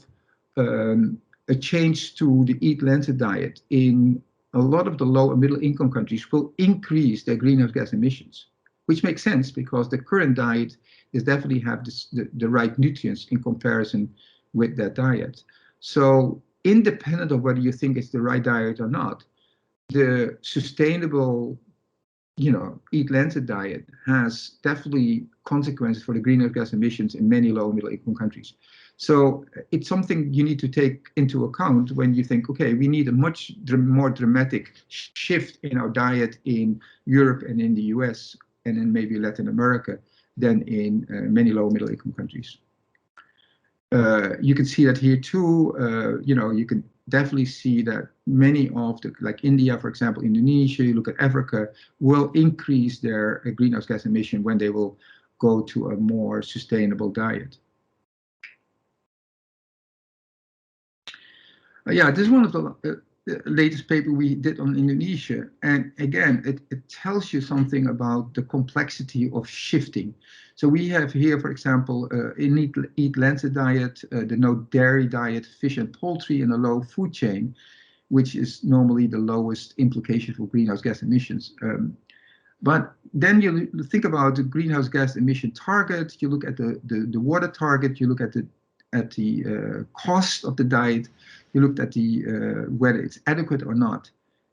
a change to the Eat Lancet diet in a lot of the low and middle income countries will increase their greenhouse gas emissions, which makes sense because the current diet is definitely have the right nutrients in comparison with that diet. So independent of whether you think it's the right diet or not, the sustainable, Eat Lancet diet has definitely consequences for the greenhouse gas emissions in many low and middle income countries. So it's something you need to take into account when you think, okay, we need a much more dramatic shift in our diet in Europe and in the US and in maybe Latin America than in many low and middle income countries. You can see that here too. You can definitely see that many of the, like India, for example, Indonesia, you look at Africa, will increase their greenhouse gas emission when they will go to a more sustainable diet. Yeah, this is one of the latest paper we did on Indonesia. And again, it tells you something about the complexity of shifting. So we have here, for example, in Eat Lancet diet, the no dairy diet, fish and poultry, and a low food chain, which is normally the lowest implication for greenhouse gas emissions. But then you think about the greenhouse gas emission target, you look at the water target, you look at the cost of the diet, you looked at the whether it's adequate or not.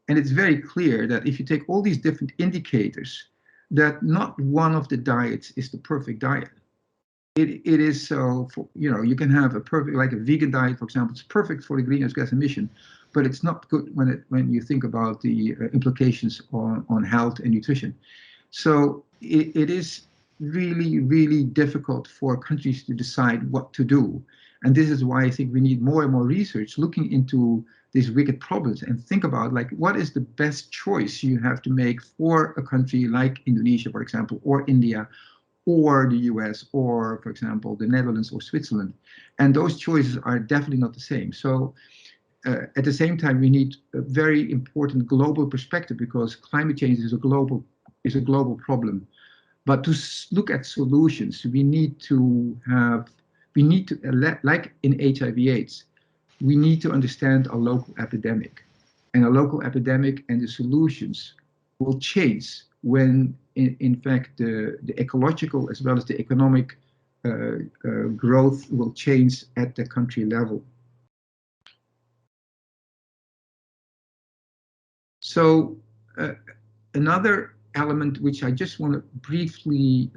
And it's very clear that if you take all these different indicators, that not one of the diets is the perfect diet. It is so, you can have a perfect, like a vegan diet, for example, it's perfect for the greenhouse gas emission, but it's not good when you think about the implications on health and nutrition. So it is really, really difficult for countries to decide what to do. And this is why I think we need more and more research looking into these wicked problems and think about, like, what is the best choice you have to make for a country like Indonesia, for example, or India, or the US, or, for example, the Netherlands or Switzerland. And those choices are definitely not the same. So at the same time, we need a very important global perspective because climate change is a global problem. But to look at solutions, we need to, like in HIV/AIDS, we need to understand our local epidemic. And our local epidemic and the solutions will change when, in fact, the ecological as well as the economic growth will change at the country level. So another element which I just want to briefly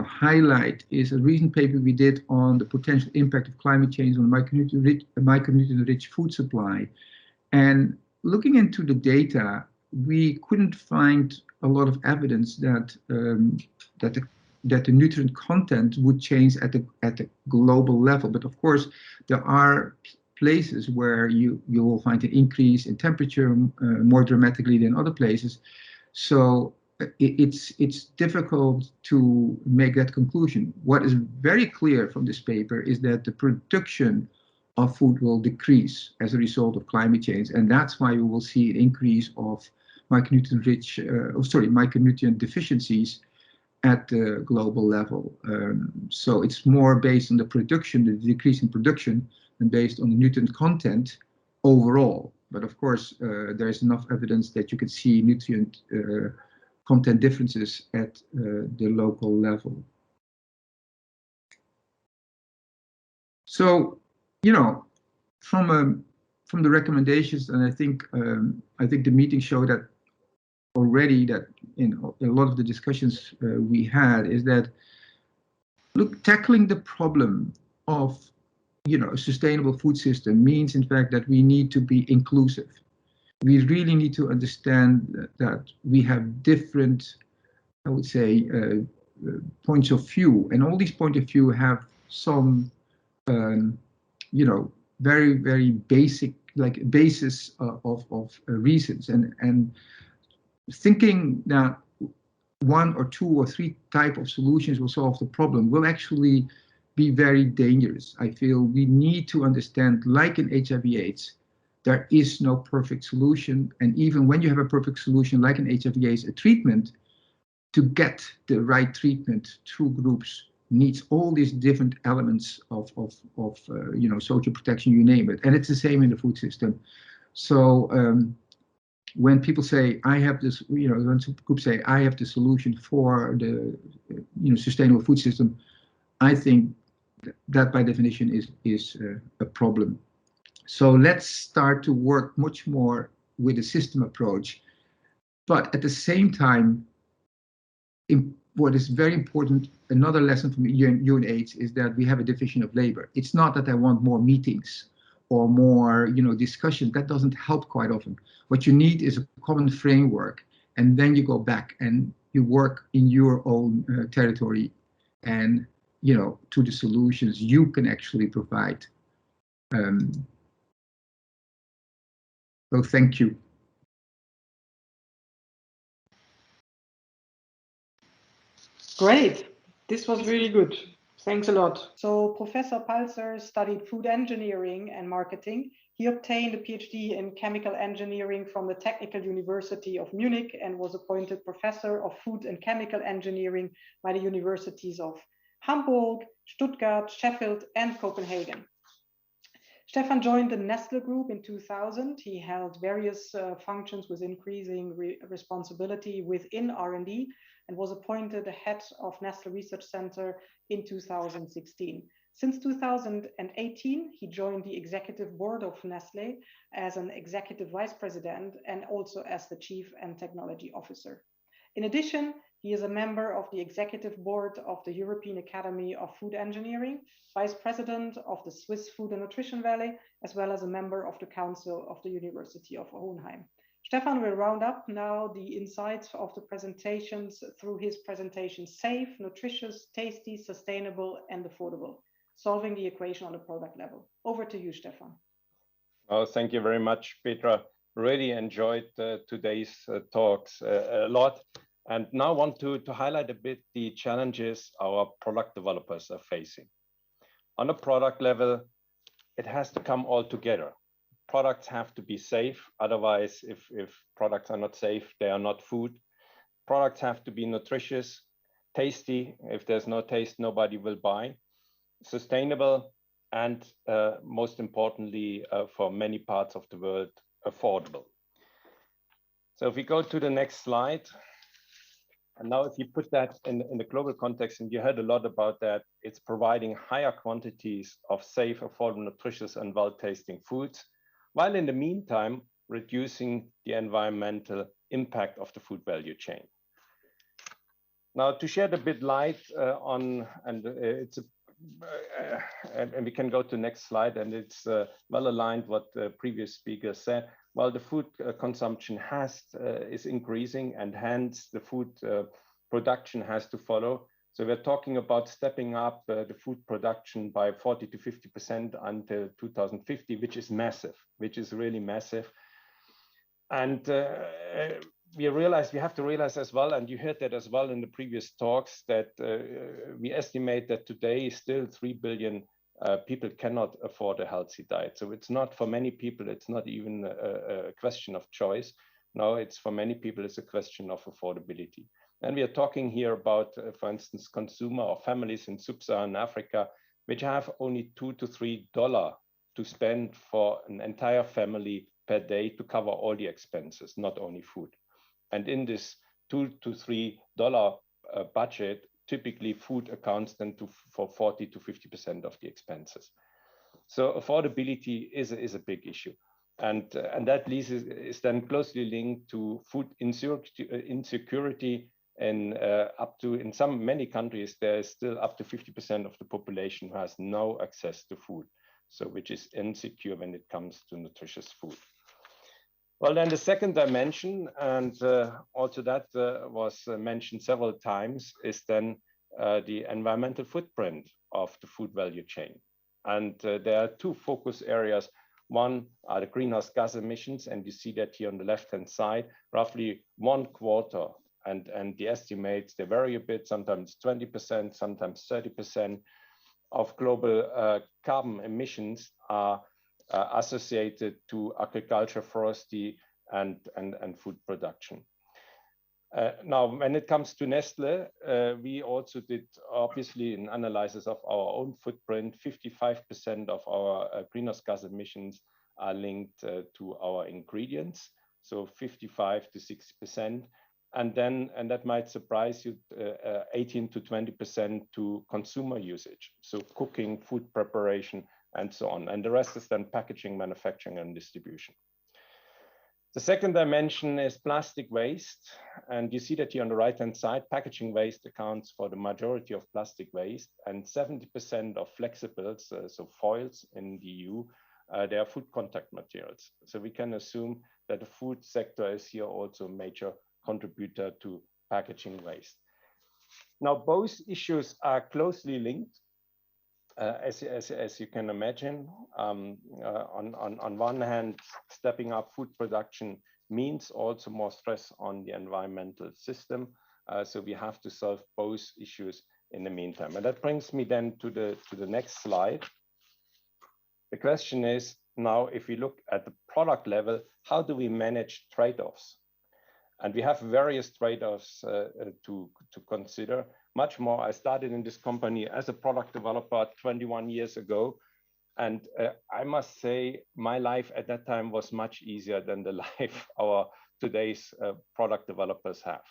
highlight is a recent paper we did on the potential impact of climate change on micronutrient-rich food supply. And looking into the data, we couldn't find a lot of evidence that that the nutrient content would change at the global level. But of course, there are places where you will find an increase in temperature more dramatically than other places. So it's difficult to make that conclusion. What is very clear from this paper is that the production of food will decrease as a result of climate change, and that's why we will see an increase of micronutrient deficiencies at the global level. So it's more based on the production, the decrease in production, and based on the nutrient content overall. But of course, there is enough evidence that you can see nutrient content differences at the local level. So, you know, from the recommendations, and I think the meeting showed that already, that in a lot of the discussions we had, is that, look, tackling the problem of, you know, a sustainable food system means, in fact, that we need to be inclusive. We really need to understand that we have different, I would say, points of view, and all these points of view have some, you know, very, very basic, like, basis of reasons, and thinking that one or two or three type of solutions will solve the problem will actually be very dangerous. I feel we need to understand, like in HIV/AIDS, there is no perfect solution. And even when you have a perfect solution, like in HIV/AIDS, a treatment, to get the right treatment through groups needs all these different elements of you know, social protection, you name it. And it's the same in the food system. So when people say, I have this, you know, when groups say, I have the solution for the, you know, sustainable food system, I think that by definition is a problem. So let's start to work much more with a system approach. But at the same time, what is very important, another lesson from UNH is that we have a division of labor. It's not that I want more meetings or more, you know, discussion. That doesn't help quite often. What you need is a common framework, and then you go back and you work in your own territory, and, you know, to the solutions you can actually provide. So thank you. Great. This was really good. Thanks a lot. So Professor Palzer studied food engineering and marketing. He obtained a PhD in chemical engineering from the Technical University of Munich and was appointed professor of food and chemical engineering by the universities of Hamburg, Stuttgart, Sheffield, and Copenhagen. Stefan joined the Nestle group in 2000. He held various functions with increasing responsibility within R&D and was appointed the head of Nestle Research Center in 2016. Since 2018, he joined the executive board of Nestle as an executive vice president and also as the chief and technology officer. In addition, he is a member of the executive board of the European Academy of Food Engineering, vice president of the Swiss Food and Nutrition Valley, as well as a member of the council of the University of Hohenheim. Stefan will round up now the insights of the presentations through his presentation, Safe, Nutritious, Tasty, Sustainable, and Affordable, Solving the Equation on a Product Level. Over to you, Stefan. Oh, thank you very much, Petra. Really enjoyed today's talks a lot. And now I want to highlight a bit the challenges our product developers are facing. On a product level, it has to come all together. Products have to be safe. Otherwise, if products are not safe, they are not food. Products have to be nutritious, tasty. If there's no taste, nobody will buy. Sustainable, and most importantly, for many parts of the world, affordable. So if we go to the next slide, and now if you put that in the global context, and you heard a lot about that, it's providing higher quantities of safe, affordable, nutritious, and well-tasting foods, while in the meantime, reducing the environmental impact of the food value chain. Now, to shed a bit light on, and we can go to the next slide, and it's well aligned what the previous speaker said. well, the food consumption is increasing, and hence the food production has to follow. So we're talking about stepping up the food production by 40 to 50% until 2050, which is massive, which is really massive. And we have to realize as well, and you heard that as well in the previous talks, that we estimate that today still 3 billion people cannot afford a healthy diet. So it's not, for many people, it's not even a question of choice. No, it's for many people, it's a question of affordability. And we are talking here about, for instance, consumer or families in sub-Saharan Africa, which have only $2 to $3 to spend for an entire family per day to cover all the expenses, not only food. And in this $2 to $3 budget, typically food accounts then for 40 to 50% of the expenses. So affordability is a big issue. And that is then closely linked to food insecurity, and in many countries, there is still up to 50% of the population who has no access to food, so which is insecure when it comes to nutritious food. Well, then the second dimension, and also that was mentioned several times, is then the environmental footprint of the food value chain. And there are two focus areas. One are the greenhouse gas emissions, and you see that here on the left-hand side, roughly 1/4, and the estimates, they vary a bit, sometimes 20%, sometimes 30% of global carbon emissions are associated to agriculture, forestry, and food production. Now, when it comes to Nestle, we also did obviously an analysis of our own footprint. 55% of our greenhouse gas emissions are linked to our ingredients, so 55 to 60%. And that might surprise you, 18 to 20% to consumer usage, so cooking, food preparation, and so on. And the rest is then packaging, manufacturing, and distribution. The second dimension is plastic waste. And you see that here on the right-hand side, packaging waste accounts for the majority of plastic waste, and 70% of flexibles, so foils in the EU, they are food contact materials. So we can assume that the food sector is here also a major contributor to packaging waste. Now, both issues are closely linked. As you can imagine, on one hand, stepping up food production means also more stress on the environmental system. So we have to solve both issues in the meantime. And that brings me then to the next slide. The question is now, if we look at the product level, how do we manage trade-offs? And we have various trade-offs to consider. Much more, I started in this company as a product developer 21 years ago. And I must say, my life at that time was much easier than the life our today's product developers have.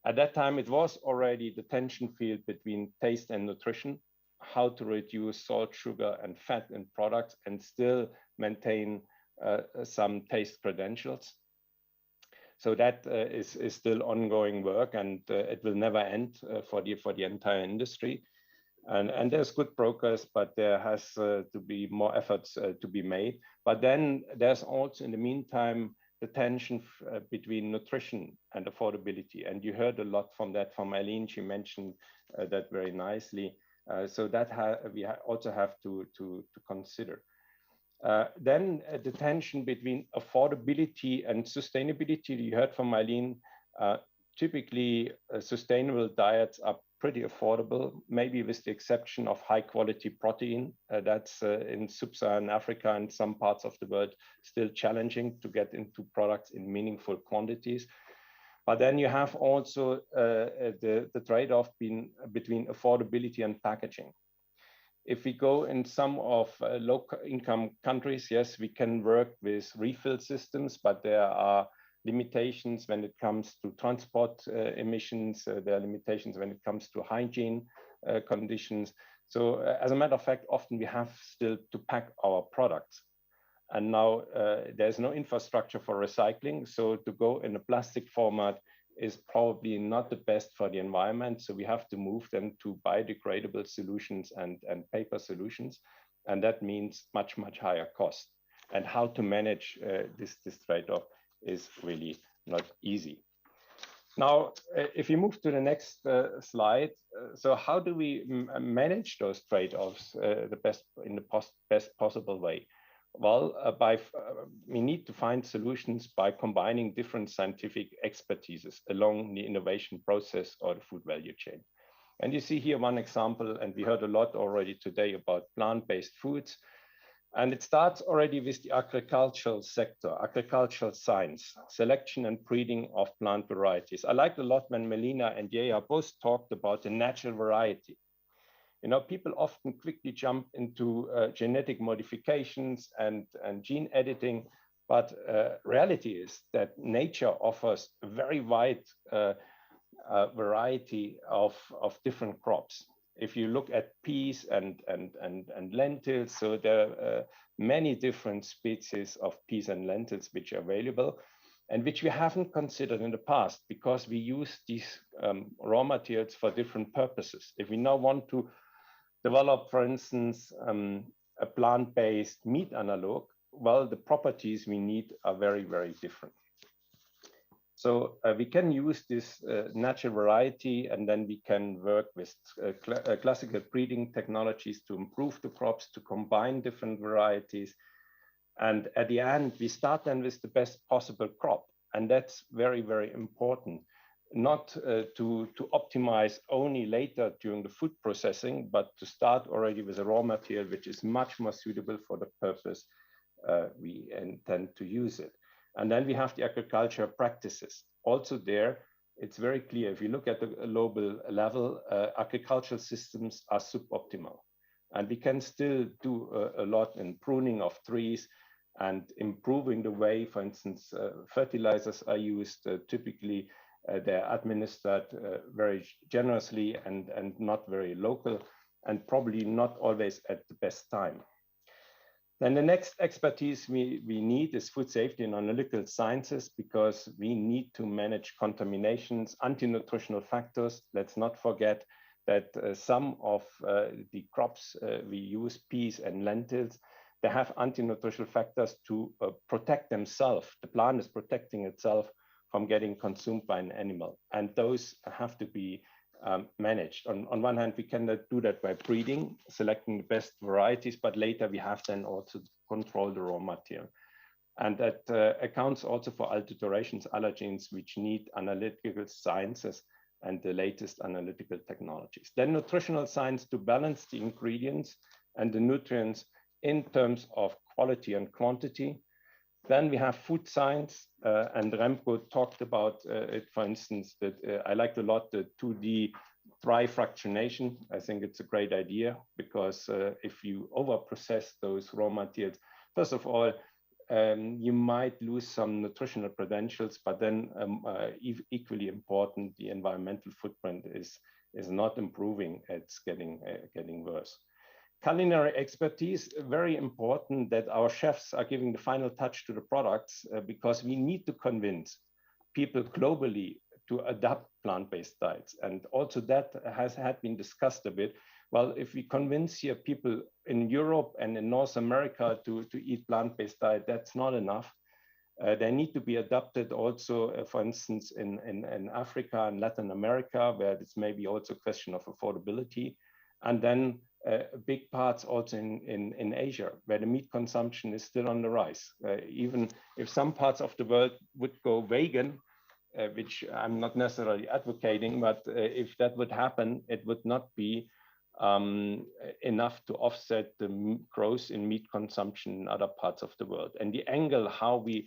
At that time, it was already the tension field between taste and nutrition, how to reduce salt, sugar, and fat in products and still maintain some taste credentials. So that is still ongoing work, and it will never end for the entire industry. And there's good progress, but there has to be more efforts to be made. But then there's also, in the meantime, the tension between nutrition and affordability. And you heard a lot from Eileen. She mentioned that very nicely. So that we also have to consider. Then the tension between affordability and sustainability. You heard from Eileen, typically sustainable diets are pretty affordable, maybe with the exception of high quality protein. That's in sub-Saharan Africa and some parts of the world still challenging to get into products in meaningful quantities. But then you have also the trade-off between affordability and packaging. If we go in some of low income countries, yes, we can work with refill systems, but there are limitations when it comes to transport emissions. There are limitations when it comes to hygiene conditions. So as a matter of fact, often we have still to pack our products. And now there's no infrastructure for recycling. So to go in a plastic format is probably not the best for the environment. So we have to move them to biodegradable solutions and paper solutions. And that means much, much higher cost. And how to manage this trade-off is really not easy. Now, if you move to the next slide, so how do we manage those trade-offs in the best possible way? Well, we need to find solutions by combining different scientific expertises along the innovation process or the food value chain. And you see here one example, and we heard a lot already today about plant-based foods. And it starts already with the agricultural sector, agricultural science, selection and breeding of plant varieties. I liked a lot when Millennia and Jaya both talked about the natural variety. You know, people often quickly jump into genetic modifications and gene editing, but reality is that nature offers a very wide variety of different crops. If you look at peas and lentils, so there are many different species of peas and lentils which are available and which we haven't considered in the past because we use these raw materials for different purposes. If we now want to develop, for instance, a plant-based meat analog, well, the properties we need are very, very different. So we can use this natural variety, and then we can work with classical breeding technologies to improve the crops, to combine different varieties. And at the end, we start then with the best possible crop. And that's very, very important, not to optimize only later during the food processing, but to start already with a raw material which is much more suitable for the purpose we intend to use it. And then we have the agriculture practices. Also there, it's very clear. If you look at the global level, agricultural systems are suboptimal. And we can still do a lot in pruning of trees and improving the way, for instance, fertilizers are used. Typically, they're administered very generously and not very local, and probably not always at the best time. Then the next expertise we need is food safety and analytical sciences, because we need to manage contaminations, anti-nutritional factors. Let's not forget that some of the crops we use, peas and lentils, they have anti-nutritional factors to protect themselves. The plant is protecting itself from getting consumed by an animal. And those have to be managed. On one hand, we can do that by breeding, selecting the best varieties, but later we have then also to control the raw material. And that accounts also for adulterations, allergens, which need analytical sciences and the latest analytical technologies. Then nutritional science to balance the ingredients and the nutrients in terms of quality and quantity. Then we have food science, and Remco talked about it, for instance, that I liked a lot the 2D dry fractionation. I think it's a great idea, because if you overprocess those raw materials, first of all, you might lose some nutritional credentials, but then equally important, the environmental footprint is not improving, it's getting worse. Culinary expertise, very important that our chefs are giving the final touch to the products, because we need to convince people globally to adopt plant-based diets. And also that had been discussed a bit. Well, if we convince here people in Europe and in North America to eat plant-based diet, that's not enough. They need to be adopted also, for instance, in Africa and Latin America, where it's maybe also a question of affordability. And then big parts also in Asia, where the meat consumption is still on the rise. Even if some parts of the world would go vegan, which I'm not necessarily advocating, but if that would happen, it would not be enough to offset the growth in meat consumption in other parts of the world. And the angle how we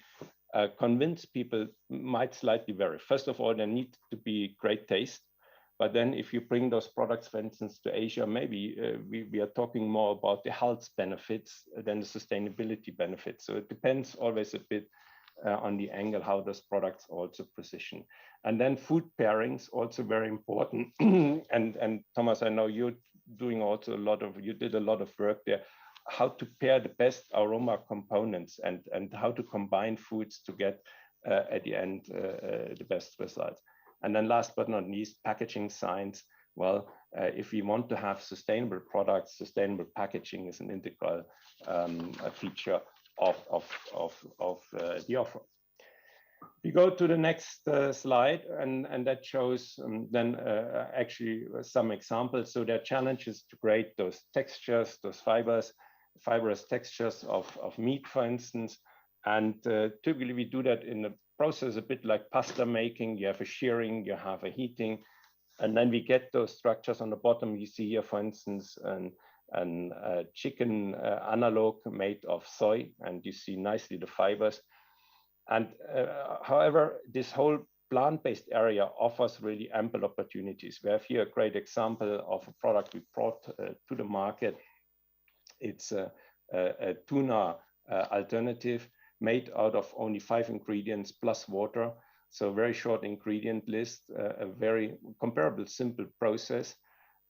convince people might slightly vary. First of all, there needs to be great taste. But then if you bring those products, for instance, to Asia, maybe we are talking more about the health benefits than the sustainability benefits. So it depends always a bit on the angle, how those products also position. And then food pairings, also very important. and Thomas, I know you're doing also you did a lot of work there, how to pair the best aroma components and how to combine foods to get at the end the best results. And then last but not least, packaging science. Well, if we want to have sustainable products, sustainable packaging is an integral feature the offer. We go to the next slide, and that shows then actually some examples. So there are challenges to create those textures, those fibrous textures of meat, for instance. And typically we do that in a process a bit like pasta making. You have a shearing, you have a heating, and then we get those structures on the bottom. You see here, for instance, an chicken analog made of soy, and you see nicely the fibers. And however, this whole plant-based area offers really ample opportunities. We have here a great example of a product we brought to the market. It's a tuna alternative made out of only 5 ingredients plus water. So very short ingredient list, a very comparable, simple process.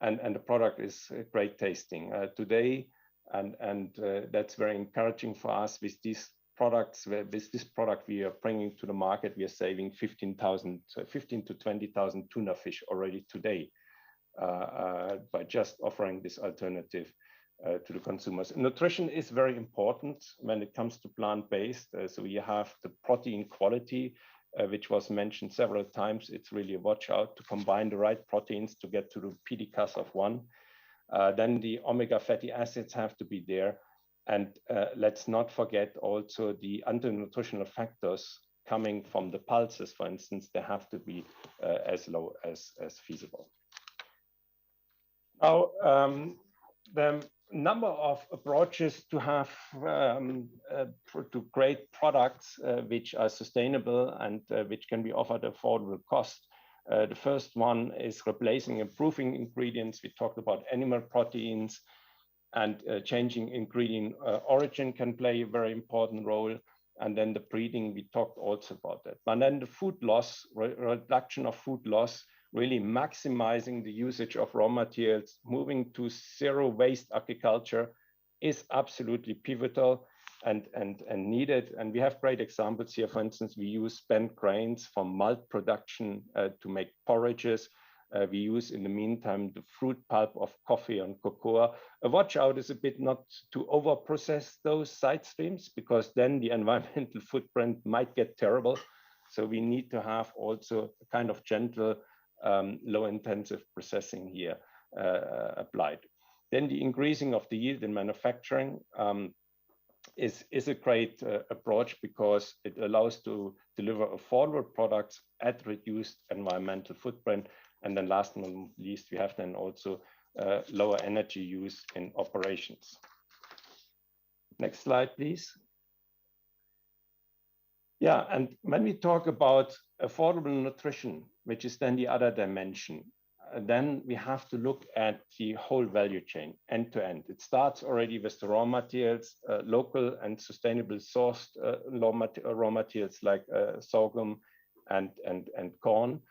And the product is great tasting today. And that's very encouraging for us with these products. With this product we are bringing to the market, we are saving 15 to 20,000 tuna fish already today by just offering this alternative to the consumers. Nutrition is very important when it comes to plant-based. So you have the protein quality, which was mentioned several times. It's really a watch out to combine the right proteins to get to the PDCAS of 1. Then the omega fatty acids have to be there. And let's not forget also the anti-nutritional factors coming from the pulses, for instance. They have to be as low as feasible. Now, the number of approaches to have to create products which are sustainable and which can be offered at affordable cost. The first one is replacing improving ingredients. We talked about animal proteins, and changing ingredient origin can play a very important role. And then the breeding, we talked also about that. But then the food loss, reduction of food loss, really maximizing the usage of raw materials, moving to zero waste agriculture is absolutely pivotal and needed. And we have great examples here. For instance, we use spent grains from malt production to make porridges. We use, in the meantime, the fruit pulp of coffee and cocoa. A watch out is a bit not to over-process those side streams, because then the environmental footprint might get terrible. So we need to have also a kind of gentle, low-intensive processing here applied. Then the increasing of the yield in manufacturing is a great approach, because it allows to deliver affordable products at reduced environmental footprint. And then last but not least, we have then also lower energy use in operations. Next slide, please. Yeah, and when we talk about affordable nutrition, which is then the other dimension, then we have to look at the whole value chain, end to end. It starts already with the raw materials, local and sustainable sourced raw materials like sorghum and corn.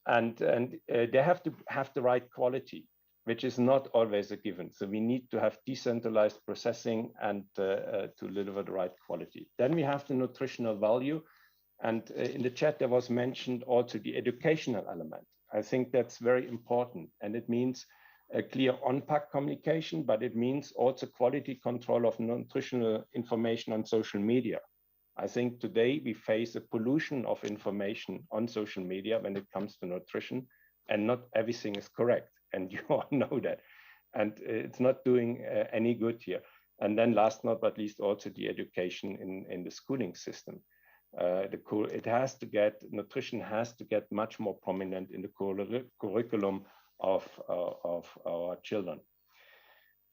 And they have to have the right quality, which is not always a given. So we need to have decentralized processing and to deliver the right quality. Then we have the nutritional value. And in the chat, there was mentioned also the educational element. I think that's very important. And it means a clear on-pack communication, but it means also quality control of nutritional information on social media. I think today we face a pollution of information on social media when it comes to nutrition, and not everything is correct. And you all know that. And it's not doing any good here. And then last but not least, also the education in the schooling system. Nutrition has to get much more prominent in the curriculum of our children.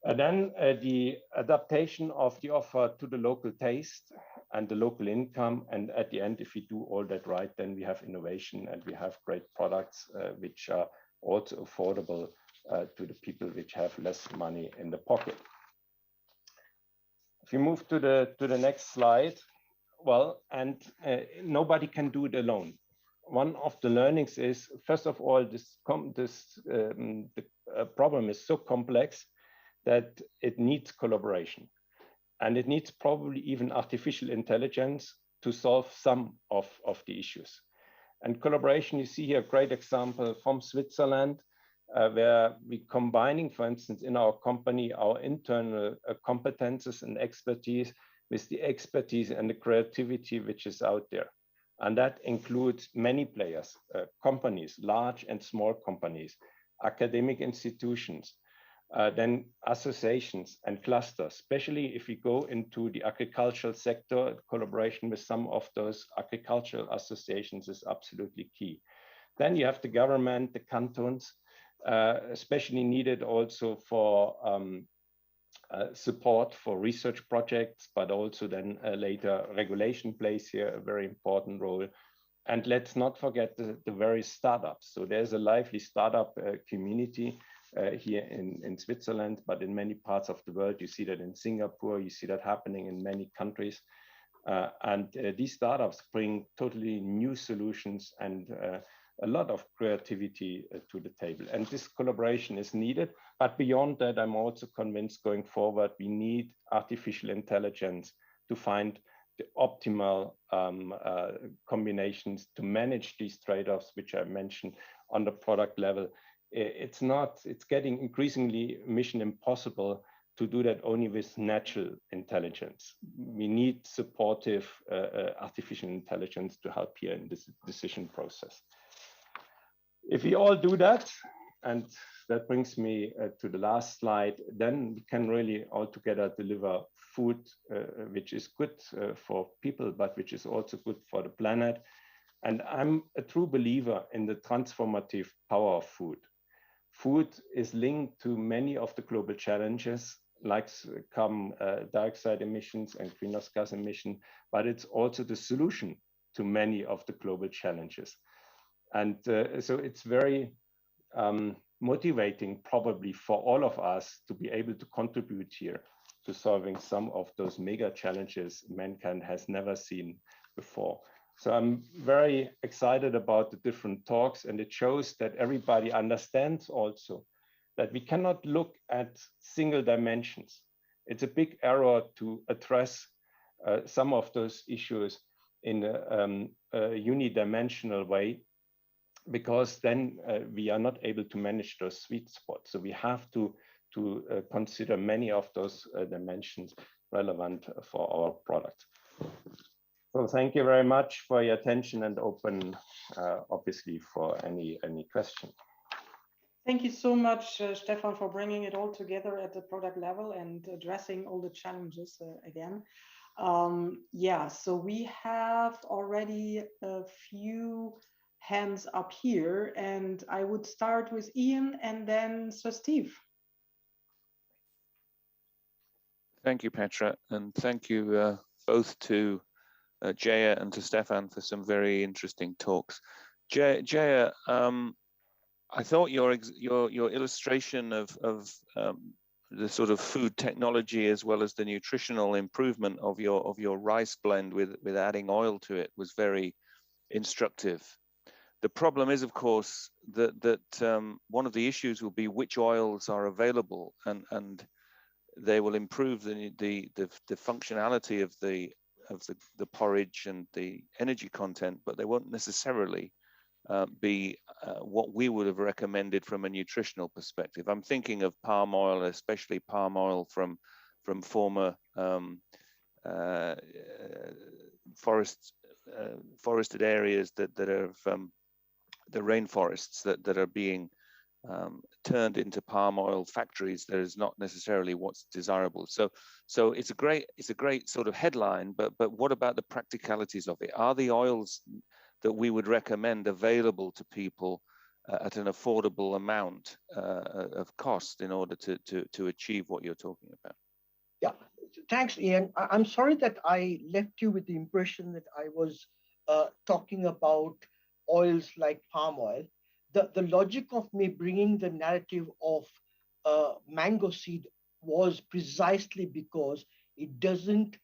And then the adaptation of the offer to the local taste and the local income. And at the end, if we do all that right, then we have innovation and we have great products which are also affordable to the people which have less money in the pocket. If you move to the next slide, well, and nobody can do it alone. One of the learnings is, first of all, the problem is so complex that it needs collaboration. And it needs probably even artificial intelligence to solve some of the issues. And collaboration, you see here a great example from Switzerland, where we're combining, for instance, in our company, our internal competences and expertise with the expertise and the creativity which is out there. And that includes many players, companies, large and small companies, academic institutions, then associations and clusters, especially if we go into the agricultural sector. Collaboration with some of those agricultural associations is absolutely key. Then you have the government, the cantons, especially needed also for support for research projects, but also then later regulation plays here a very important role. And let's not forget the various startups. So there's a lively startup community here in Switzerland, but in many parts of the world. You see that in Singapore, you see that happening in many countries. And these startups bring totally new solutions and a lot of creativity to the table. And this collaboration is needed. But beyond that, I'm also convinced going forward, we need artificial intelligence to find the optimal combinations to manage these trade-offs, which I mentioned on the product level. It's getting increasingly mission impossible to do that only with natural intelligence. We need supportive artificial intelligence to help here in this decision process. If we all do that, and that brings me to the last slide, then we can really all together deliver food which is good for people, but which is also good for the planet. And I'm a true believer in the transformative power of food. Food is linked to many of the global challenges, like carbon dioxide emissions and greenhouse gas emission, but it's also the solution to many of the global challenges. And so it's very motivating probably for all of us to be able to contribute here to solving some of those mega challenges mankind has never seen before. So I'm very excited about the different talks, and it shows that everybody understands also that we cannot look at single dimensions. It's a big error to address some of those issues in a unidimensional way, because then we are not able to manage those sweet spots. So we have to consider many of those dimensions relevant for our product. So thank you very much for your attention, and open obviously for any question. Thank you so much, Stefan, for bringing it all together at the product level and addressing all the challenges again. Yeah, so we have already a few hands up here, and I would start with Ian and then Sir Steve. Thank you, Petra, and thank you both to Jaya and to Stefan for some very interesting talks. Jaya, I thought your illustration of the sort of food technology as well as the nutritional improvement of your rice blend with adding oil to it was very instructive. The problem is, of course, that one of the issues will be which oils are available, and they will improve the functionality of the porridge and the energy content, but they won't necessarily be what we would have recommended from a nutritional perspective. I'm thinking of palm oil, especially palm oil from former forested areas that are the rainforests that are being turned into palm oil factories. That is not necessarily what's desirable. So it's a great sort of headline, but what about the practicalities of it? Are the oils that we would recommend available to people at an affordable amount of cost in order to achieve what you're talking about? Yeah, thanks, Ian. I'm sorry that I left you with the impression that I was talking about oils like palm oil. The logic of me bringing the narrative of mango seed was precisely because it doesn't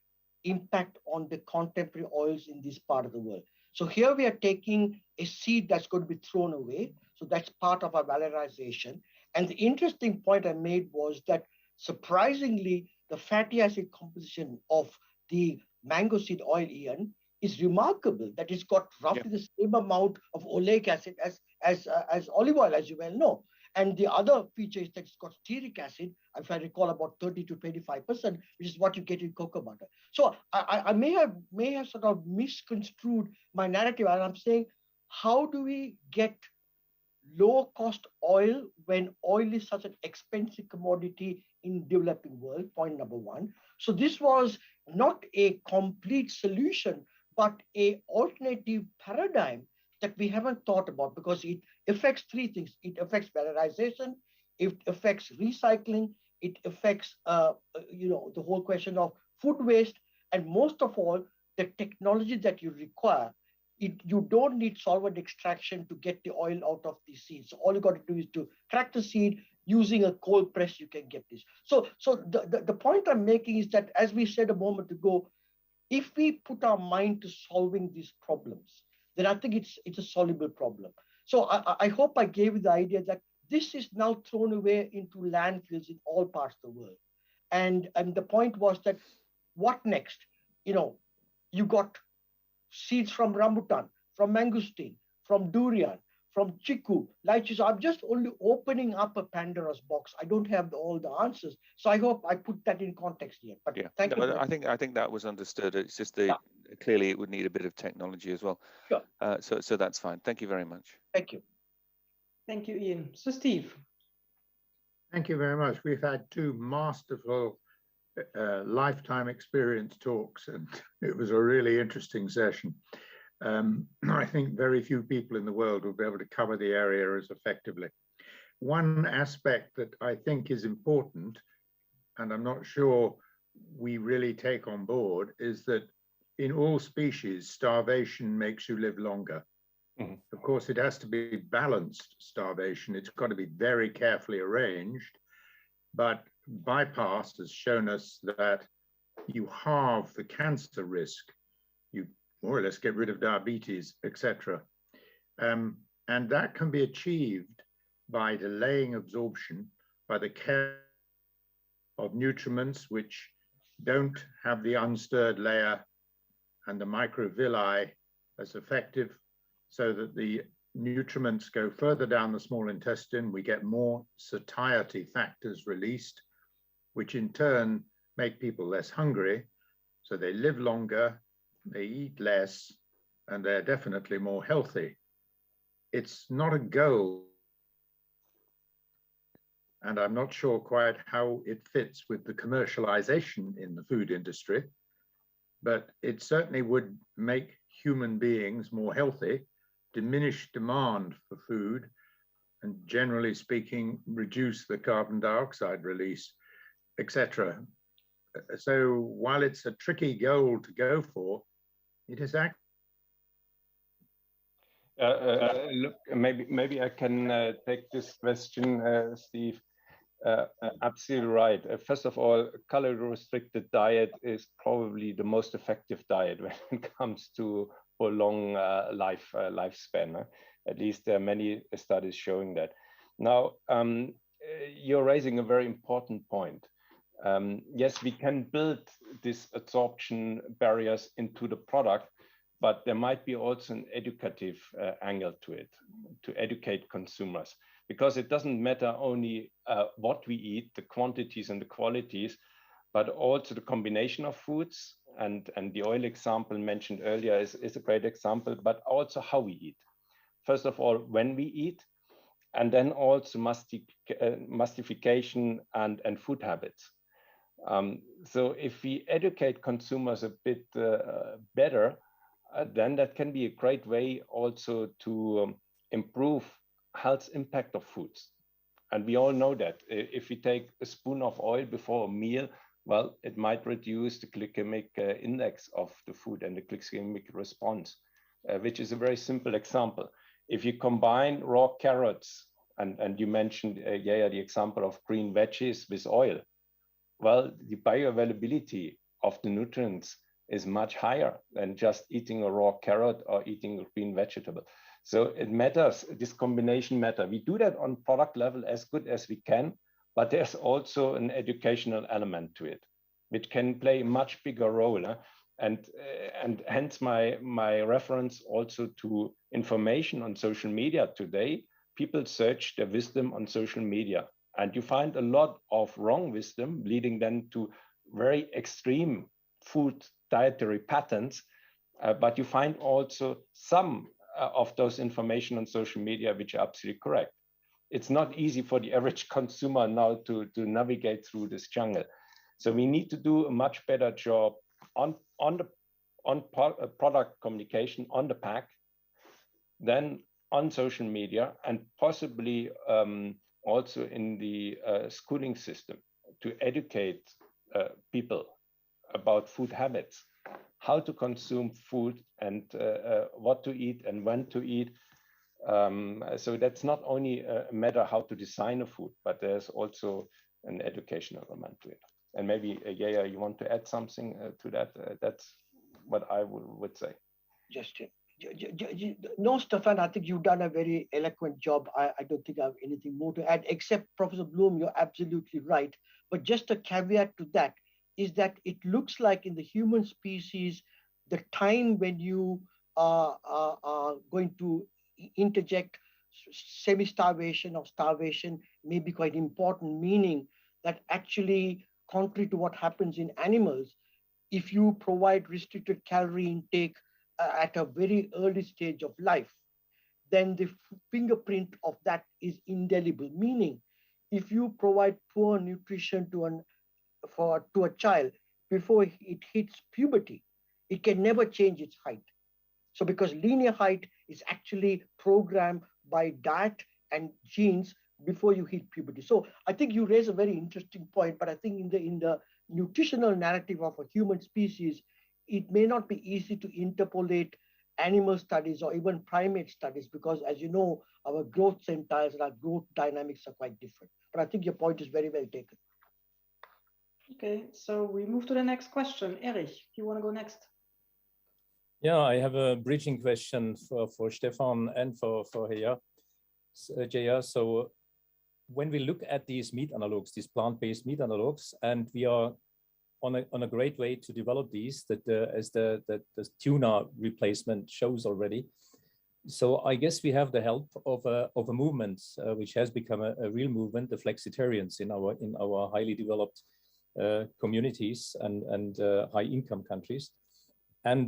impact on the contemporary oils in this part of the world. So here we are taking a seed that's going to be thrown away. So that's part of our valorization. And the interesting point I made was that surprisingly, the fatty acid composition of the mango seed oil, Ian, is remarkable, that it's got roughly the same amount of oleic acid as olive oil, as you well know. And the other feature is that it's got stearic acid, if I recall, about 30 to 25%, which is what you get in cocoa butter. So I may have sort of misconstrued my narrative, and I'm saying, how do we get low cost oil when oil is such an expensive commodity in developing world? Point number one. So this was not a complete solution, but a alternative paradigm that we haven't thought about, because it affects three things. It affects valorization, it affects recycling, it affects the whole question of food waste, and most of all, the technology that you require. You don't need solvent extraction to get the oil out of the seeds. So all you got to do is to crack the seed. Using a cold press, you can get this. So the point I'm making is that, as we said a moment ago, if we put our mind to solving these problems, then I think it's a soluble problem. So I hope I gave you the idea that this is now thrown away into landfills in all parts of the world. And the point was that, what next? You got seeds from rambutan, from mangosteen, from durian, from chiku, lychee. So I'm just only opening up a Pandora's box. I don't have all the answers. So I hope I put that in context here. But yeah, thank you. I think that was understood. It's just clearly it would need a bit of technology as well. Sure. So that's fine. Thank you very much. Thank you. Thank you, Ian. So Steve. Thank you very much. We've had two masterful lifetime experience talks, and it was a really interesting session. I think very few people in the world will be able to cover the area as effectively. One aspect that I think is important, and I'm not sure we really take on board, is that in all species, starvation makes you live longer. Mm-hmm. Of course, it has to be balanced starvation. It's got to be very carefully arranged, but bypass has shown us that you halve the cancer risk. You more or less get rid of diabetes, etc. And that can be achieved by delaying absorption, by the care of nutriments which don't have the unstirred layer and the microvilli as effective, so that the nutriments go further down the small intestine. We get more satiety factors released, which in turn make people less hungry, so they live longer, they eat less, and they're definitely more healthy. It's not a goal, and I'm not sure quite how it fits with the commercialization in the food industry, but it certainly would make human beings more healthy, diminish demand for food, and generally speaking, reduce the carbon dioxide release, etc. So while it's a tricky goal to go for, it is actually. Look, maybe I can take this question, Steve. Absolutely right. First of all, calorie-restricted diet is probably the most effective diet when it comes to a long lifespan. At least there are many studies showing that. Now, you're raising a very important point. Yes, we can build these absorption barriers into the product, but there might be also an educative angle to it, to educate consumers, because it doesn't matter only what we eat, the quantities and the qualities, but also the combination of foods. And the oil example mentioned earlier is a great example, but also how we eat. First of all, when we eat, and then also mastification and food habits. So if we educate consumers a bit better, then that can be a great way also to improve health impact of foods. And we all know that if we take a spoon of oil before a meal, well, it might reduce the glycemic index of the food and the glycemic response, which is a very simple example. If you combine raw carrots, and you mentioned, Jaya, the example of green veggies with oil, well, the bioavailability of the nutrients is much higher than just eating a raw carrot or eating a green vegetable. So it matters, this combination matters. We do that on product level as good as we can, but there's also an educational element to it, which can play a much bigger role. And hence my reference also to information on social media today, people search their wisdom on social media, and you find a lot of wrong wisdom leading then to very extreme food dietary patterns, but you find also some of those information on social media which are absolutely correct. It's not easy for the average consumer now to navigate through this jungle. So we need to do a much better job on product communication on the pack, then on social media, and possibly also in the schooling system to educate people about food habits, how to consume food, and what to eat and when to eat. So that's not only a matter how to design a food, but there's also an educational element to it. And maybe, Jaya, you want to add something to that? That's what I would say. Just no, Stefan, I think you've done a very eloquent job. I don't think I have anything more to add, except Professor Bloom, you're absolutely right. But just a caveat to that is that it looks like in the human species, the time when you are going to interject semi-starvation or starvation may be quite important, meaning that actually, contrary to what happens in animals, if you provide restricted calorie intake at a very early stage of life, then the fingerprint of that is indelible, meaning if you provide poor nutrition to a child before it hits puberty, it can never change its height. So because linear height is actually programmed by diet and genes before you hit puberty. So I think you raise a very interesting point, but I think in the nutritional narrative of a human species, it may not be easy to interpolate animal studies or even primate studies, because as you know, our growth centiles and our growth dynamics are quite different. But I think your point is very well taken. Okay, so we move to the next question. Erich, you want to go next? Yeah, I have a bridging question for Stefan and for Jaya. So when we look at these meat analogs, these plant-based meat analogs, and we are on a great way to develop these, as the tuna replacement shows already. So I guess we have the help of a movement which has become a real movement, the flexitarians in our highly developed communities and high-income countries. And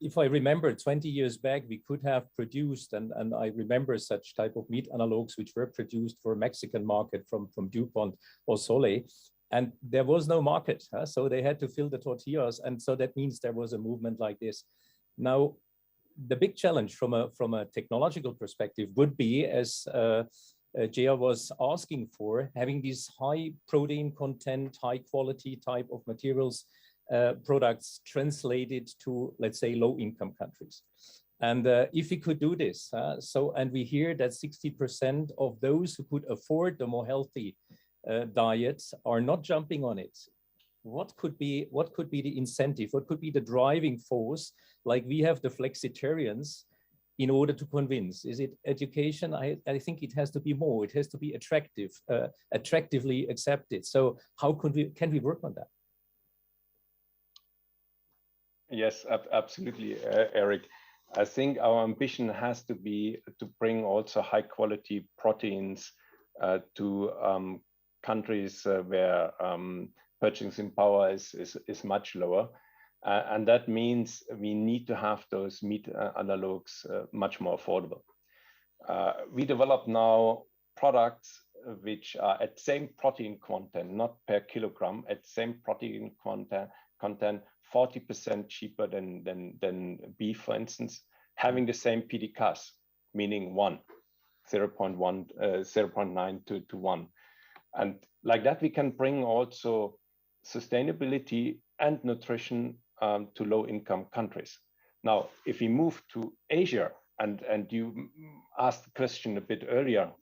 if I remember 20 years back, we could have produced, and I remember such type of meat analogs which were produced for Mexican market from DuPont or Sole, and there was no market, so they had to fill the tortillas, and so that means there was a movement like this. Now, the big challenge from a technological perspective would be, as Jaya was asking for, having these high protein content, high quality type of materials, products translated to, let's say, low income countries. And if we could do this, and we hear that 60% of those who could afford the more healthy diets are not jumping on it. What could be the incentive? What could be the driving force? Like we have the flexitarians in order to convince? Is it education? I think it has to be more. It has to be attractive, attractively accepted. So how can we work on that? Yes, absolutely, Eric. I think our ambition has to be to bring also high quality proteins to countries where purchasing power is much lower. And that means we need to have those meat analogs much more affordable. We develop now products which are at same protein content, not per kilogram, at same protein content 40% cheaper than beef, for instance, having the same PDCAS, meaning 0.9 to 1. And like that, we can bring also sustainability and nutrition to low-income countries. Now, if we move to Asia, and you asked the question a bit earlier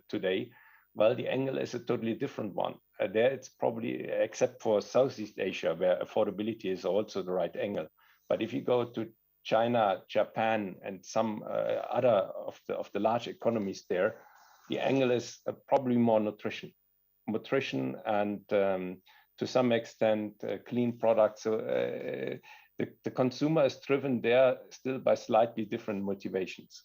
today, well, the angle is a totally different one. There it's probably, except for Southeast Asia, where affordability is also the right angle. But if you go to China, Japan, and some other of the large economies there, the angle is probably more nutrition and to some extent clean products. So the consumer is driven there still by slightly different motivations.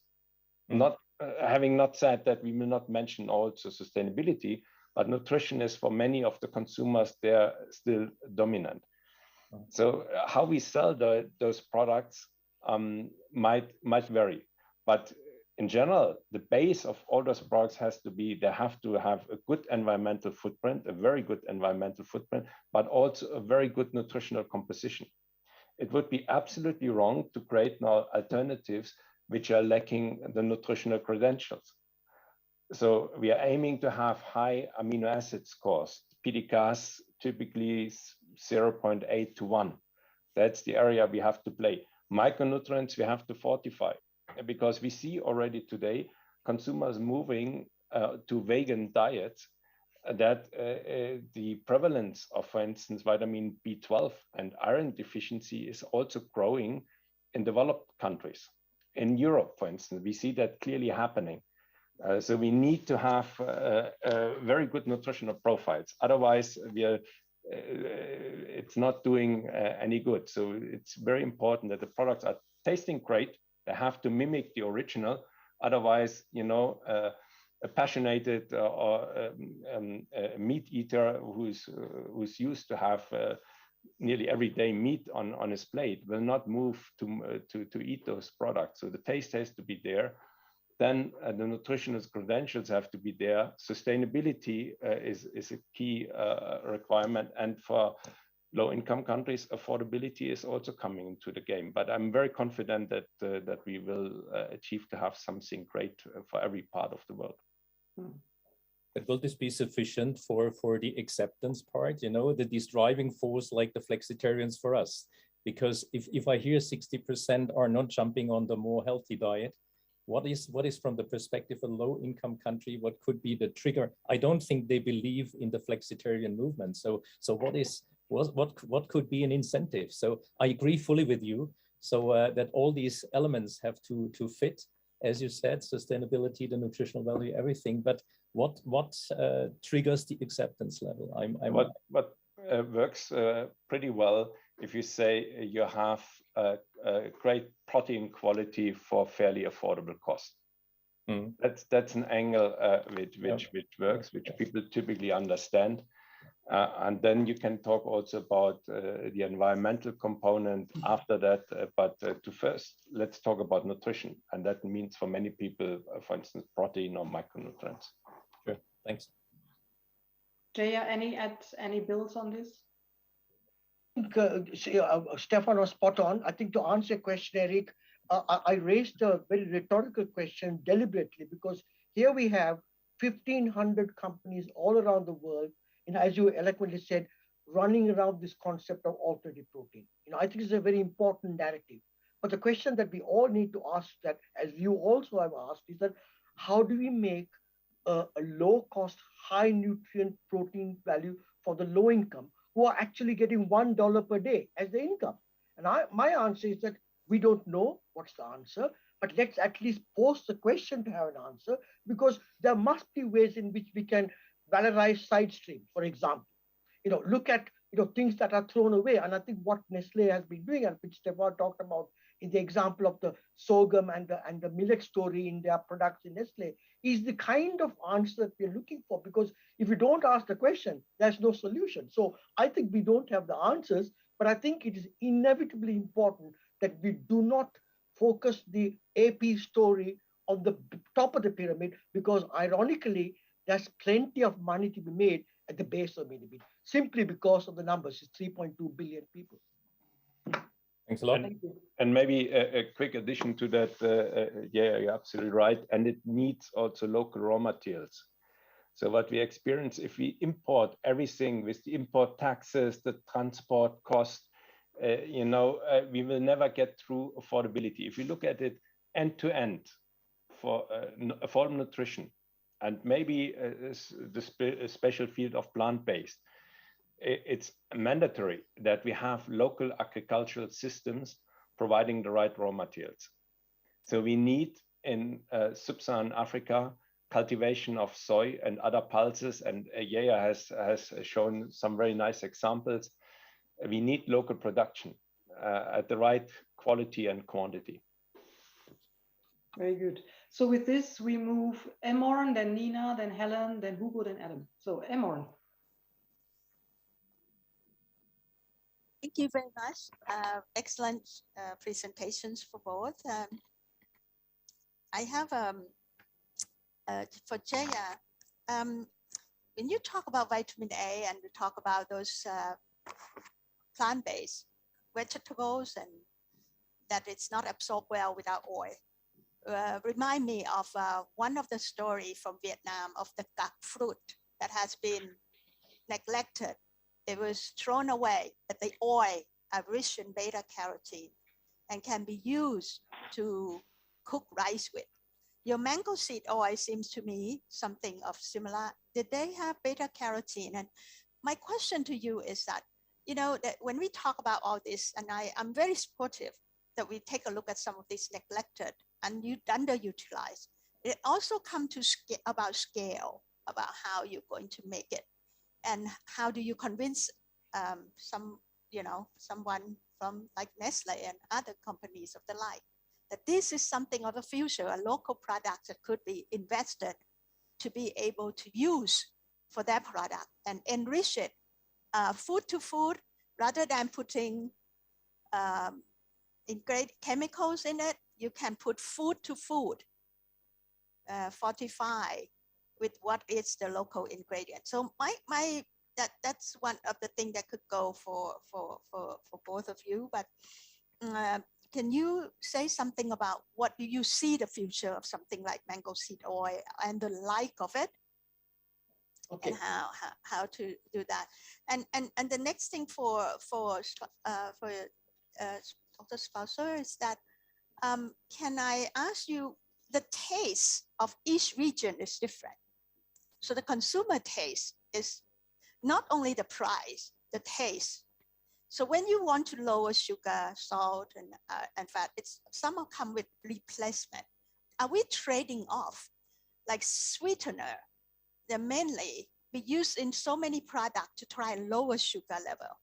Not having not said that, we will not mention also sustainability, but nutrition is for many of the consumers, they're still dominant. So how we sell those products might vary, but in general, the base of all those products has to be, they have to have a good environmental footprint, a very good environmental footprint, but also a very good nutritional composition. It would be absolutely wrong to create now alternatives which are lacking the nutritional credentials. So we are aiming to have high amino acid scores. PDCAS typically 0.8 to 1. That's the area we have to play. Micronutrients we have to fortify, because we see already today consumers moving to vegan diets, that the prevalence of, for instance, vitamin B12 and iron deficiency is also growing in developed countries. In Europe, for instance, we see that clearly happening. So we need to have very good nutritional profiles. Otherwise, it's not doing any good. So it's very important that the products are tasting great. They have to mimic the original. Otherwise, you know, a passionate or meat eater who's used to have nearly every day meat on his plate will not move to eat those products. So the taste has to be there. Then the nutritionist credentials have to be there. Sustainability is a key requirement, and for low-income countries, affordability is also coming into the game. But I'm very confident that that we will achieve to have something great for every part of the world. But will this be sufficient for the acceptance part? You know, that this driving force like the flexitarians for us? Because if I hear 60% are not jumping on the more healthy diet, what is from the perspective of a low-income country, what could be the trigger? I don't think they believe in the flexitarian movement. So what could be an incentive? So I agree fully with you. So that all these elements have to fit, as you said, sustainability, the nutritional value, everything. But what triggers the acceptance level? What works pretty well, if you say you have a great protein quality for fairly affordable cost. That's an angle which works, which people typically understand. And then you can talk also about the environmental component after that. But to first, let's talk about nutrition. And that means for many people, for instance, protein or micronutrients. Sure, thanks. Jaya, any builds on this? I think Stefan was spot on. I think to answer your question, Eric, I raised a very rhetorical question deliberately, because here we have 1,500 companies all around the world, and as you eloquently said, running around this concept of alternative protein. You know, I think it's a very important narrative. But the question that we all need to ask, that as you also have asked, is that how do we make a low-cost, high-nutrient protein value for the low income, who are actually getting $1 per day as the income? And my answer is that we don't know what's the answer, but let's at least pose the question to have an answer, because there must be ways in which we can valorize side streams. For example, you know, look at things that are thrown away. And I think what Nestle has been doing, and which Stefan talked about in the example of the sorghum and the millet story in their products in Nestle, is the kind of answer that we're looking for. Because if you don't ask the question, there's no solution. So I think we don't have the answers, but I think it is inevitably important that we do not focus the AP story on the top of the pyramid, because ironically, there's plenty of money to be made at the base of the pyramid, simply because of the numbers. It's 3.2 billion people. Thanks a lot. And maybe a quick addition to that, yeah, you're absolutely right. And it needs also local raw materials. So what we experience, if we import everything with the import taxes, the transport cost, we will never get through affordability. If you look at it end to end for affordable nutrition, and maybe the special field of plant-based, it's mandatory that we have local agricultural systems providing the right raw materials. So we need in sub-Saharan Africa cultivation of soy and other pulses, and Jaya has shown some very nice examples. We need local production at the right quality and quantity. Very good. So with this, we move Emorn, then Nina, then Helen, then Hugo, then Adam. So Emorn. Thank you very much. Excellent presentations for both. I have for Jaya, when you talk about vitamin A and you talk about those plant-based vegetables and that it's not absorbed well without oil, remind me of one of the story from Vietnam of the gak fruit that has been neglected. It was thrown away, but the oil are rich in beta carotene and can be used to cook rice with. Your mango seed oil seems to me something of similar. Did they have beta carotene? And my question to you is that, you know, that when we talk about all this, and I'm very supportive that we take a look at some of these neglected and underutilized. It also comes to about scale, about how you're going to make it. And how do you convince someone from like Nestle and other companies of the like, that this is something of the future, a local product that could be invested to be able to use for their product and enrich it, food to food, rather than putting chemicals in it. You can put food to food, fortify with what is the local ingredient. So that's one of the things that could go for both of you. But can you say something about what do you see the future of something like mango seed oil and the like of it? Okay. And how to do that? And the next thing for Dr. Spauser is that can I ask you, the taste of each region is different. So the consumer taste is not only the price, the taste. So when you want to lower sugar, salt, and fat, it's somehow come with replacement. Are we trading off like sweetener? They're mainly be used in so many products to try and lower sugar level.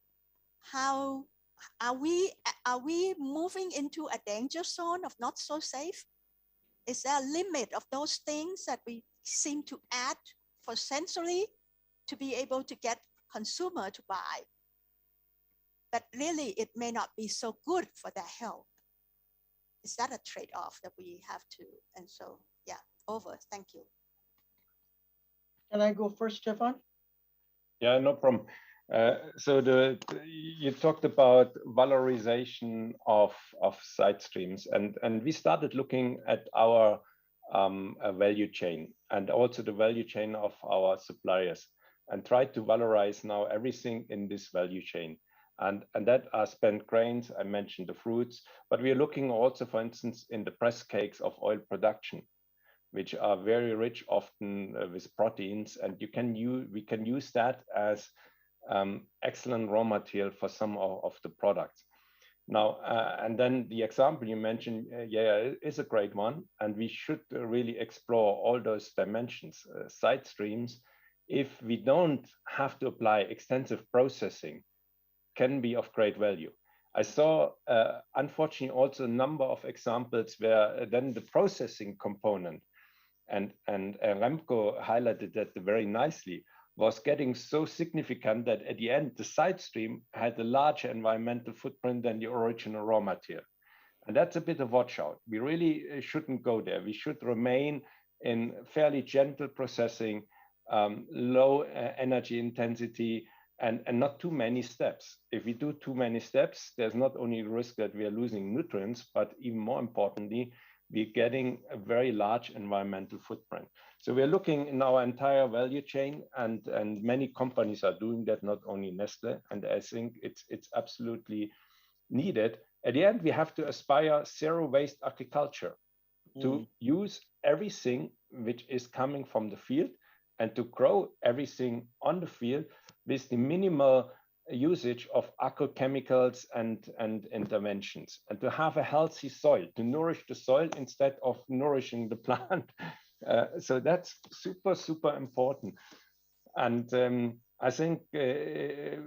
How are we moving into a danger zone of not so safe? Is there a limit of those things that we seem to add for sensory to be able to get consumer to buy? But really, it may not be so good for their health. Is that a trade-off that we have to? And so, yeah, over. Thank you. Can I go first, Stefan? Yeah, no problem. So you talked about valorization of side streams, and we started looking at our value chain and also the value chain of our suppliers, and tried to valorize now everything in this value chain. And that are spent grains, I mentioned the fruits, but we are looking also, for instance, in the press cakes of oil production, which are very rich often with proteins, and we can use that as excellent raw material for some of the products. Now, and then the example you mentioned, yeah, is a great one, and we should really explore all those dimensions, side streams. If we don't have to apply extensive processing, can be of great value. I saw, unfortunately, also a number of examples where then the processing component, and Remco highlighted that very nicely, was getting so significant that at the end, the side stream had a larger environmental footprint than the original raw material. And that's a bit of watch out. We really shouldn't go there. We should remain in fairly gentle processing, low energy intensity, and not too many steps. If we do too many steps, there's not only the risk that we are losing nutrients, but even more importantly, we're getting a very large environmental footprint. So we're looking in our entire value chain, and many companies are doing that, not only Nestle, and I think it's absolutely needed. At the end, we have to aspire zero waste agriculture, to use everything which is coming from the field and to grow everything on the field with the minimal usage of agrochemicals and interventions, and to have a healthy soil, to nourish the soil instead of nourishing the plant. So that's super, super important. And I think we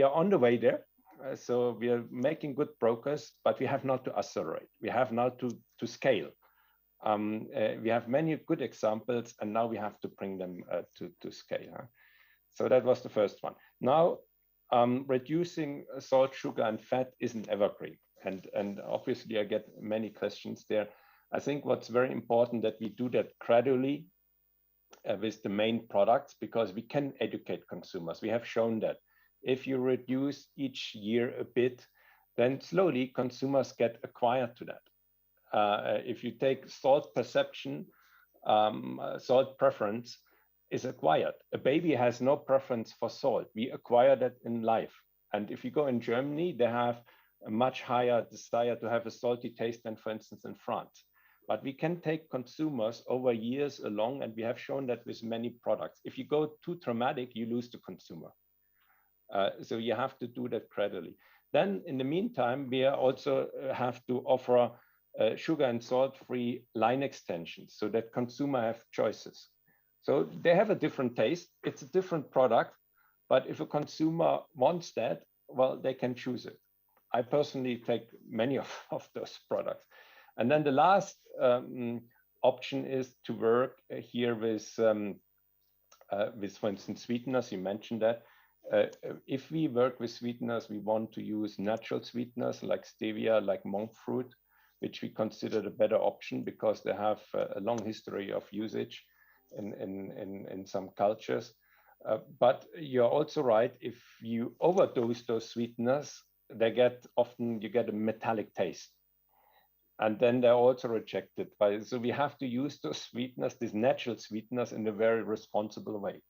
are on the way there. So we are making good progress, but we have not to accelerate. We have now to scale. We have many good examples, and now we have to bring them to scale. So that was the first one. Now, reducing salt, sugar, and fat is an evergreen. And obviously, I get many questions there. I think what's very important that we do that gradually with the main products, because we can educate consumers. We have shown that if you reduce each year a bit, then slowly consumers get acquired to that. If you take salt perception, salt preference is acquired. A baby has no preference for salt. We acquire that in life. And if you go in Germany, they have a much higher desire to have a salty taste than, for instance, in France. But we can take consumers over years along, and we have shown that with many products. If you go too dramatic, you lose the consumer. So you have to do that gradually. Then in the meantime, we also have to offer sugar and salt-free line extensions so that consumer have choices. So they have a different taste. It's a different product, but if a consumer wants that, well, they can choose it. I personally take many of those products. And then the last option is to work here with, for instance, sweeteners. You mentioned that. If we work with sweeteners, we want to use natural sweeteners like stevia, like monk fruit, which we consider a better option because they have a long history of usage in some cultures. But you're also right, if you overdose those sweeteners, you get a metallic taste. And then they're also rejected. So we have to use those sweeteners, these natural sweeteners, in a very responsible way.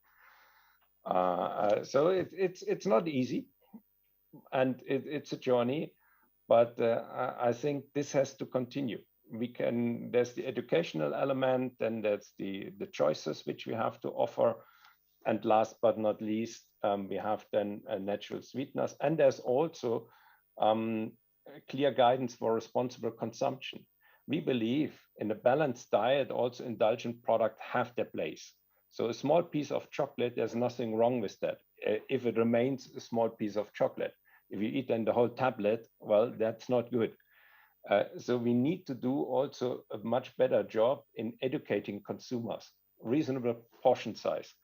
So it's not easy, and it's a journey, but I think this has to continue. There's the educational element, and there's the choices which we have to offer. And last but not least, we have then natural sweeteners. And there's also clear guidance for responsible consumption. We believe in a balanced diet, also indulgent products have their place. So a small piece of chocolate, there's nothing wrong with that, if it remains a small piece of chocolate. If you eat then the whole tablet, well, that's not good. So we need to do also a much better job in educating consumers, reasonable portion size,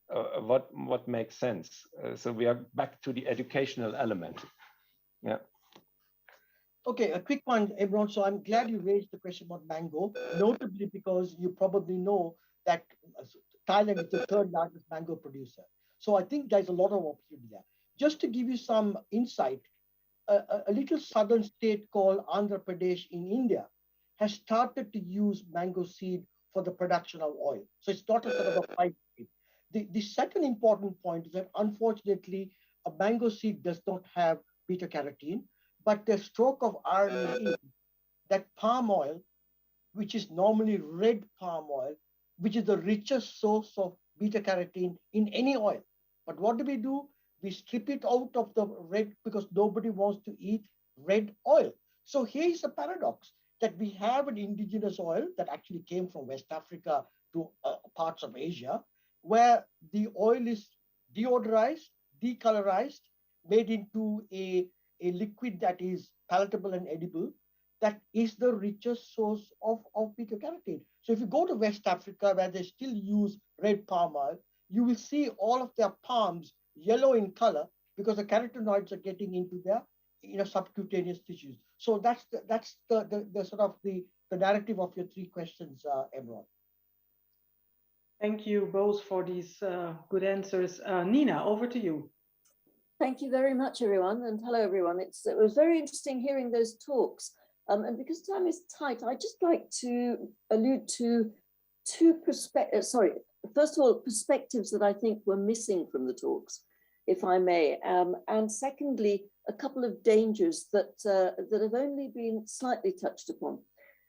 what makes sense. So we are back to the educational element. Yeah. Okay, a quick one, Ebron. So I'm glad you raised the question about mango, notably because you probably know that Thailand is the third largest mango producer. So I think there's a lot of opportunity there. Just to give you some insight, a little southern state called Andhra Pradesh in India has started to use mango seed for the production of oil. So it's not a sort of a pipe seed. The second important point is that unfortunately, a mango seed does not have beta carotene, but the stroke of irony is that palm oil, which is normally red palm oil, which is the richest source of beta carotene in any oil. But what do? We strip it out of the red because nobody wants to eat red oil. So here's the paradox that we have an indigenous oil that actually came from West Africa to parts of Asia, where the oil is deodorized, decolorized, made into a liquid that is palatable and edible, that is the richest source of beta carotene. So if you go to West Africa, where they still use red palm oil, you will see all of their palms yellow in color because the carotenoids are getting into their subcutaneous tissues. So that's the sort of the narrative of your three questions, Emron. Thank you both for these good answers. Nina, over to you. Thank you very much, everyone, and hello, everyone. It was very interesting hearing those talks. And because time is tight, I'd just like to allude to two perspectives. Sorry, first of all, perspectives that I think were missing from the talks, if I may. And secondly, a couple of dangers that have only been slightly touched upon.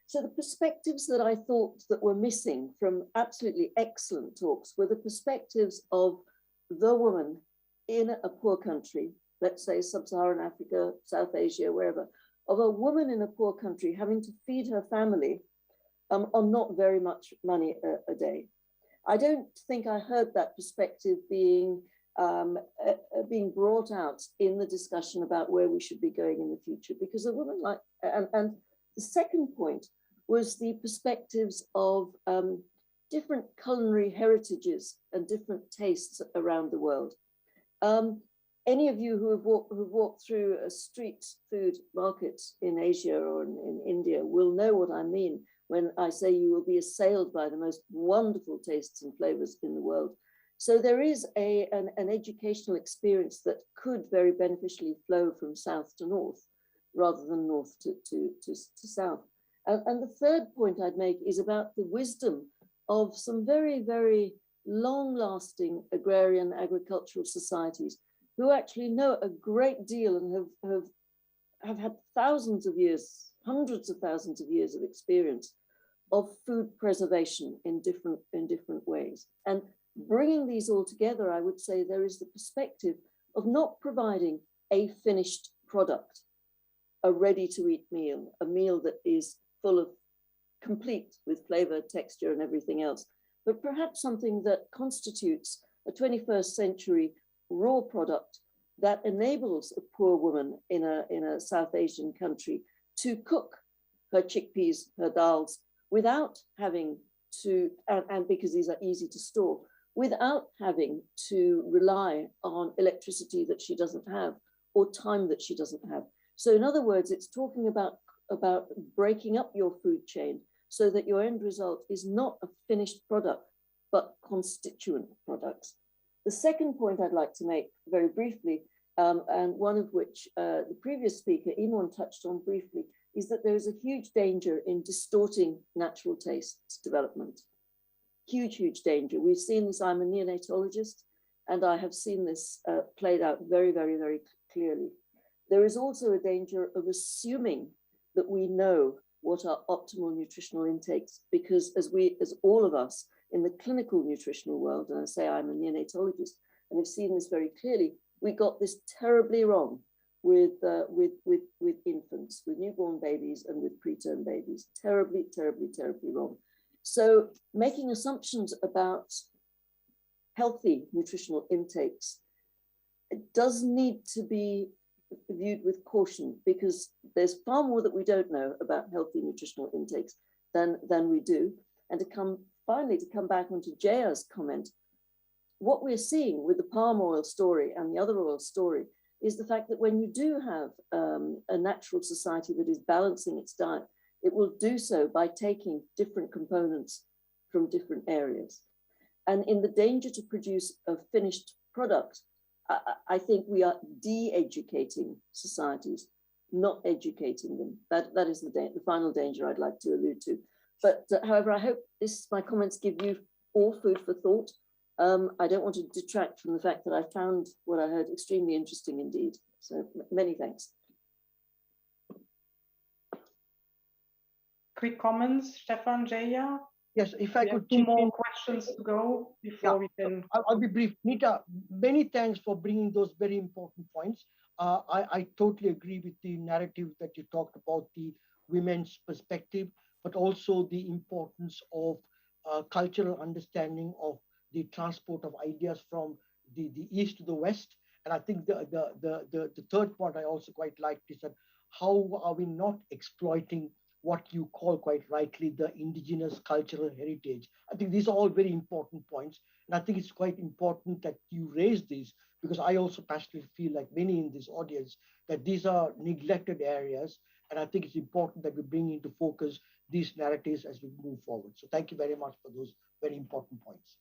So the perspectives that I thought that were missing from absolutely excellent talks were the perspectives of the woman in a poor country, let's say sub-Saharan Africa, South Asia, wherever, of a woman in a poor country having to feed her family on not very much money a day. I don't think I heard that perspective being being brought out in the discussion about where we should be going in the future. Because a woman like, and the second point was the perspectives of different culinary heritages and different tastes around the world. Any of you who've walked through a street food market in Asia or in India will know what I mean when I say you will be assailed by the most wonderful tastes and flavors in the world. So there is an educational experience that could very beneficially flow from south to north, rather than north to south. And the third point I'd make is about the wisdom of some very, very long-lasting agrarian agricultural societies who actually know a great deal and have had thousands of years, hundreds of thousands of years of experience of food preservation in different ways. And bringing these all together, I would say there is the perspective of not providing a finished product, a ready-to-eat meal, a meal that is full of complete with flavor, texture, and everything else, but perhaps something that constitutes a 21st century raw product that enables a poor woman in a South Asian country to cook her chickpeas, her dals, without having to, and because these are easy to store, without having to rely on electricity that she doesn't have or time that she doesn't have. So in other words, it's talking about breaking up your food chain so that your end result is not a finished product, but constituent products. The second point I'd like to make very briefly, and one of which the previous speaker, Imon, touched on briefly, is that there is a huge danger in distorting natural tastes development. Huge, huge danger. We've seen this, I'm a neonatologist, and I have seen this played out very, very, very clearly. There is also a danger of assuming that we know what are optimal nutritional intakes, because as all of us in the clinical nutritional world, and I say I'm a neonatologist, and have seen this very clearly, we got this terribly wrong with infants, with newborn babies and with preterm babies. Terribly, terribly, terribly wrong. So making assumptions about healthy nutritional intakes, it does need to be viewed with caution, because there's far more that we don't know about healthy nutritional intakes than we do. And finally to come back onto Jaya's comment, what we're seeing with the palm oil story and the other oil story is the fact that when you do have a natural society that is balancing its diet, it will do so by taking different components from different areas. And in the danger to produce a finished product, I think we are de-educating societies, not educating them. That is the final danger I'd like to allude to. But however, I hope my comments give you all food for thought. I don't want to detract from the fact that I found what I heard extremely interesting indeed. So many thanks. Quick comments, Stefan, Jaya? Yes, if I could. 2 more questions to go before we can. I'll be brief. Nita, many thanks for bringing those very important points. I totally agree with the narrative that you talked about, the women's perspective, but also the importance of cultural understanding of the transport of ideas from the east to the west. And I think the third part I also quite liked is that how are we not exploiting what you call quite rightly the indigenous cultural heritage. I think these are all very important points. And I think it's quite important that you raise these, because I also passionately feel like many in this audience that these are neglected areas. And I think it's important that we bring into focus these narratives as we move forward. So thank you very much for those very important points.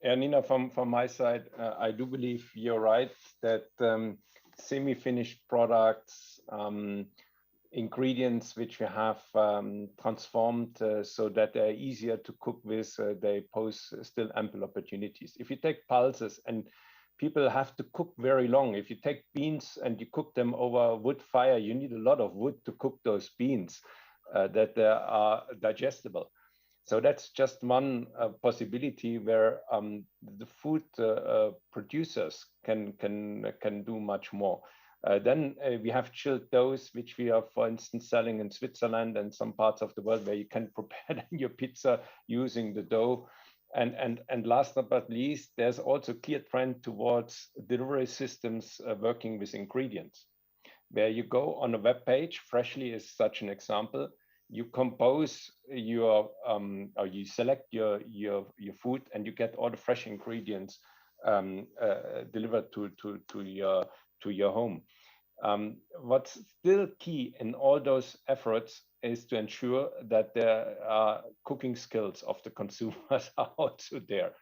Yeah, Nina, from my side, I do believe you're right that semi-finished products, ingredients which we have transformed so that they're easier to cook with, they pose still ample opportunities. If you take pulses, and people have to cook very long. If you take beans and you cook them over wood fire, you need a lot of wood to cook those beans that they are digestible. So that's just one possibility where the food producers can do much more. Then we have chilled doughs, which we are, for instance, selling in Switzerland and some parts of the world where you can prepare your pizza using the dough. And last but not least, there's also a clear trend towards delivery systems working with ingredients, where you go on a web page. Freshly is such an example. You compose your or you select your food, and you get all the fresh ingredients delivered to your home. What's still key in all those efforts is to ensure that there are cooking skills of the consumers are also there.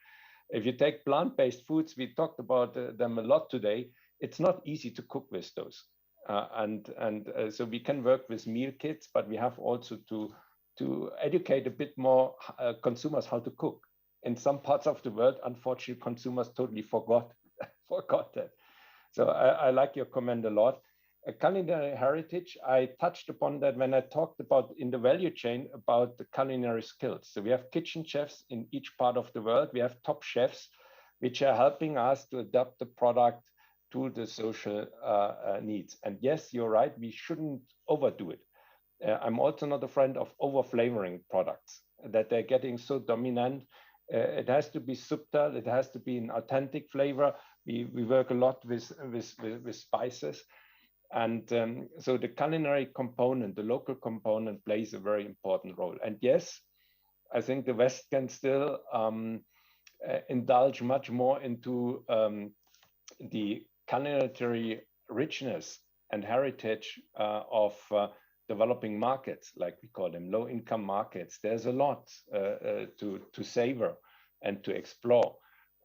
If you take plant-based foods, we talked about them a lot today. It's not easy to cook with those. So we can work with meal kits, but we have also to educate a bit more consumers how to cook. In some parts of the world, unfortunately, consumers totally forgot that. So I like your comment a lot. Culinary heritage, I touched upon that when I talked about in the value chain about the culinary skills. So we have kitchen chefs in each part of the world. We have top chefs, which are helping us to adapt the product to the social needs. And yes, you're right, we shouldn't overdo it. I'm also not a friend of over-flavoring products, that they're getting so dominant. It has to be subtle, it has to be an authentic flavor. We work a lot with spices. And so the culinary component, the local component, plays a very important role. And yes, I think the West can still indulge much more into the culinary richness and heritage of developing markets, like we call them, low-income markets. There's a lot to savor and to explore.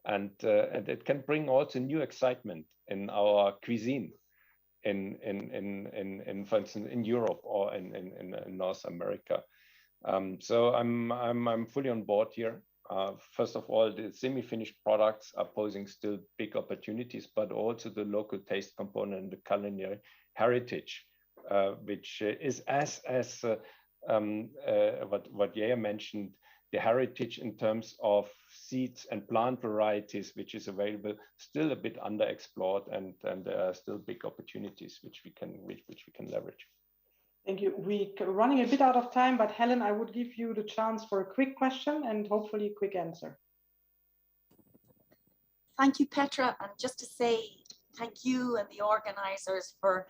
And it can bring also new excitement in our cuisine. For instance, in Europe or in North America. So I'm fully on board here. First of all, the semi-finished products are posing still big opportunities, but also the local taste component and the culinary heritage, which is what Jaya mentioned, the heritage in terms of seeds and plant varieties, which is available, still a bit underexplored, and there are still big opportunities which we can leverage. Thank you. We're running a bit out of time, but Helen, I would give you the chance for a quick question and hopefully a quick answer. Thank you, Petra. And just to say thank you and the organizers for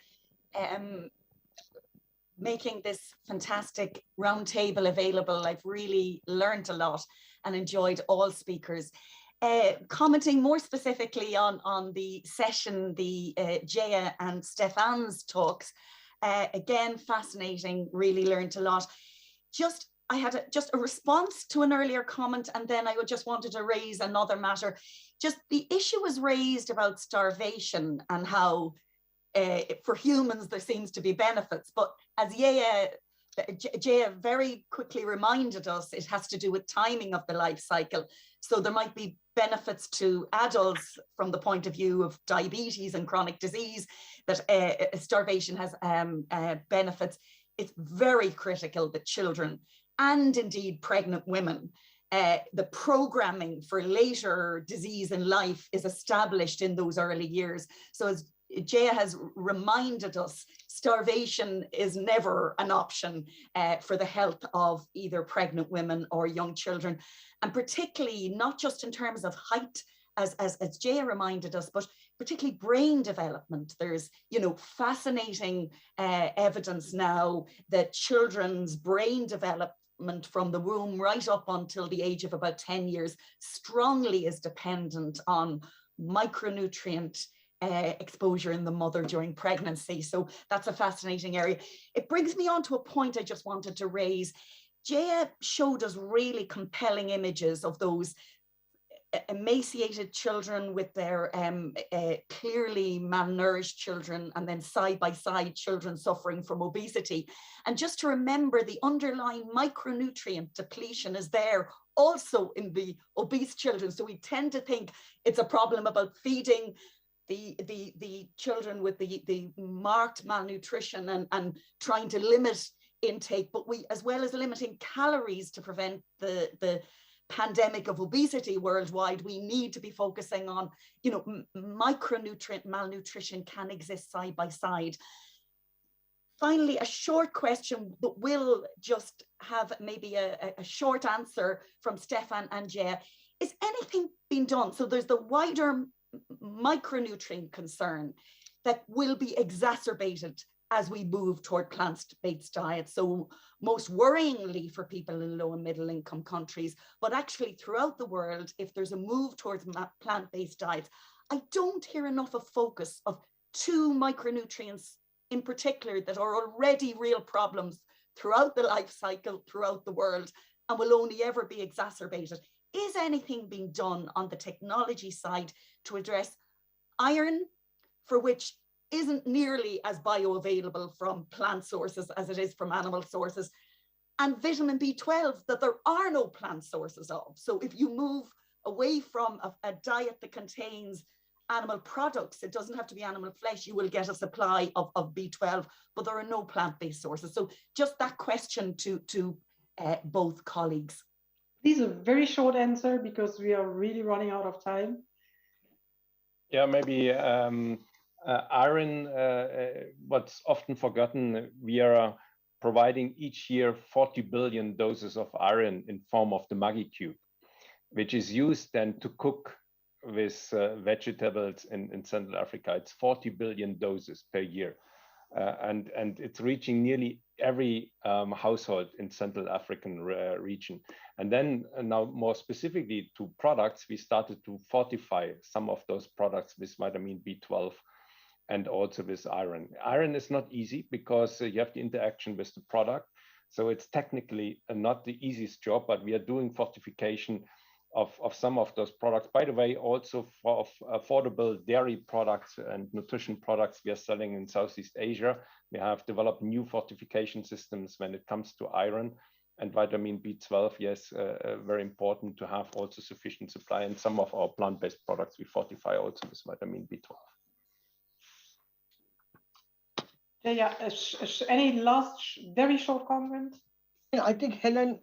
making this fantastic roundtable available. I've really learned a lot and enjoyed all speakers. Commenting more specifically on the session, the Jaya and Stefan's talks, again, fascinating, really learned a lot. I had just a response to an earlier comment, and then I just wanted to raise another matter. Just the issue was raised about starvation and how for humans there seems to be benefits, but as Jaya very quickly reminded us, it has to do with timing of the life cycle. So there might be benefits to adults from the point of view of diabetes and chronic disease, that starvation has benefits. It's very critical that children and indeed pregnant women, the programming for later disease in life is established in those early years. So as Jaya has reminded us, starvation is never an option for the health of either pregnant women or young children, and particularly not just in terms of height, as Jaya reminded us, but particularly brain development. There's, fascinating evidence now that children's brain development from the womb right up until the age of about 10 years strongly is dependent on micronutrient exposure in the mother during pregnancy. So that's a fascinating area. It brings me on to a point I just wanted to raise. Jaya showed us really compelling images of those emaciated children with their clearly malnourished children, and then side by side children suffering from obesity. And just to remember, the underlying micronutrient depletion is there also in the obese children. So we tend to think it's a problem about feeding the children with the marked malnutrition and trying to limit intake, but we, as well as limiting calories to prevent the pandemic of obesity worldwide, we need to be focusing on, micronutrient malnutrition can exist side by side. Finally, a short question, but we'll just have maybe a short answer from Stefan and Jaya. Is anything being done? So there's the wider micronutrient concern that will be exacerbated as we move toward plant-based diets. So most worryingly for people in low and middle income countries, but actually throughout the world, if there's a move towards plant-based diets, I don't hear enough of focus of two micronutrients in particular that are already real problems throughout the life cycle, throughout the world, and will only ever be exacerbated. Is anything being done on the technology side to address iron, for which isn't nearly as bioavailable from plant sources as it is from animal sources, and vitamin B12 that there are no plant sources of? So if you move away from a diet that contains animal products, it doesn't have to be animal flesh, you will get a supply of B12, but there are no plant-based sources. So just that question to both colleagues. Please, a very short answer because we are really running out of time. Yeah, maybe iron, what's often forgotten, we are providing each year 40 billion doses of iron in form of the Maggi cube, which is used then to cook with vegetables in Central Africa. It's 40 billion doses per year. And it's reaching nearly every household in Central African region. And then now more specifically to products, we started to fortify some of those products with vitamin B12 and also with iron. Iron is not easy because you have the interaction with the product. So it's technically not the easiest job, but we are doing fortification of some of those products. By the way, also for affordable dairy products and nutrition products we are selling in Southeast Asia, we have developed new fortification systems when it comes to iron and vitamin B12. Yes, very important to have also sufficient supply. And some of our plant-based products we fortify also with vitamin B12. Yeah, any last very short comment? I think Helen,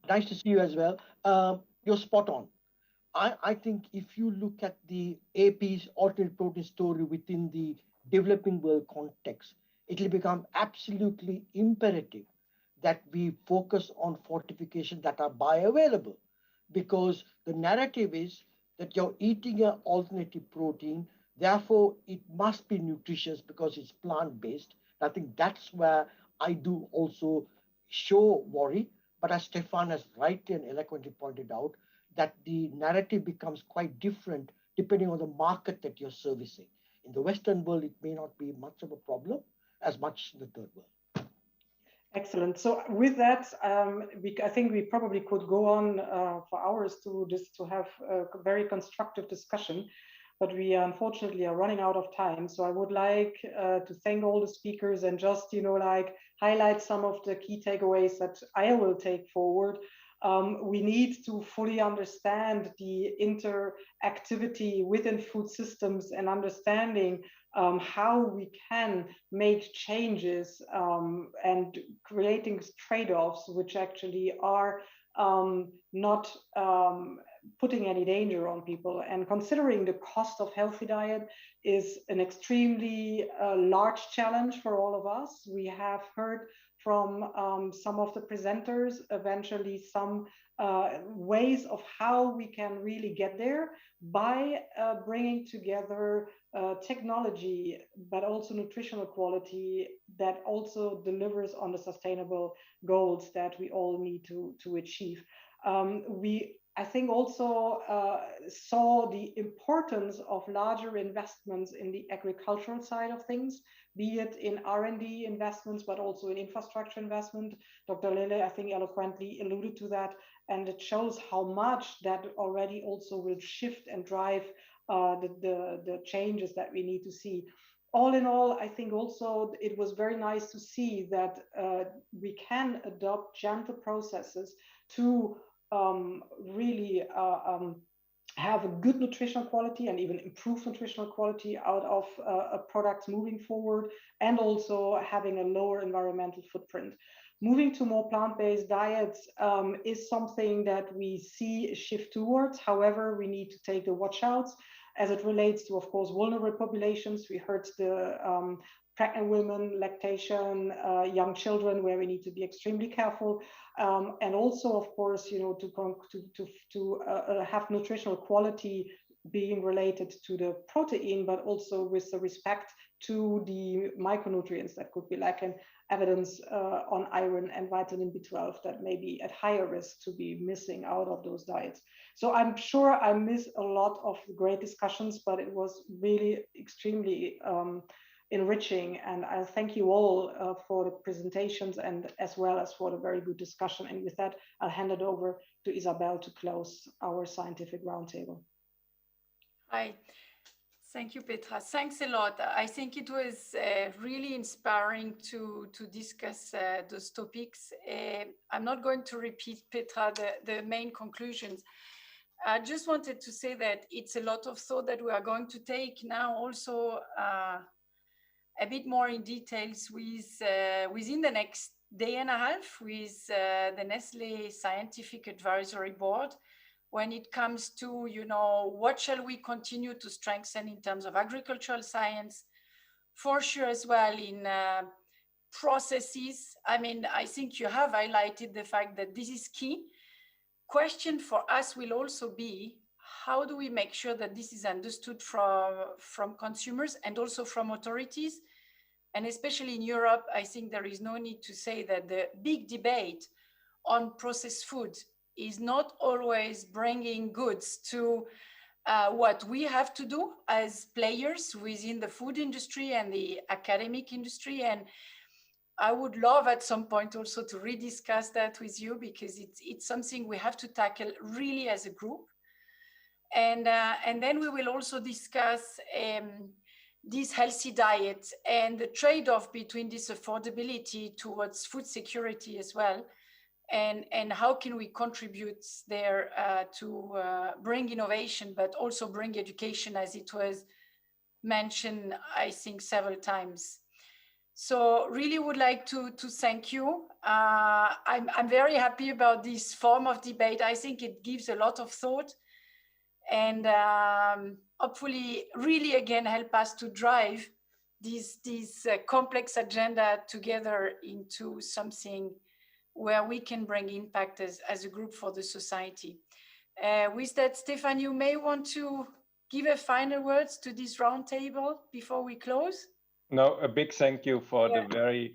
nice to see you as well. You're spot on. I think if you look at the AP's alternate protein story within the developing world context, it will become absolutely imperative that we focus on fortification that are bioavailable, because the narrative is that you're eating an alternative protein, therefore it must be nutritious because it's plant-based. I think that's where I do also show worry. But as Stefan has rightly and eloquently pointed out, that the narrative becomes quite different depending on the market that you're servicing. In the Western world, it may not be much of a problem as much in the third world. Excellent. So with that, I think we probably could go on for hours to have a very constructive discussion, but we unfortunately are running out of time. So I would like to thank all the speakers and just, highlight some of the key takeaways that I will take forward. We need to fully understand the interactivity within food systems and understanding how we can make changes and creating trade-offs which actually are not putting any danger on people. And considering the cost of healthy diet is an extremely large challenge for all of us. We have heard from some of the presenters eventually some ways of how we can really get there by bringing together technology, but also nutritional quality that also delivers on the sustainable goals that we all need to achieve. I think also saw the importance of larger investments in the agricultural side of things, be it in R&D investments, but also in infrastructure investment. Dr. Lille, I think, eloquently alluded to that, and it shows how much that already also will shift and drive the changes that we need to see. All in all, I think also it was very nice to see that we can adopt gentle processes to really have a good nutritional quality and even improve nutritional quality out of products moving forward, and also having a lower environmental footprint. Moving to more plant-based diets is something that we see a shift towards. However, we need to take the watch outs as it relates to, of course, vulnerable populations. We heard the pregnant women, lactation, young children, where we need to be extremely careful, and also, of course, to have nutritional quality being related to the protein, but also with the respect to the micronutrients that could be lacking. Evidence on iron and vitamin B12 that may be at higher risk to be missing out of those diets. So I'm sure I missed a lot of great discussions, but it was really extremely enriching. And I thank you all for the presentations and as well as for the very good discussion. And with that, I'll hand it over to Isabel to close our scientific roundtable. Hi. Thank you, Petra. Thanks a lot. I think it was really inspiring to discuss those topics. I'm not going to repeat, Petra, the main conclusions. I just wanted to say that it's a lot of thought that we are going to take now also a bit more in details with, within the next day and a half with the Nestle Scientific Advisory Board, when it comes to, what shall we continue to strengthen in terms of agricultural science, for sure as well in processes. I mean, I think you have highlighted the fact that this is key. Question for us will also be, how do we make sure that this is understood from consumers and also from authorities? And especially in Europe, I think there is no need to say that the big debate on processed food is not always bringing goods to what we have to do as players within the food industry and the academic industry. And I would love at some point also to rediscuss that with you, because it's something we have to tackle really as a group. And then we will also discuss this healthy diet and the trade-off between this affordability towards food security as well. And how can we contribute there to bring innovation, but also bring education, as it was mentioned, I think, several times. So really would like to thank you. I'm very happy about this form of debate. I think it gives a lot of thought and hopefully really again help us to drive this complex agenda together into something where we can bring impact as a group for the society. With that, Stefan, you may want to give a final words to this roundtable before we close. No, a big thank you for the very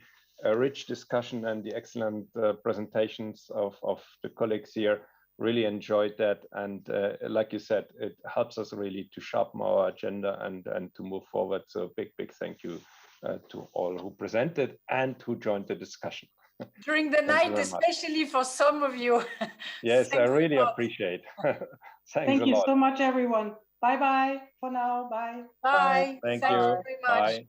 rich discussion and the excellent presentations of the colleagues here. Really enjoyed that. And like you said, it helps us really to sharpen our agenda and to move forward. So big thank you to all who presented and who joined the discussion. During the night, especially for some of you. Yes, I really appreciate. Thank you so much, everyone. Bye-bye for now. Bye. Bye. Thank you. Very much. Bye.